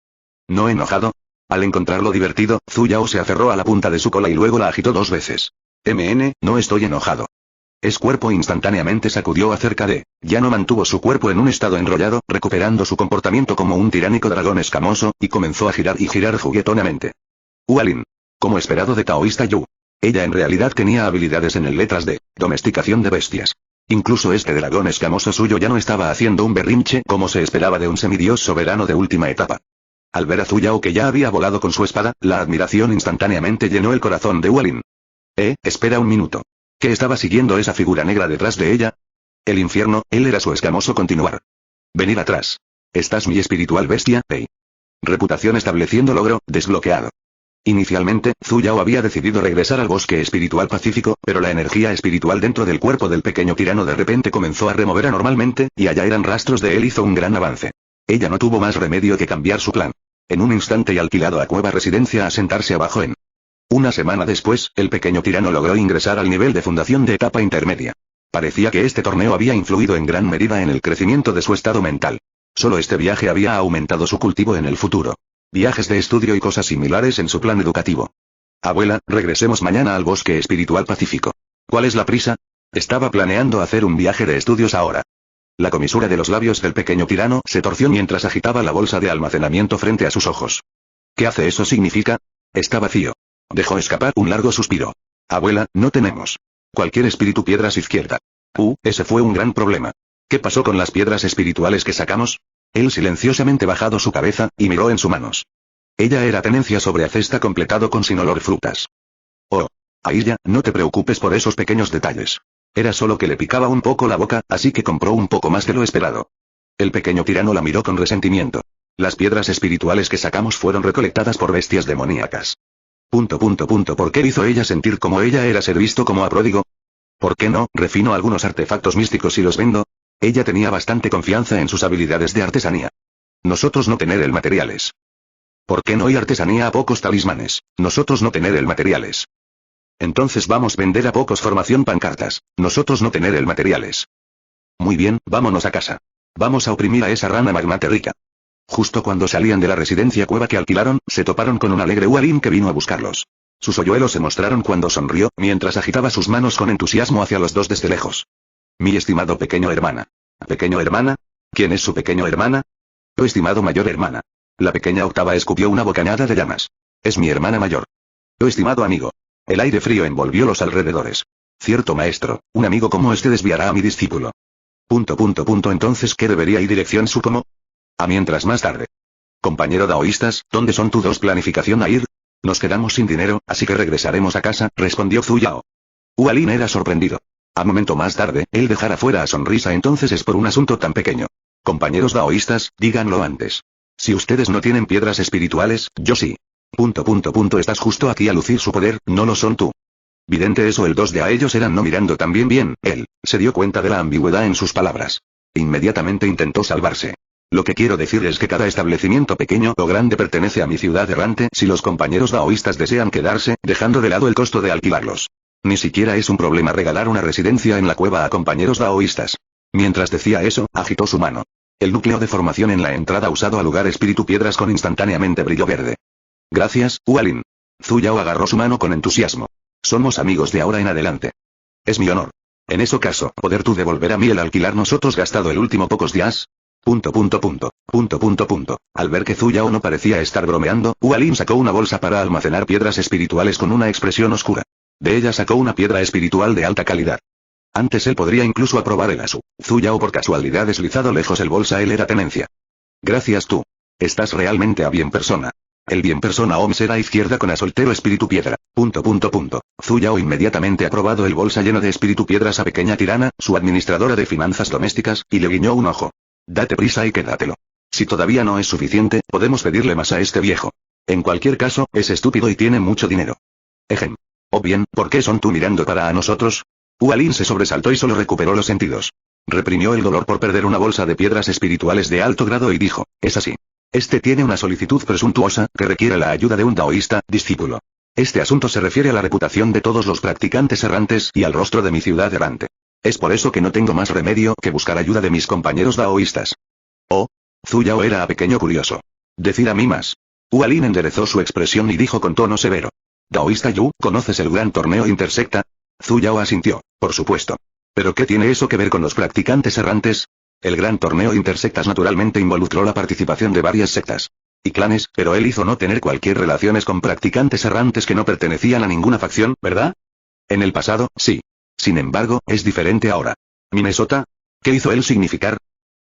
¿No enojado? Al encontrarlo divertido, Zuyao se aferró a la punta de su cola y luego la agitó 2 veces. No estoy enojado. Es cuerpo instantáneamente sacudió acerca de, ya no mantuvo su cuerpo en un estado enrollado, recuperando su comportamiento como un tiránico dragón escamoso, y comenzó a girar y girar juguetonamente. Hualin. Como esperado de Taoísta Yu. Ella en realidad tenía habilidades en el letras de, domesticación de bestias. Incluso este dragón escamoso suyo ya no estaba haciendo un berrinche como se esperaba de un semidios soberano de última etapa. Al ver a Zuyao que ya había volado con su espada, la admiración instantáneamente llenó el corazón de Hualin. Espera un minuto. ¿Qué estaba siguiendo esa figura negra detrás de ella? El infierno, él era su escamoso continuar. Venid atrás. Estás mi espiritual bestia, Reputación estableciendo logro, desbloqueado. Inicialmente, Zhu Yao había decidido regresar al bosque espiritual pacífico, pero la energía espiritual dentro del cuerpo del pequeño tirano de repente comenzó a remover anormalmente, y allá eran rastros de él. Hizo un gran avance. Ella no tuvo más remedio que cambiar su plan. En un instante y alquilado a Cueva Residencia a sentarse abajo en. Una semana después, el pequeño tirano logró ingresar al nivel de fundación de etapa intermedia. Parecía que este torneo había influido en gran medida en el crecimiento de su estado mental. Solo este viaje había aumentado su cultivo en el futuro. Viajes de estudio y cosas similares en su plan educativo. Abuela, regresemos mañana al bosque espiritual pacífico. ¿Cuál es la prisa? Estaba planeando hacer un viaje de estudios ahora. La comisura de los labios del pequeño tirano se torció mientras agitaba la bolsa de almacenamiento frente a sus ojos. ¿Qué hace eso significa? Está vacío. Dejó escapar un largo suspiro. Abuela, no tenemos. Cualquier espíritu piedras izquierda. Ese fue un gran problema. ¿Qué pasó con las piedras espirituales que sacamos? Él silenciosamente bajado su cabeza, y miró en sus manos. Ella era tenencia sobre acesta completado con sin olor frutas. Oh. Ailla, no te preocupes por esos pequeños detalles. Era solo que le picaba un poco la boca, así que compró un poco más de lo esperado. El pequeño tirano la miró con resentimiento. Las piedras espirituales que sacamos fueron recolectadas por bestias demoníacas. ¿Por qué hizo ella sentir como ella era ser visto como a pródigo? ¿Por qué no refino algunos artefactos místicos y los vendo? Ella tenía bastante confianza en sus habilidades de artesanía. Nosotros no tener el materiales. ¿Por qué no hay artesanía a pocos talismanes? Nosotros no tener el materiales. Entonces vamos vender a pocos formación pancartas. Nosotros no tener el materiales. Muy bien, vámonos a casa. Vamos a oprimir a esa rana magnate rica. Justo cuando salían de la residencia cueva que alquilaron, se toparon con un alegre Hualin que vino a buscarlos. Sus hoyuelos se mostraron cuando sonrió, mientras agitaba sus manos con entusiasmo hacia los dos desde lejos. Mi estimado pequeño hermana. ¿Pequeño hermana? ¿Quién es su pequeño hermana? Tu estimado mayor hermana. La pequeña octava escupió una bocanada de llamas. Es mi hermana mayor. Tu estimado amigo. El aire frío envolvió los alrededores. Cierto maestro, un amigo como este desviará a mi discípulo. Entonces ¿qué debería ir dirección Sukomo? A mientras más tarde. Compañero daoístas, ¿dónde son tu dos planificación a ir? Nos quedamos sin dinero, así que regresaremos a casa, respondió Zhu Yao. Hualin era sorprendido. A momento más tarde, él dejara fuera a sonrisa entonces es por un asunto tan pequeño. Compañeros daoístas, díganlo antes. Si ustedes no tienen piedras espirituales, yo sí. Estás justo aquí a lucir su poder, no lo son tú. Vidente eso el dos de a ellos eran no mirando también bien, él, se dio cuenta de la ambigüedad en sus palabras. Inmediatamente intentó salvarse. Lo que quiero decir es que cada establecimiento pequeño o grande pertenece a mi ciudad errante si los compañeros daoístas desean quedarse, dejando de lado el costo de alquilarlos. Ni siquiera es un problema regalar una residencia en la cueva a compañeros daoístas. Mientras decía eso, agitó su mano. El núcleo de formación en la entrada usado al lugar espíritu piedras con instantáneamente brillo verde. Gracias, Hualin. Zhu Yao agarró su mano con entusiasmo. Somos amigos de ahora en adelante. Es mi honor. En ese caso, ¿poder tú devolver a mí el alquilar nosotros gastado el último pocos días? Al ver que Zhu Yao no parecía estar bromeando, Hualin sacó una bolsa para almacenar piedras espirituales con una expresión oscura. De ella sacó una piedra espiritual de alta calidad. Antes él podría incluso aprobar el asu. Zhu Yao por casualidad deslizado lejos el bolsa él era tenencia. Gracias tú. Estás realmente a bien persona. El bien persona Om será izquierda con a soltero espíritu piedra. Zhu Yao inmediatamente aprobado el bolsa lleno de espíritu piedras a pequeña tirana, su administradora de finanzas domésticas, y le guiñó un ojo. Date prisa y quédatelo. Si todavía no es suficiente, podemos pedirle más a este viejo. En cualquier caso, es estúpido y tiene mucho dinero. Ejem. O bien, ¿por qué son tú mirando para a nosotros? Hualin se sobresaltó y solo recuperó los sentidos. Reprimió el dolor por perder una bolsa de piedras espirituales de alto grado y dijo, es así. Este tiene una solicitud presuntuosa, que requiere la ayuda de un daoísta, discípulo. Este asunto se refiere a la reputación de todos los practicantes errantes y al rostro de mi ciudad errante. Es por eso que no tengo más remedio que buscar ayuda de mis compañeros daoístas. Oh. Zhu Yao era pequeño curioso. Decir a mí más. Hualin enderezó su expresión y dijo con tono severo. Daoísta Yu, ¿conoces el gran torneo intersecta? Zhu Yao asintió, por supuesto. ¿Pero qué tiene eso que ver con los practicantes errantes? El gran torneo intersectas naturalmente involucró la participación de varias sectas y clanes, pero él hizo no tener cualquier relaciones con practicantes errantes que no pertenecían a ninguna facción, ¿verdad? En el pasado, sí. Sin embargo, es diferente ahora. ¿Minnesota? ¿Qué hizo él significar?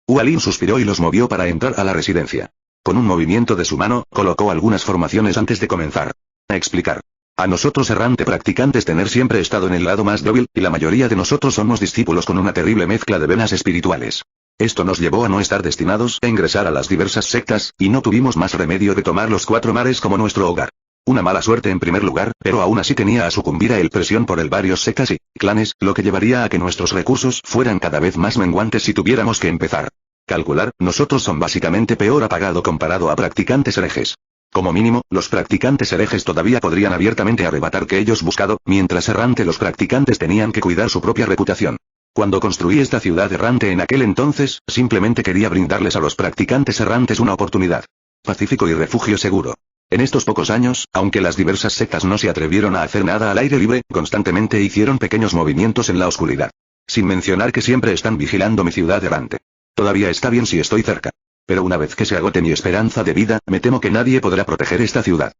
Hualin suspiró y los movió para entrar a la residencia. Con un movimiento de su mano, colocó algunas formaciones antes de comenzar a explicar. A nosotros errante practicantes tener siempre estado en el lado más débil, y la mayoría de nosotros somos discípulos con una terrible mezcla de venas espirituales. Esto nos llevó a no estar destinados a ingresar a las diversas sectas, y no tuvimos más remedio que tomar los 4 mares como nuestro hogar. Una mala suerte en primer lugar, pero aún así tenía a sucumbir a el presión por el varios sectas y clanes, lo que llevaría a que nuestros recursos fueran cada vez más menguantes si tuviéramos que empezar. Calcular, nosotros son básicamente peor apagado comparado a practicantes herejes. Como mínimo, los practicantes herejes todavía podrían abiertamente arrebatar que ellos buscado, mientras errante los practicantes tenían que cuidar su propia reputación. Cuando construí esta ciudad errante en aquel entonces, simplemente quería brindarles a los practicantes errantes una oportunidad pacífico y refugio seguro. En estos pocos años, aunque las diversas sectas no se atrevieron a hacer nada al aire libre, constantemente hicieron pequeños movimientos en la oscuridad. Sin mencionar que siempre están vigilando mi ciudad errante. Todavía está bien si estoy cerca. Pero una vez que se agote mi esperanza de vida, me temo que nadie podrá proteger esta ciudad.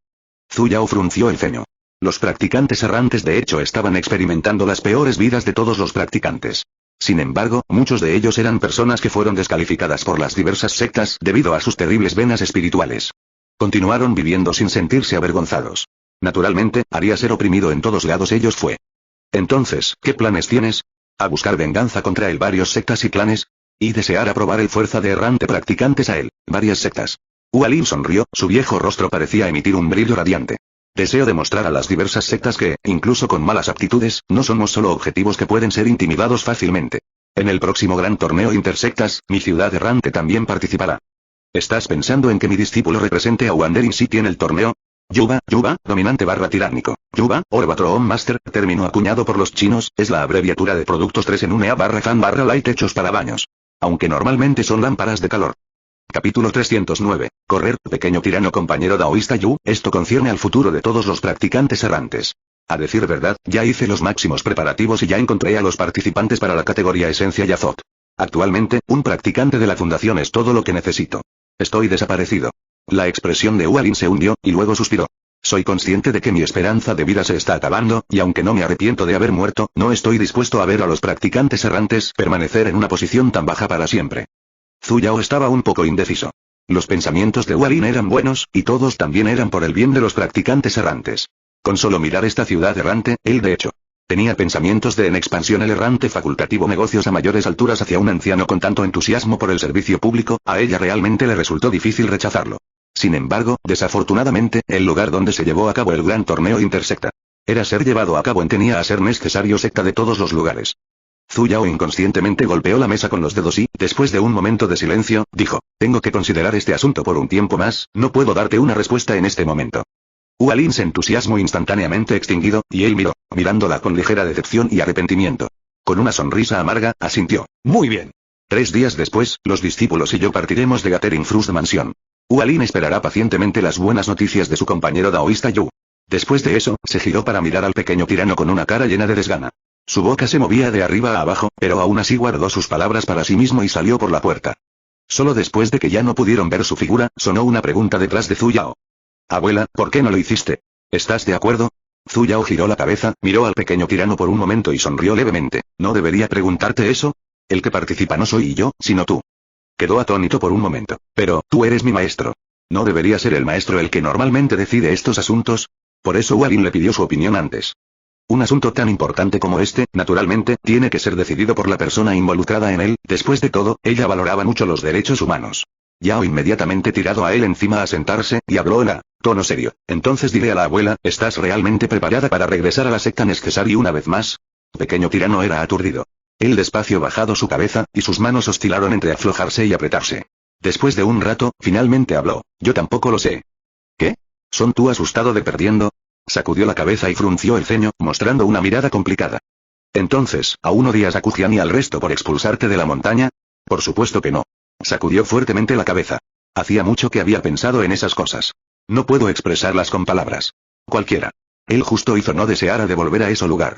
Zhu Yao frunció el ceño. Los practicantes errantes de hecho estaban experimentando las peores vidas de todos los practicantes. Sin embargo, muchos de ellos eran personas que fueron descalificadas por las diversas sectas debido a sus terribles venas espirituales. Continuaron viviendo sin sentirse avergonzados. Naturalmente, haría ser oprimido en todos lados ellos fue. Entonces, ¿qué planes tienes? ¿A buscar venganza contra el varios sectas y clanes? Y desear aprobar el fuerza de errante practicantes a él, varias sectas. Hualin sonrió, su viejo rostro parecía emitir un brillo radiante. Deseo demostrar a las diversas sectas que, incluso con malas aptitudes, no somos solo objetivos que pueden ser intimidados fácilmente. En el próximo gran torneo intersectas, mi ciudad errante también participará. ¿Estás pensando en que mi discípulo represente a Wandering City en el torneo? Yuba, dominante barra tiránico. Yuba, Orbatron Master, término acuñado por los chinos, es la abreviatura de productos 3 en 1A barra fan barra light hechos para baños. Aunque normalmente son lámparas de calor. Capítulo 309. Correr, pequeño tirano compañero daoísta Yu, esto concierne al futuro de todos los practicantes errantes. A decir verdad, ya hice los máximos preparativos y ya encontré a los participantes para la categoría Esencia y Azot. Actualmente, un practicante de la fundación es todo lo que necesito. Estoy desaparecido. La expresión de Hualin se hundió, y luego suspiró. Soy consciente de que mi esperanza de vida se está acabando, y aunque no me arrepiento de haber muerto, no estoy dispuesto a ver a los practicantes errantes permanecer en una posición tan baja para siempre. Zhu Yao estaba un poco indeciso. Los pensamientos de Hualin eran buenos, y todos también eran por el bien de los practicantes errantes. Con solo mirar esta ciudad errante, él de hecho tenía pensamientos de en expansión el errante facultativo negocios a mayores alturas hacia un anciano con tanto entusiasmo por el servicio público, a ella realmente le resultó difícil rechazarlo. Sin embargo, desafortunadamente, el lugar donde se llevó a cabo el gran torneo intersecta era ser llevado a cabo en tenía a ser necesario secta de todos los lugares. Zhu Yao inconscientemente golpeó la mesa con los dedos y, después de un momento de silencio, dijo, tengo que considerar este asunto por un tiempo más, no puedo darte una respuesta en este momento. Hualin se entusiasmó instantáneamente extinguido, y él miró, mirándola con ligera decepción y arrepentimiento. Con una sonrisa amarga, asintió. Muy bien. 3 días después, los discípulos y yo partiremos de Gathering Fruit Mansion. Hualin esperará pacientemente las buenas noticias de su compañero daoísta Yu. Después de eso, se giró para mirar al pequeño tirano con una cara llena de desgana. Su boca se movía de arriba a abajo, pero aún así guardó sus palabras para sí mismo y salió por la puerta. Solo después de que ya no pudieron ver su figura, sonó una pregunta detrás de Zhu Yao. Abuela, ¿por qué no lo hiciste? ¿Estás de acuerdo? Zhu Yao giró la cabeza, miró al pequeño tirano por un momento y sonrió levemente. ¿No debería preguntarte eso? El que participa no soy yo, sino tú. Quedó atónito por un momento. Pero, tú eres mi maestro. ¿No debería ser el maestro el que normalmente decide estos asuntos? Por eso Hualin le pidió su opinión antes. Un asunto tan importante como este, naturalmente, tiene que ser decidido por la persona involucrada en él, después de todo, ella valoraba mucho los derechos humanos. Yao inmediatamente tirado a él encima a sentarse, y habló en tono serio. Entonces diré a la abuela, ¿estás realmente preparada para regresar a la secta Neskesari una vez más? Pequeño tirano era aturdido. Él despacio bajado su cabeza, y sus manos oscilaron entre aflojarse y apretarse. Después de un rato, finalmente habló. Yo tampoco lo sé. ¿Qué? ¿Son tú asustado de perdiendo? Sacudió la cabeza y frunció el ceño, mostrando una mirada complicada. Entonces, ¿aún odias a Kujian y al resto por expulsarte de la montaña? Por supuesto que no. Sacudió fuertemente la cabeza. Hacía mucho que había pensado en esas cosas. No puedo expresarlas con palabras. Cualquiera. Él justo hizo no desear a devolver a ese lugar.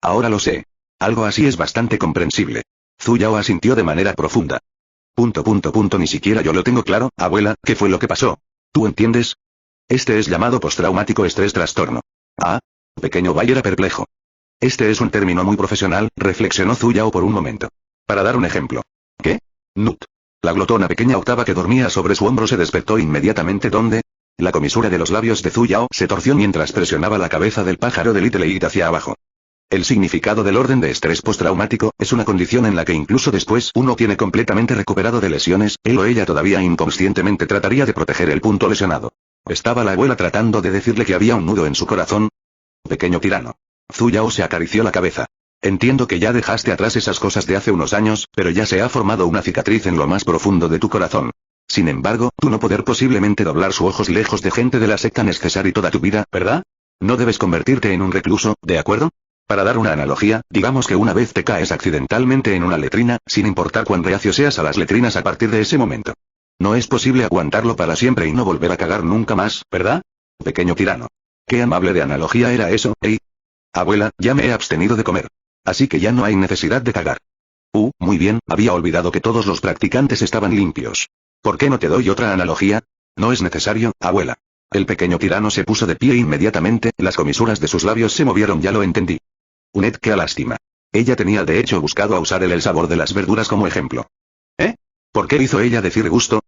Ahora lo sé. Algo así es bastante comprensible. Zhu Yao asintió de manera profunda. Ni siquiera yo lo tengo claro, abuela, ¿qué fue lo que pasó? ¿Tú entiendes? Este es llamado postraumático estrés trastorno. Ah. Pequeño Bai era perplejo. Este es un término muy profesional, reflexionó Zhu Yao por un momento. Para dar un ejemplo. ¿Qué? Nut. La glotona pequeña octava que dormía sobre su hombro se despertó inmediatamente donde. La comisura de los labios de Zhu Yao se torció mientras presionaba la cabeza del pájaro de Little It hacia abajo. El significado del orden de estrés postraumático es una condición en la que incluso después uno tiene completamente recuperado de lesiones, él o ella todavía inconscientemente trataría de proteger el punto lesionado. ¿Estaba la abuela tratando de decirle que había un nudo en su corazón? Pequeño tirano. Zhu Yao se acarició la cabeza. Entiendo que ya dejaste atrás esas cosas de hace unos años, pero ya se ha formado una cicatriz en lo más profundo de tu corazón. Sin embargo, tú no poder posiblemente doblar sus ojos lejos de gente de la secta Necessary toda tu vida, ¿verdad? No debes convertirte en un recluso, ¿de acuerdo? Para dar una analogía, digamos que una vez te caes accidentalmente en una letrina, sin importar cuán reacio seas a las letrinas a partir de ese momento. No es posible aguantarlo para siempre y no volver a cagar nunca más, ¿verdad? Pequeño tirano. Qué amable de analogía era eso, ¿eh? Abuela, ya me he abstenido de comer. Así que ya no hay necesidad de cagar. Muy bien, había olvidado que todos los practicantes estaban limpios. ¿Por qué no te doy otra analogía? No es necesario, abuela. El pequeño tirano se puso de pie inmediatamente, las comisuras de sus labios se movieron, ya lo entendí. Qué lástima. Ella tenía de hecho buscado a usar el sabor de las verduras como ejemplo. ¿Eh? ¿Por qué hizo ella decir gusto?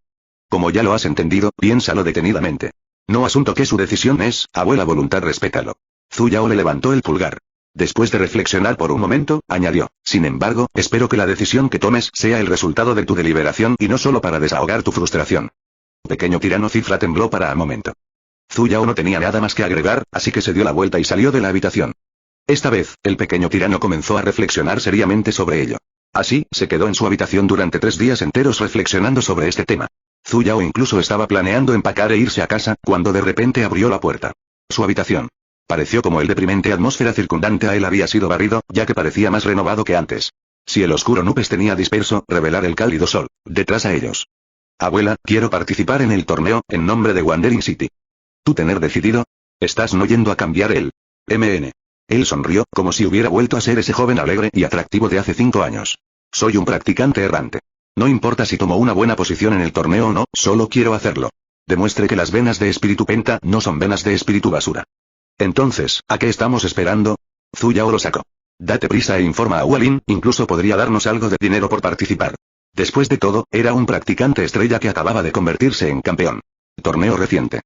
Como ya lo has entendido, piénsalo detenidamente. No asunto que su decisión es, abuela, voluntad, respétalo. Zhu Yao le levantó el pulgar. Después de reflexionar por un momento, añadió, sin embargo, espero que la decisión que tomes sea el resultado de tu deliberación y no solo para desahogar tu frustración. Pequeño tirano Cifra tembló para un momento. Zhu Yao no tenía nada más que agregar, así que se dio la vuelta y salió de la habitación. Esta vez, el pequeño tirano comenzó a reflexionar seriamente sobre ello. Así, se quedó en su habitación durante 3 días enteros reflexionando sobre este tema. Zhu Yao incluso estaba planeando empacar e irse a casa, cuando de repente abrió la puerta. Su habitación. Pareció como el deprimente atmósfera circundante a él había sido barrido, ya que parecía más renovado que antes. Si el oscuro nubes tenía disperso, revelar el cálido sol, detrás a ellos. Abuela, quiero participar en el torneo, en nombre de Wandering City. ¿Tú tener decidido? ¿Estás no yendo a cambiar el MN? Él sonrió, como si hubiera vuelto a ser ese joven alegre y atractivo de hace 5 años. Soy un practicante errante. No importa si tomo una buena posición en el torneo o no, solo quiero hacerlo. Demuestre que las venas de espíritu penta no son venas de espíritu basura. Entonces, ¿a qué estamos esperando? Zhu Yao lo sacó. Date prisa e informa a Hualin, incluso podría darnos algo de dinero por participar. Después de todo, era un practicante estrella que acababa de convertirse en campeón. Torneo reciente. ...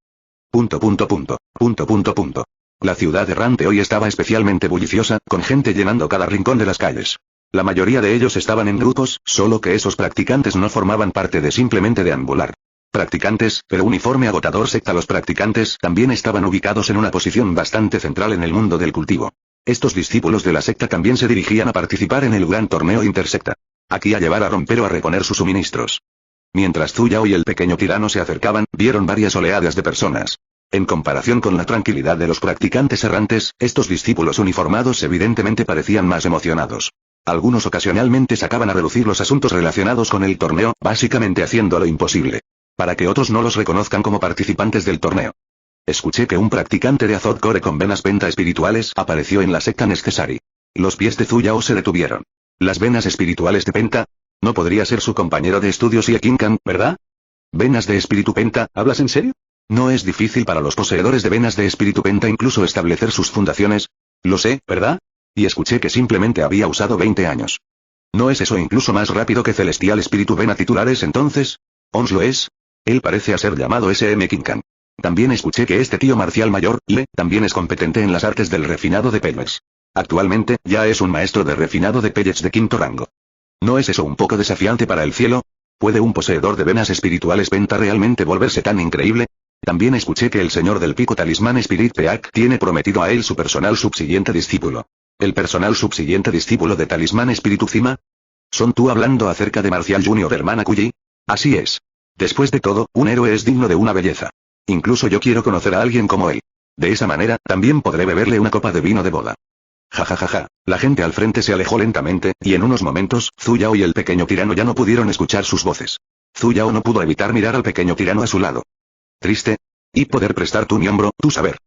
La ciudad errante hoy estaba especialmente bulliciosa, con gente llenando cada rincón de las calles. La mayoría de ellos estaban en grupos, solo que esos practicantes no formaban parte de simplemente deambular. Practicantes, pero uniforme agotador secta. Los practicantes también estaban ubicados en una posición bastante central en el mundo del cultivo. Estos discípulos de la secta también se dirigían a participar en el gran torneo intersecta. Aquí a llevar a romper o a reponer sus suministros. Mientras Zhu Yao y el pequeño tirano se acercaban, vieron varias oleadas de personas. En comparación con la tranquilidad de los practicantes errantes, estos discípulos uniformados evidentemente parecían más emocionados. Algunos ocasionalmente sacaban a relucir los asuntos relacionados con el torneo, básicamente haciendo lo imposible para que otros no los reconozcan como participantes del torneo. Escuché que un practicante de Azot Core con venas penta espirituales apareció en la secta Necessary. Los pies de Zhu Yao se detuvieron. ¿Las venas espirituales de penta? No podría ser su compañero de estudios Ye Qingcan, ¿verdad? ¿Venas de espíritu penta? ¿Hablas en serio? ¿No es difícil para los poseedores de venas de espíritu penta incluso establecer sus fundaciones? Lo sé, ¿verdad? Y escuché que simplemente había usado 20 años. ¿No es eso incluso más rápido que Celestial Espíritu Vena titulares entonces? ¿Ons lo es? Él parece a ser llamado SM Qingcan. También escuché que este tío marcial mayor, Le, también es competente en las artes del refinado de pellets. Actualmente, ya es un maestro de refinado de pellets de 5º rango. ¿No es eso un poco desafiante para el cielo? ¿Puede un poseedor de venas espirituales penta realmente volverse tan increíble? También escuché que el señor del pico talismán Spirit Peak tiene prometido a él su personal subsiguiente discípulo. ¿El personal subsiguiente discípulo de talismán Espíritu Cima? ¿Son tú hablando acerca de Marcial Jr. hermana Kuyi? Así es. Después de todo, un héroe es digno de una belleza. Incluso yo quiero conocer a alguien como él. De esa manera, también podré beberle una copa de vino de boda. Ja. La gente al frente se alejó lentamente, y en unos momentos, Zhu Yao y el pequeño tirano ya no pudieron escuchar sus voces. Zhu Yao no pudo evitar mirar al pequeño tirano a su lado. ¿Triste? ¿Y poder prestar tu miembro, tu saber?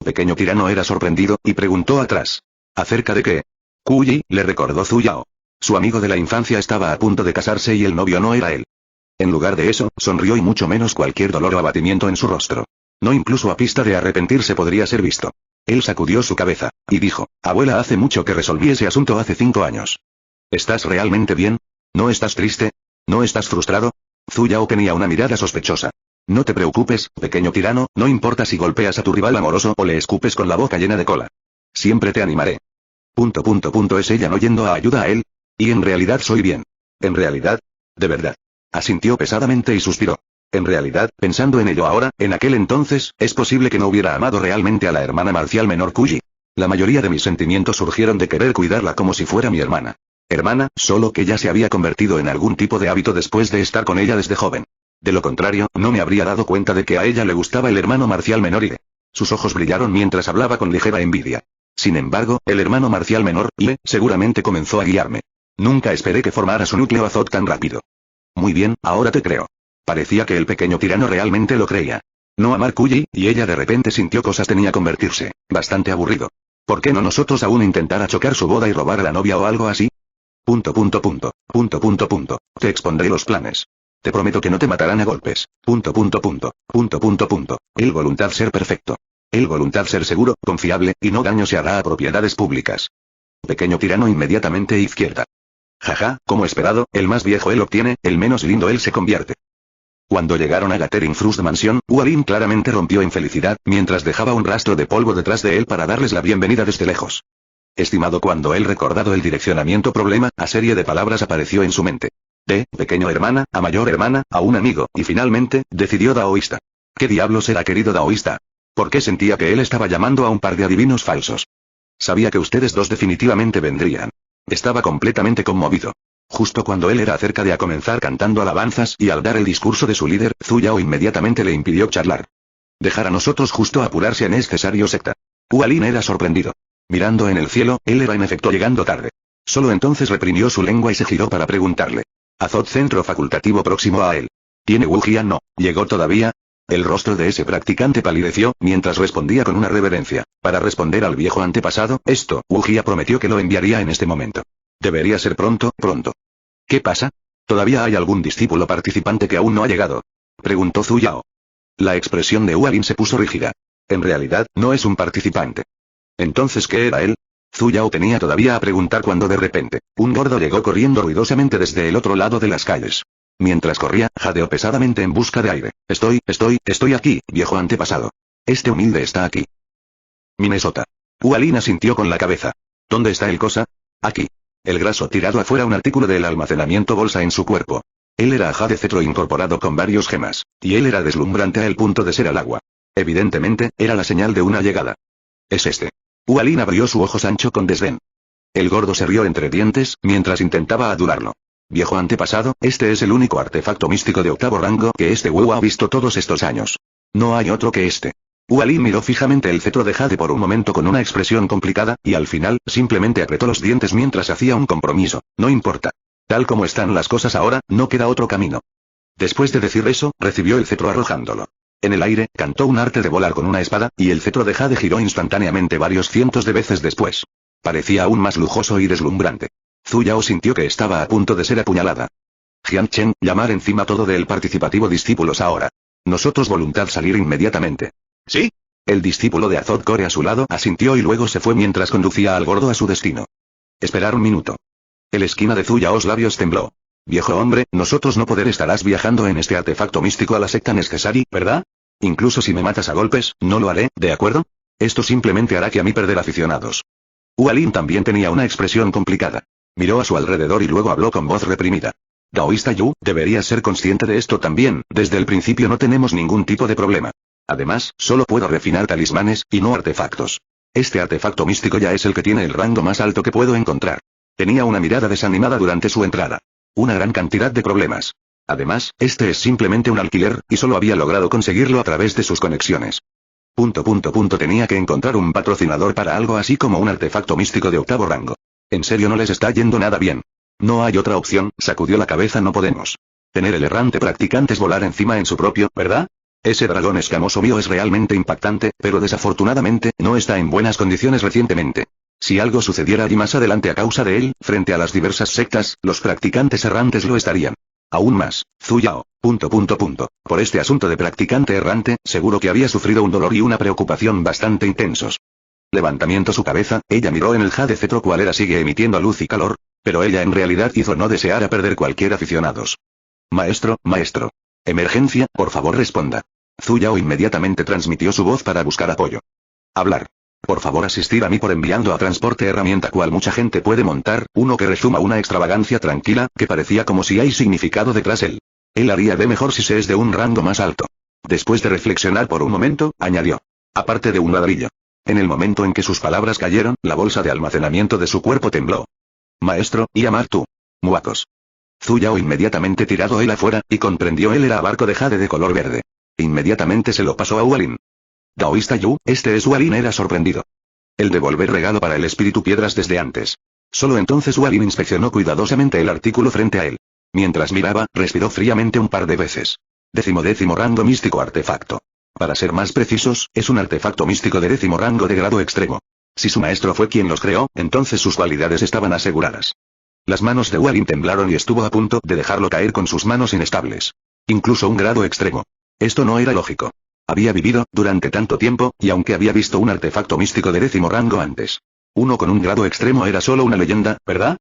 El pequeño tirano era sorprendido, y preguntó atrás. ¿Acerca de qué? Kuyi, le recordó Zhu Yao. Su amigo de la infancia estaba a punto de casarse y el novio no era él. En lugar de eso, sonrió y mucho menos cualquier dolor o abatimiento en su rostro. No incluso a pista de arrepentirse podría ser visto. Él sacudió su cabeza, y dijo, abuela, hace mucho que resolví ese asunto hace 5 años. ¿Estás realmente bien? ¿No estás triste? ¿No estás frustrado? Zhu Yao tenía una mirada sospechosa. No te preocupes, pequeño tirano, no importa si golpeas a tu rival amoroso o le escupes con la boca llena de cola. Siempre te animaré. ... ¿Es ella no yendo a ayuda a él? Y en realidad soy bien. ¿En realidad? ¿De verdad? Asintió pesadamente y suspiró. En realidad, pensando en ello ahora, en aquel entonces, es posible que no hubiera amado realmente a la hermana marcial menor Kuji. La mayoría de mis sentimientos surgieron de querer cuidarla como si fuera mi hermana. Hermana, solo que ya se había convertido en algún tipo de hábito después de estar con ella desde joven. De lo contrario, no me habría dado cuenta de que a ella le gustaba el hermano marcial menor Ide. Sus ojos brillaron mientras hablaba con ligera envidia. Sin embargo, el hermano marcial menor, Ide, seguramente comenzó a guiarme. Nunca esperé que formara su núcleo Azot tan rápido. Muy bien, ahora te creo. Parecía que el pequeño tirano realmente lo creía. No amar Kuji, y ella de repente sintió cosas tenía que convertirse. Bastante aburrido. ¿Por qué no nosotros aún intentar chocar su boda y robar a la novia o algo así? Te expondré los planes. Te prometo que no te matarán a golpes. El voluntad ser perfecto. El voluntad ser seguro, confiable, y no daño se hará a propiedades públicas. Pequeño tirano inmediatamente izquierda. Jaja, como esperado, el más viejo él obtiene, el menos lindo él se convierte. Cuando llegaron a Gathering Frust Mansion, Hualin claramente rompió en felicidad, mientras dejaba un rastro de polvo detrás de él para darles la bienvenida desde lejos. Estimado, cuando él recordado el direccionamiento problema, a serie de palabras apareció en su mente. De pequeño hermana, a mayor hermana, a un amigo, y finalmente, decidió daoísta. ¿Qué diablos era querido daoísta? ¿Por qué sentía que él estaba llamando a un par de adivinos falsos? Sabía que ustedes dos definitivamente vendrían. Estaba completamente conmovido. Justo cuando él era acerca de a comenzar cantando alabanzas y al dar el discurso de su líder, Zuyao inmediatamente le impidió charlar. Dejar a nosotros justo apurarse en necesario secta. Hualin era sorprendido. Mirando en el cielo, él era en efecto llegando tarde. Solo entonces reprimió su lengua y se giró para preguntarle. Azot centro facultativo próximo a él. ¿Tiene Wujian? No, ¿llegó todavía? El rostro de ese practicante palideció, mientras respondía con una reverencia. Para responder al viejo antepasado, Wujia prometió que lo enviaría en este momento. Debería ser pronto, pronto. ¿Qué pasa? ¿Todavía hay algún discípulo participante que aún no ha llegado? Preguntó Zuyao. La expresión de Hualin se puso rígida. En realidad, no es un participante. ¿Entonces qué era él? Zuyao tenía todavía a preguntar cuando de repente, un gordo llegó corriendo ruidosamente desde el otro lado de las calles. Mientras corría, jadeó pesadamente en busca de aire. Estoy aquí, viejo antepasado. Este humilde está aquí. Minnesota. Hualin asintió con la cabeza. ¿Dónde está el cosa? Aquí. El graso tirado afuera, un artículo del almacenamiento bolsa en su cuerpo. Él era Jade cetro incorporado con varios gemas, y él era deslumbrante a el punto de ser al agua. Evidentemente, era la señal de una llegada. Es este. Hualin abrió su ojo ancho con desdén. El gordo se rió entre dientes, mientras intentaba adularlo. Viejo antepasado, este es el único artefacto místico de octavo rango que este Wu ha visto todos estos años. No hay otro que este. Hualin miró fijamente el cetro de Jade por un momento con una expresión complicada, y al final, simplemente apretó los dientes mientras hacía un compromiso. No importa. Tal como están las cosas ahora, no queda otro camino. Después de decir eso, recibió el cetro arrojándolo. En el aire, cantó un arte de volar con una espada, y el cetro de Jade giró instantáneamente varios cientos de veces después. Parecía aún más lujoso y deslumbrante. Zuyao sintió que estaba a punto de ser apuñalada. Jian Chen, llamar encima todo del participativo discípulos ahora. Nosotros voluntad salir inmediatamente. ¿Sí? El discípulo de Azot Core a su lado asintió y luego se fue mientras conducía al gordo a su destino. Esperar un minuto. El esquina de Zuyaos labios tembló. Viejo hombre, nosotros no poder estarás viajando en este artefacto místico a la secta Neskesari, ¿verdad? Incluso si me matas a golpes, no lo haré, ¿de acuerdo? Esto simplemente hará que a mí perder aficionados. Hualin también tenía una expresión complicada. Miró a su alrededor y luego habló con voz reprimida. Daoísta Yu, deberías ser consciente de esto también, desde el principio no tenemos ningún tipo de problema. Además, solo puedo refinar talismanes, y no artefactos. Este artefacto místico ya es el que tiene el rango más alto que puedo encontrar. Tenía una mirada desanimada durante su entrada. Una gran cantidad de problemas. Además, este es simplemente un alquiler, y solo había logrado conseguirlo a través de sus conexiones. Tenía que encontrar un patrocinador para algo así como un artefacto místico de octavo rango. ¿En serio no les está yendo nada bien? No hay otra opción, sacudió la cabeza, no podemos. Tener el errante practicante es volar encima en su propio, ¿verdad? Ese dragón escamoso mío es realmente impactante, pero desafortunadamente, no está en buenas condiciones recientemente. Si algo sucediera allí más adelante a causa de él, frente a las diversas sectas, los practicantes errantes lo estarían. Aún más, Zuyao. Por este asunto de practicante errante, seguro que había sufrido un dolor y una preocupación bastante intensos. Levantamiento su cabeza, ella miró en el Jade cetro cual era sigue emitiendo luz y calor, pero ella en realidad hizo no desear a perder cualquier aficionados. Maestro. Emergencia, por favor responda. Zuyao inmediatamente transmitió su voz para buscar apoyo. Hablar. Por favor asistir a mí por enviando a transporte herramienta cual mucha gente puede montar, uno que resuma una extravagancia tranquila, que parecía como si hay significado detrás él. Él haría de mejor si se es de un rango más alto. Después de reflexionar por un momento, añadió. Aparte de un ladrillo. En el momento en que sus palabras cayeron, la bolsa de almacenamiento de su cuerpo tembló. Maestro, y amar tú. Muacos. Zuyao inmediatamente tirado él afuera, y comprendió él era barco de jade de color verde. Inmediatamente se lo pasó a Hualin. Daoísta Yu, este es Hualin era sorprendido. El devolver regalo para el espíritu piedras desde antes. Solo entonces Hualin inspeccionó cuidadosamente el artículo frente a él. Mientras miraba, respiró fríamente un par de veces. Décimo rango místico artefacto. Para ser más precisos, es un artefacto místico de 10º rango de grado extremo. Si su maestro fue quien los creó, entonces sus cualidades estaban aseguradas. Las manos de Hualin temblaron y estuvo a punto de dejarlo caer con sus manos inestables. Incluso un grado extremo. Esto no era lógico. Había vivido, durante tanto tiempo, y aunque había visto un artefacto místico de 10º rango antes. Uno con un grado extremo era solo una leyenda, ¿verdad?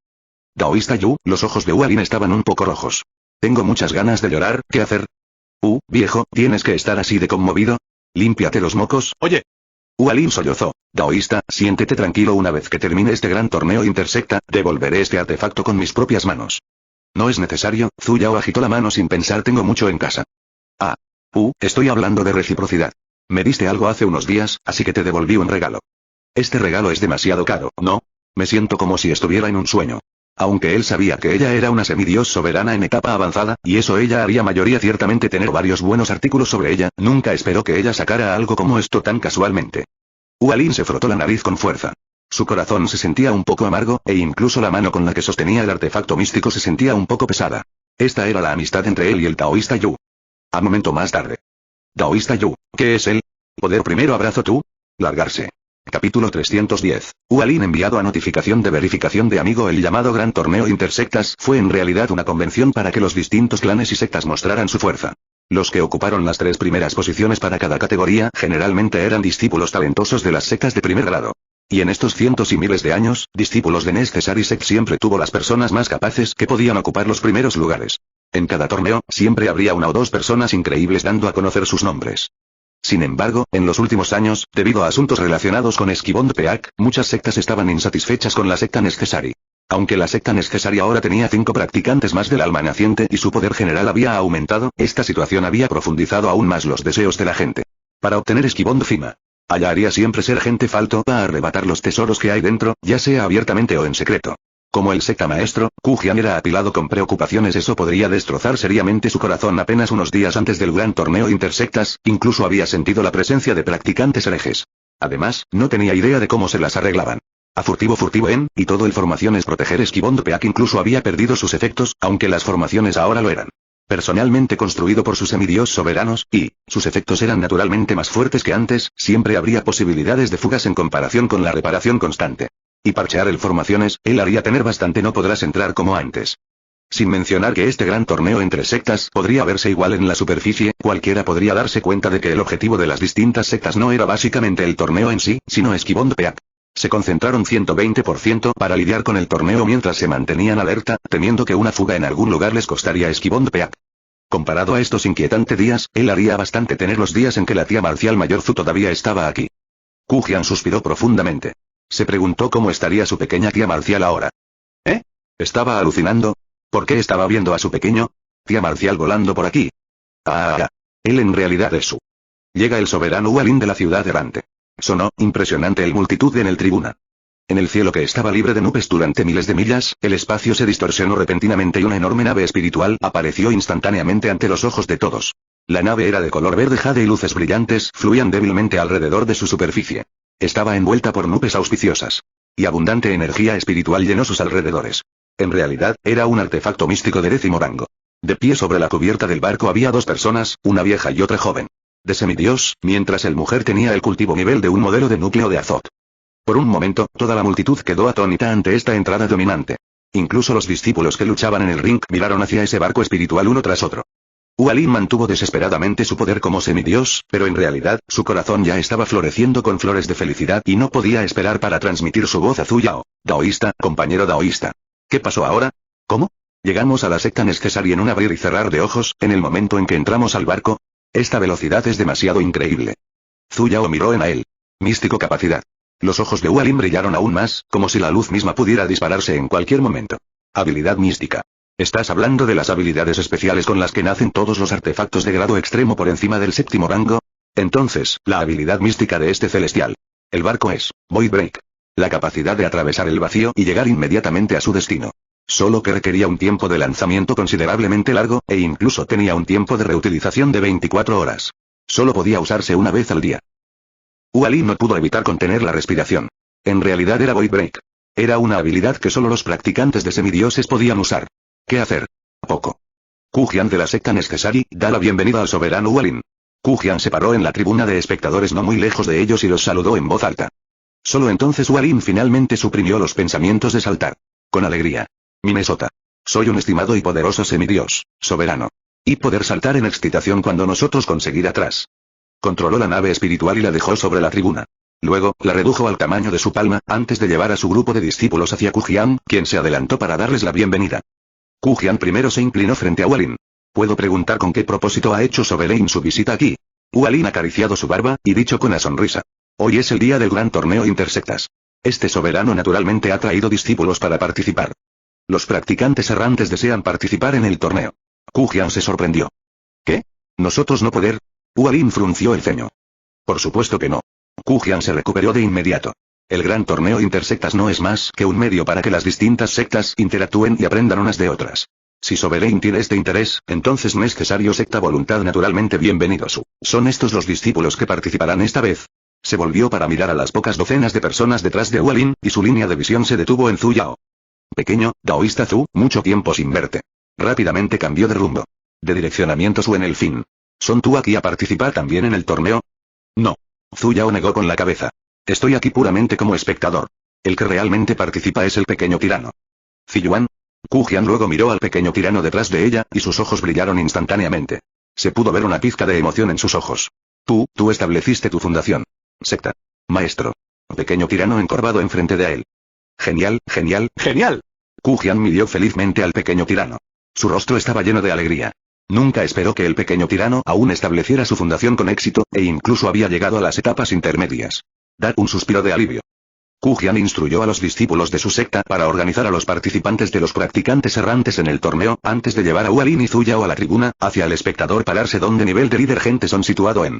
Daoísta Yu, los ojos de Hualin estaban un poco rojos. Tengo muchas ganas de llorar, ¿qué hacer? Viejo, ¿tienes que estar así de conmovido? Límpiate los mocos, oye. Hualin sollozó. Daoísta, siéntete tranquilo una vez que termine este gran torneo intersecta, devolveré este artefacto con mis propias manos. No es necesario, Zuyao agitó la mano sin pensar tengo mucho en casa. Estoy hablando de reciprocidad. Me diste algo hace unos días, así que te devolví un regalo. Este regalo es demasiado caro, ¿no? Me siento como si estuviera en un sueño. Aunque él sabía que ella era una semidios soberana en etapa avanzada, y eso ella haría mayoría ciertamente tener varios buenos artículos sobre ella, nunca esperó que ella sacara algo como esto tan casualmente. Hualin se frotó la nariz con fuerza. Su corazón se sentía un poco amargo, e incluso la mano con la que sostenía el artefacto místico se sentía un poco pesada. Esta era la amistad entre él y el taoísta Yu. A momento más tarde. Daoísta Yu, ¿qué es él? ¿Poder primero abrazo tú? Largarse. Capítulo 310. Hualin enviado a notificación de verificación de amigo. El llamado Gran Torneo Intersectas fue en realidad una convención para que los distintos clanes y sectas mostraran su fuerza. Los que ocuparon las 3 primeras posiciones para cada categoría generalmente eran discípulos talentosos de las sectas de primer grado. Y en estos cientos y miles de años, discípulos de Necessary Sect siempre tuvo las personas más capaces que podían ocupar los primeros lugares. En cada torneo, siempre habría una o dos personas increíbles dando a conocer sus nombres. Sin embargo, en los últimos años, debido a asuntos relacionados con Esquibond Peak, muchas sectas estaban insatisfechas con la secta Necessary. Aunque la secta Necessary ahora tenía 5 practicantes más del alma naciente y su poder general había aumentado, esta situación había profundizado aún más los deseos de la gente. Para obtener Esquibond Cima, allá haría siempre ser gente falto a arrebatar los tesoros que hay dentro, ya sea abiertamente o en secreto. Como el secta maestro, Kujian era apilado con preocupaciones, eso podría destrozar seriamente su corazón. Apenas unos días antes del gran torneo intersectas, incluso había sentido la presencia de practicantes herejes. Además, no tenía idea de cómo se las arreglaban. A furtivo y todo el formaciones proteger Esquibond Peak incluso había perdido sus efectos, aunque las formaciones ahora lo eran. Personalmente construido por sus semidios soberanos, y sus efectos eran naturalmente más fuertes que antes, siempre habría posibilidades de fugas en comparación con la reparación constante. Y parchear el formaciones, él haría tener bastante, no podrás entrar como antes. Sin mencionar que este gran torneo entre sectas podría verse igual en la superficie, cualquiera podría darse cuenta de que el objetivo de las distintas sectas no era básicamente el torneo en sí, sino Esquibond Peak. Se concentraron 120% para lidiar con el torneo mientras se mantenían alerta, temiendo que una fuga en algún lugar les costaría Esquibond Peak. Comparado a estos inquietantes días, él haría bastante tener los días en que la tía marcial mayor Zu todavía estaba aquí. Kujian suspiró profundamente. Se preguntó cómo estaría su pequeña tía marcial ahora. ¿Estaba alucinando? ¿Por qué estaba viendo a su pequeño tía marcial volando por aquí? Él en realidad es su. Llega el soberano Hualin de la ciudad errante. Sonó impresionante el multitud en el tribuna. En el cielo que estaba libre de nubes durante miles de millas, el espacio se distorsionó repentinamente y una enorme nave espiritual apareció instantáneamente ante los ojos de todos. La nave era de color verde jade y luces brillantes fluían débilmente alrededor de su superficie. Estaba envuelta por nubes auspiciosas. Y abundante energía espiritual llenó sus alrededores. En realidad, era un artefacto místico de 10º rango. De pie sobre la cubierta del barco había 2 personas, una vieja y otra joven. De semidios, mientras el mujer tenía el cultivo nivel de un modelo de núcleo de Azot. Por un momento, toda la multitud quedó atónita ante esta entrada dominante. Incluso los discípulos que luchaban en el ring miraron hacia ese barco espiritual uno tras otro. Hualin mantuvo desesperadamente su poder como semidios, pero en realidad, su corazón ya estaba floreciendo con flores de felicidad y no podía esperar para transmitir su voz a Zuyao. Daoísta, compañero daoísta. ¿Qué pasó ahora? ¿Cómo? Llegamos a la secta Necessary en un abrir y cerrar de ojos, en el momento en que entramos al barco. Esta velocidad es demasiado increíble. Zuyao miró a él. Místico capacidad. Los ojos de Hualin brillaron aún más, como si la luz misma pudiera dispararse en cualquier momento. Habilidad mística. ¿Estás hablando de las habilidades especiales con las que nacen todos los artefactos de grado extremo por encima del séptimo rango? Entonces, la habilidad mística de este celestial. El barco es Void Break. La capacidad de atravesar el vacío y llegar inmediatamente a su destino. Solo que requería un tiempo de lanzamiento considerablemente largo, e incluso tenía un tiempo de reutilización de 24 horas. Solo podía usarse una vez al día. Hualin no pudo evitar contener la respiración. En realidad era Void Break. Era una habilidad que solo los practicantes de semidioses podían usar. ¿Qué hacer? Poco. Kujian de la secta Neskesari da la bienvenida al soberano Hualin. Kujian se paró en la tribuna de espectadores no muy lejos de ellos y los saludó en voz alta. Solo entonces Hualin finalmente suprimió los pensamientos de saltar. Con alegría. Minnesota. Soy un estimado y poderoso semidios, soberano. Y poder saltar en excitación cuando nosotros conseguir atrás. Controló la nave espiritual y la dejó sobre la tribuna. Luego, la redujo al tamaño de su palma, antes de llevar a su grupo de discípulos hacia Kujian, quien se adelantó para darles la bienvenida. Kujian primero se inclinó frente a Hualin. ¿Puedo preguntar con qué propósito ha hecho Sobelein su visita aquí? Hualin acariciado su barba, y dicho con una sonrisa. Hoy es el día del gran torneo intersectas. Este soberano naturalmente ha traído discípulos para participar. Los practicantes errantes desean participar en el torneo. Kujian se sorprendió. ¿Qué? ¿Nosotros no poder? Hualin frunció el ceño. Por supuesto que no. Kujian se recuperó de inmediato. El gran torneo intersectas no es más que un medio para que las distintas sectas interactúen y aprendan unas de otras. Si Sobelein tiene este interés, entonces Necesario secta voluntad naturalmente bienvenidos. ¿Son estos los discípulos que participarán esta vez? Se volvió para mirar a las pocas docenas de personas detrás de Hualin, y su línea de visión se detuvo en Zhu Yao. Pequeño, taoísta Zhu, mucho tiempo sin verte. Rápidamente cambió de rumbo. De direccionamiento Zhu en el fin. ¿Son tú aquí a participar también en el torneo? No. Zhu Yao negó con la cabeza. Estoy aquí puramente como espectador. El que realmente participa es el pequeño tirano. Ziyuan. Kujian luego miró al pequeño tirano detrás de ella, y sus ojos brillaron instantáneamente. Se pudo ver una pizca de emoción en sus ojos. Tú estableciste tu fundación. Secta. Maestro. Pequeño tirano encorvado enfrente de él. Genial, genial, genial. Kujian midió felizmente al pequeño tirano. Su rostro estaba lleno de alegría. Nunca esperó que el pequeño tirano aún estableciera su fundación con éxito, e incluso había llegado a las etapas intermedias. Dad un suspiro de alivio. Kujian instruyó a los discípulos de su secta para organizar a los participantes de los practicantes errantes en el torneo, antes de llevar a Hualin y Zhu Yao a la tribuna, hacia el espectador pararse donde nivel de líder gente son situado en.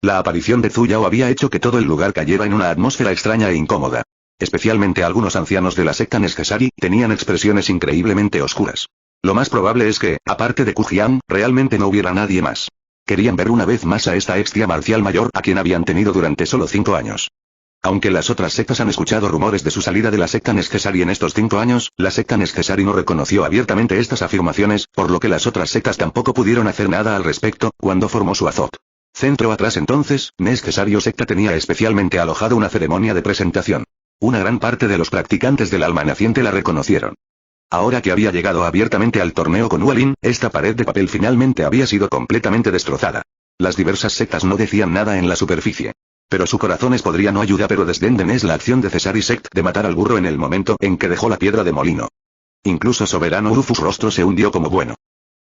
La aparición de Zhu Yao había hecho que todo el lugar cayera en una atmósfera extraña e incómoda. Especialmente algunos ancianos de la secta Neskesari, tenían expresiones increíblemente oscuras. Lo más probable es que, aparte de Kujian, realmente no hubiera nadie más. Querían ver una vez más a esta bestia marcial mayor a quien habían tenido durante solo 5 años. Aunque las otras sectas han escuchado rumores de su salida de la secta Neskesari en estos 5 años, la secta Neskesari no reconoció abiertamente estas afirmaciones, por lo que las otras sectas tampoco pudieron hacer nada al respecto, cuando formó su Azot. Centro atrás entonces, Neskesario secta tenía especialmente alojado una ceremonia de presentación. Una gran parte de los practicantes del alma naciente la reconocieron. Ahora que había llegado abiertamente al torneo con Hualin, esta pared de papel finalmente había sido completamente destrozada. Las diversas sectas no decían nada en la superficie. Pero su corazones podría no ayudar, pero desdenden es la acción de Cesari Sect de matar al burro en el momento en que dejó la piedra de molino. Incluso soberano Rufus rostro se hundió como bueno.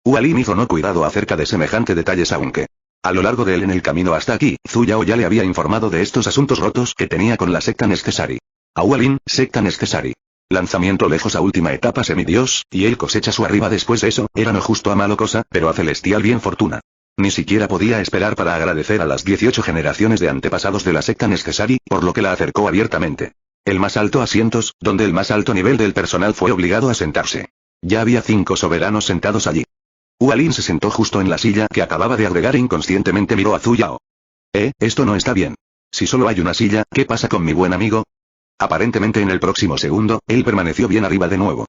Hualin hizo no cuidado acerca de semejante detalles, aunque a lo largo de él en el camino hasta aquí, Zhu Yao ya le había informado de estos asuntos rotos que tenía con la secta Neskesari. A Hualin, secta Neskesari. Lanzamiento lejos a última etapa semidios, y él cosecha su arriba después de eso, era no justo a malo cosa, pero a celestial bien fortuna. Ni siquiera podía esperar para agradecer a las 18 generaciones de antepasados de la secta Neskesari, por lo que la acercó abiertamente. El más alto asientos, donde el más alto nivel del personal fue obligado a sentarse. Ya había 5 soberanos sentados allí. Hualin se sentó justo en la silla que acababa de agregar e inconscientemente miró a Zhu Yao. Esto no está bien. Si solo hay una silla, ¿qué pasa con mi buen amigo? Aparentemente en el próximo segundo, él permaneció bien arriba de nuevo.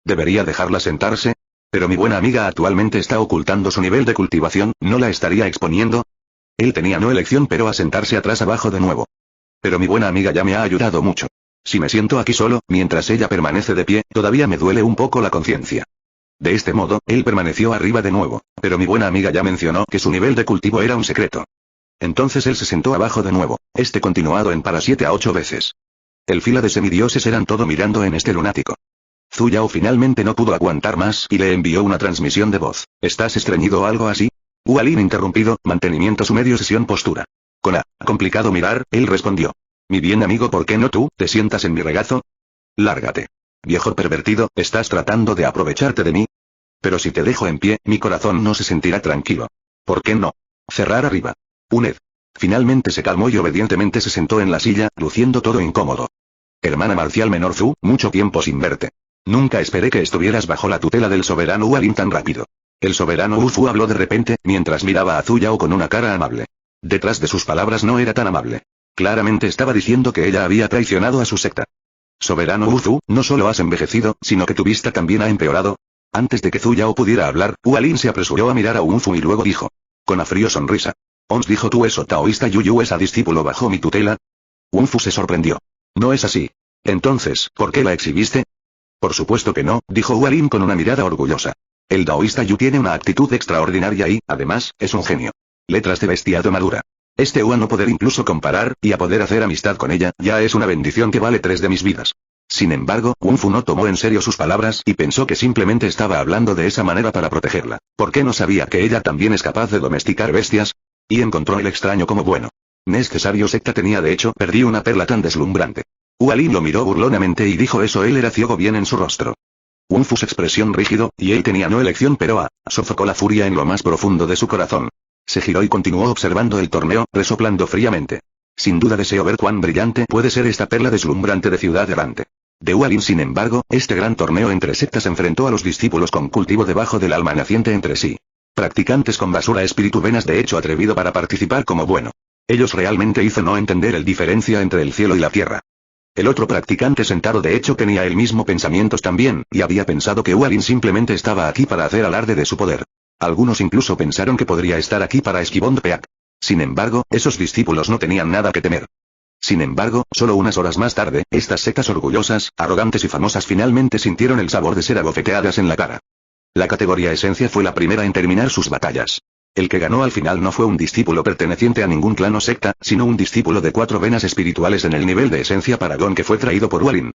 ¿Debería dejarla sentarse? Pero mi buena amiga actualmente está ocultando su nivel de cultivación, ¿no la estaría exponiendo? Él tenía no elección pero a sentarse atrás abajo de nuevo. Pero mi buena amiga ya me ha ayudado mucho. Si me siento aquí solo, mientras ella permanece de pie, todavía me duele un poco la conciencia. De este modo, él permaneció arriba de nuevo, pero mi buena amiga ya mencionó que su nivel de cultivo era un secreto. Entonces él se sentó abajo de nuevo, continuado en para 7 a 8 veces. El fila de semidioses eran todo mirando en este lunático. Zhu Yao finalmente no pudo aguantar más y le envió una transmisión de voz. ¿Estás estreñido o algo así? Hualin interrumpido, mantenimiento su medio sesión postura. Con complicado mirar, él respondió. Mi bien amigo, ¿por qué no tú te sientas en mi regazo? Lárgate. Viejo pervertido, ¿estás tratando de aprovecharte de mí? Pero si te dejo en pie, mi corazón no se sentirá tranquilo. ¿Por qué no? Cerrar arriba. Uned. Finalmente se calmó y obedientemente se sentó en la silla, luciendo todo incómodo. Hermana marcial menor Zhu, mucho tiempo sin verte. Nunca esperé que estuvieras bajo la tutela del soberano Hualin tan rápido. El soberano Wu habló de repente, mientras miraba a Zhu Yao con una cara amable. Detrás de sus palabras no era tan amable. Claramente estaba diciendo que ella había traicionado a su secta. Soberano Wu, no solo has envejecido, sino que tu vista también ha empeorado. Antes de que Zhu Yao pudiera hablar, Hualin se apresuró a mirar a Wu y luego dijo. Con una frío sonrisa. ¿Ons dijo tú eso taoísta Yu es a discípulo bajo mi tutela? Wu se sorprendió. No es así. Entonces, ¿por qué la exhibiste? Por supuesto que no, dijo Hualin con una mirada orgullosa. El taoísta Yu tiene una actitud extraordinaria y, además, es un genio. Letras de bestiado madura. Este Ua no poder incluso comparar, y a poder hacer amistad con ella, ya es una bendición que vale 3 de mis vidas. Sin embargo, Wu no tomó en serio sus palabras y pensó que simplemente estaba hablando de esa manera para protegerla. ¿Por qué no sabía que ella también es capaz de domesticar bestias? Y encontró el extraño como bueno. Necesario secta tenía de hecho, perdí una perla tan deslumbrante. Hualin lo miró burlonamente y dijo eso él era ciego bien en su rostro. Su expresión rígido, y él tenía no elección pero sofocó la furia en lo más profundo de su corazón. Se giró y continuó observando el torneo, resoplando fríamente. Sin duda deseo ver cuán brillante puede ser esta perla deslumbrante de Ciudad Errante. De Hualin sin embargo, este gran torneo entre sectas enfrentó a los discípulos con cultivo debajo del alma naciente entre sí. Practicantes con basura espíritu venas de hecho atrevido para participar como bueno. Ellos realmente hizo no entender el diferencia entre el cielo y la tierra. El otro practicante sentado de hecho tenía el mismo pensamientos también, y había pensado que Hualin simplemente estaba aquí para hacer alarde de su poder. Algunos incluso pensaron que podría estar aquí para esquivón Peak. Sin embargo, esos discípulos no tenían nada que temer. Sin embargo, solo unas horas más tarde, estas sectas orgullosas, arrogantes y famosas finalmente sintieron el sabor de ser abofeteadas en la cara. La categoría esencia fue la primera en terminar sus batallas. El que ganó al final no fue un discípulo perteneciente a ningún clan o secta, sino un discípulo de 4 venas espirituales en el nivel de esencia Paragón que fue traído por Hualin.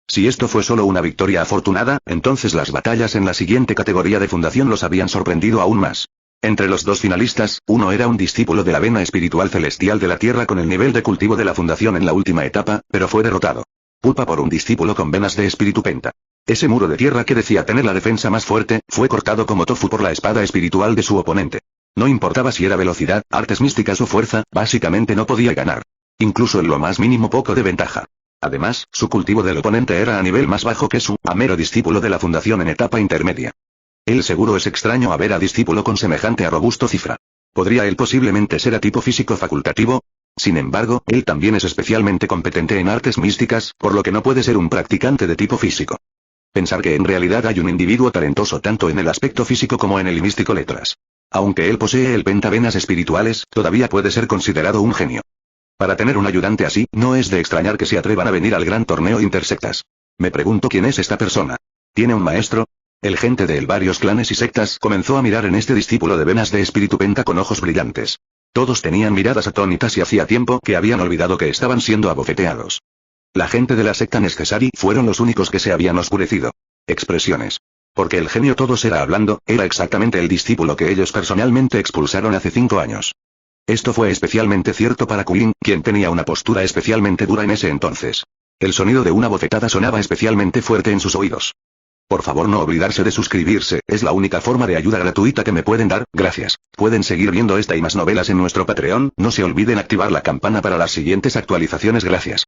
Si esto fue solo una victoria afortunada, entonces las batallas en la siguiente categoría de fundación los habían sorprendido aún más. Entre los 2 finalistas, uno era un discípulo de la vena espiritual celestial de la Tierra con el nivel de cultivo de la fundación en la última etapa, pero fue derrotado. Pulpa por un discípulo con venas de espíritu penta. Ese muro de tierra que decía tener la defensa más fuerte, fue cortado como tofu por la espada espiritual de su oponente. No importaba si era velocidad, artes místicas o fuerza, básicamente no podía ganar. Incluso en lo más mínimo poco de ventaja. Además, su cultivo del oponente era a nivel más bajo que su, mero discípulo de la fundación en etapa intermedia. Él seguro es extraño a ver a discípulo con semejante a robusto cifra. ¿Podría él posiblemente ser a tipo físico facultativo? Sin embargo, él también es especialmente competente en artes místicas, por lo que no puede ser un practicante de tipo físico. Pensar que en realidad hay un individuo talentoso tanto en el aspecto físico como en el místico letras. Aunque él posee el pentavenas espirituales, todavía puede ser considerado un genio. Para tener un ayudante así, no es de extrañar que se atrevan a venir al gran torneo intersectas. Me pregunto quién es esta persona. ¿Tiene un maestro? El gente de varios clanes y sectas comenzó a mirar en este discípulo de venas de espíritu penta con ojos brillantes. Todos tenían miradas atónitas y hacía tiempo que habían olvidado que estaban siendo abofeteados. La gente de la secta Necessary fueron los únicos que se habían oscurecido. Expresiones. Porque el genio todos era hablando, era exactamente el discípulo que ellos personalmente expulsaron hace 5 años. Esto fue especialmente cierto para Queen, quien tenía una postura especialmente dura en ese entonces. El sonido de una bofetada sonaba especialmente fuerte en sus oídos. Por favor no olvidarse de suscribirse, es la única forma de ayuda gratuita que me pueden dar, gracias. Pueden seguir viendo esta y más novelas en nuestro Patreon, no se olviden activar la campana para las siguientes actualizaciones, gracias.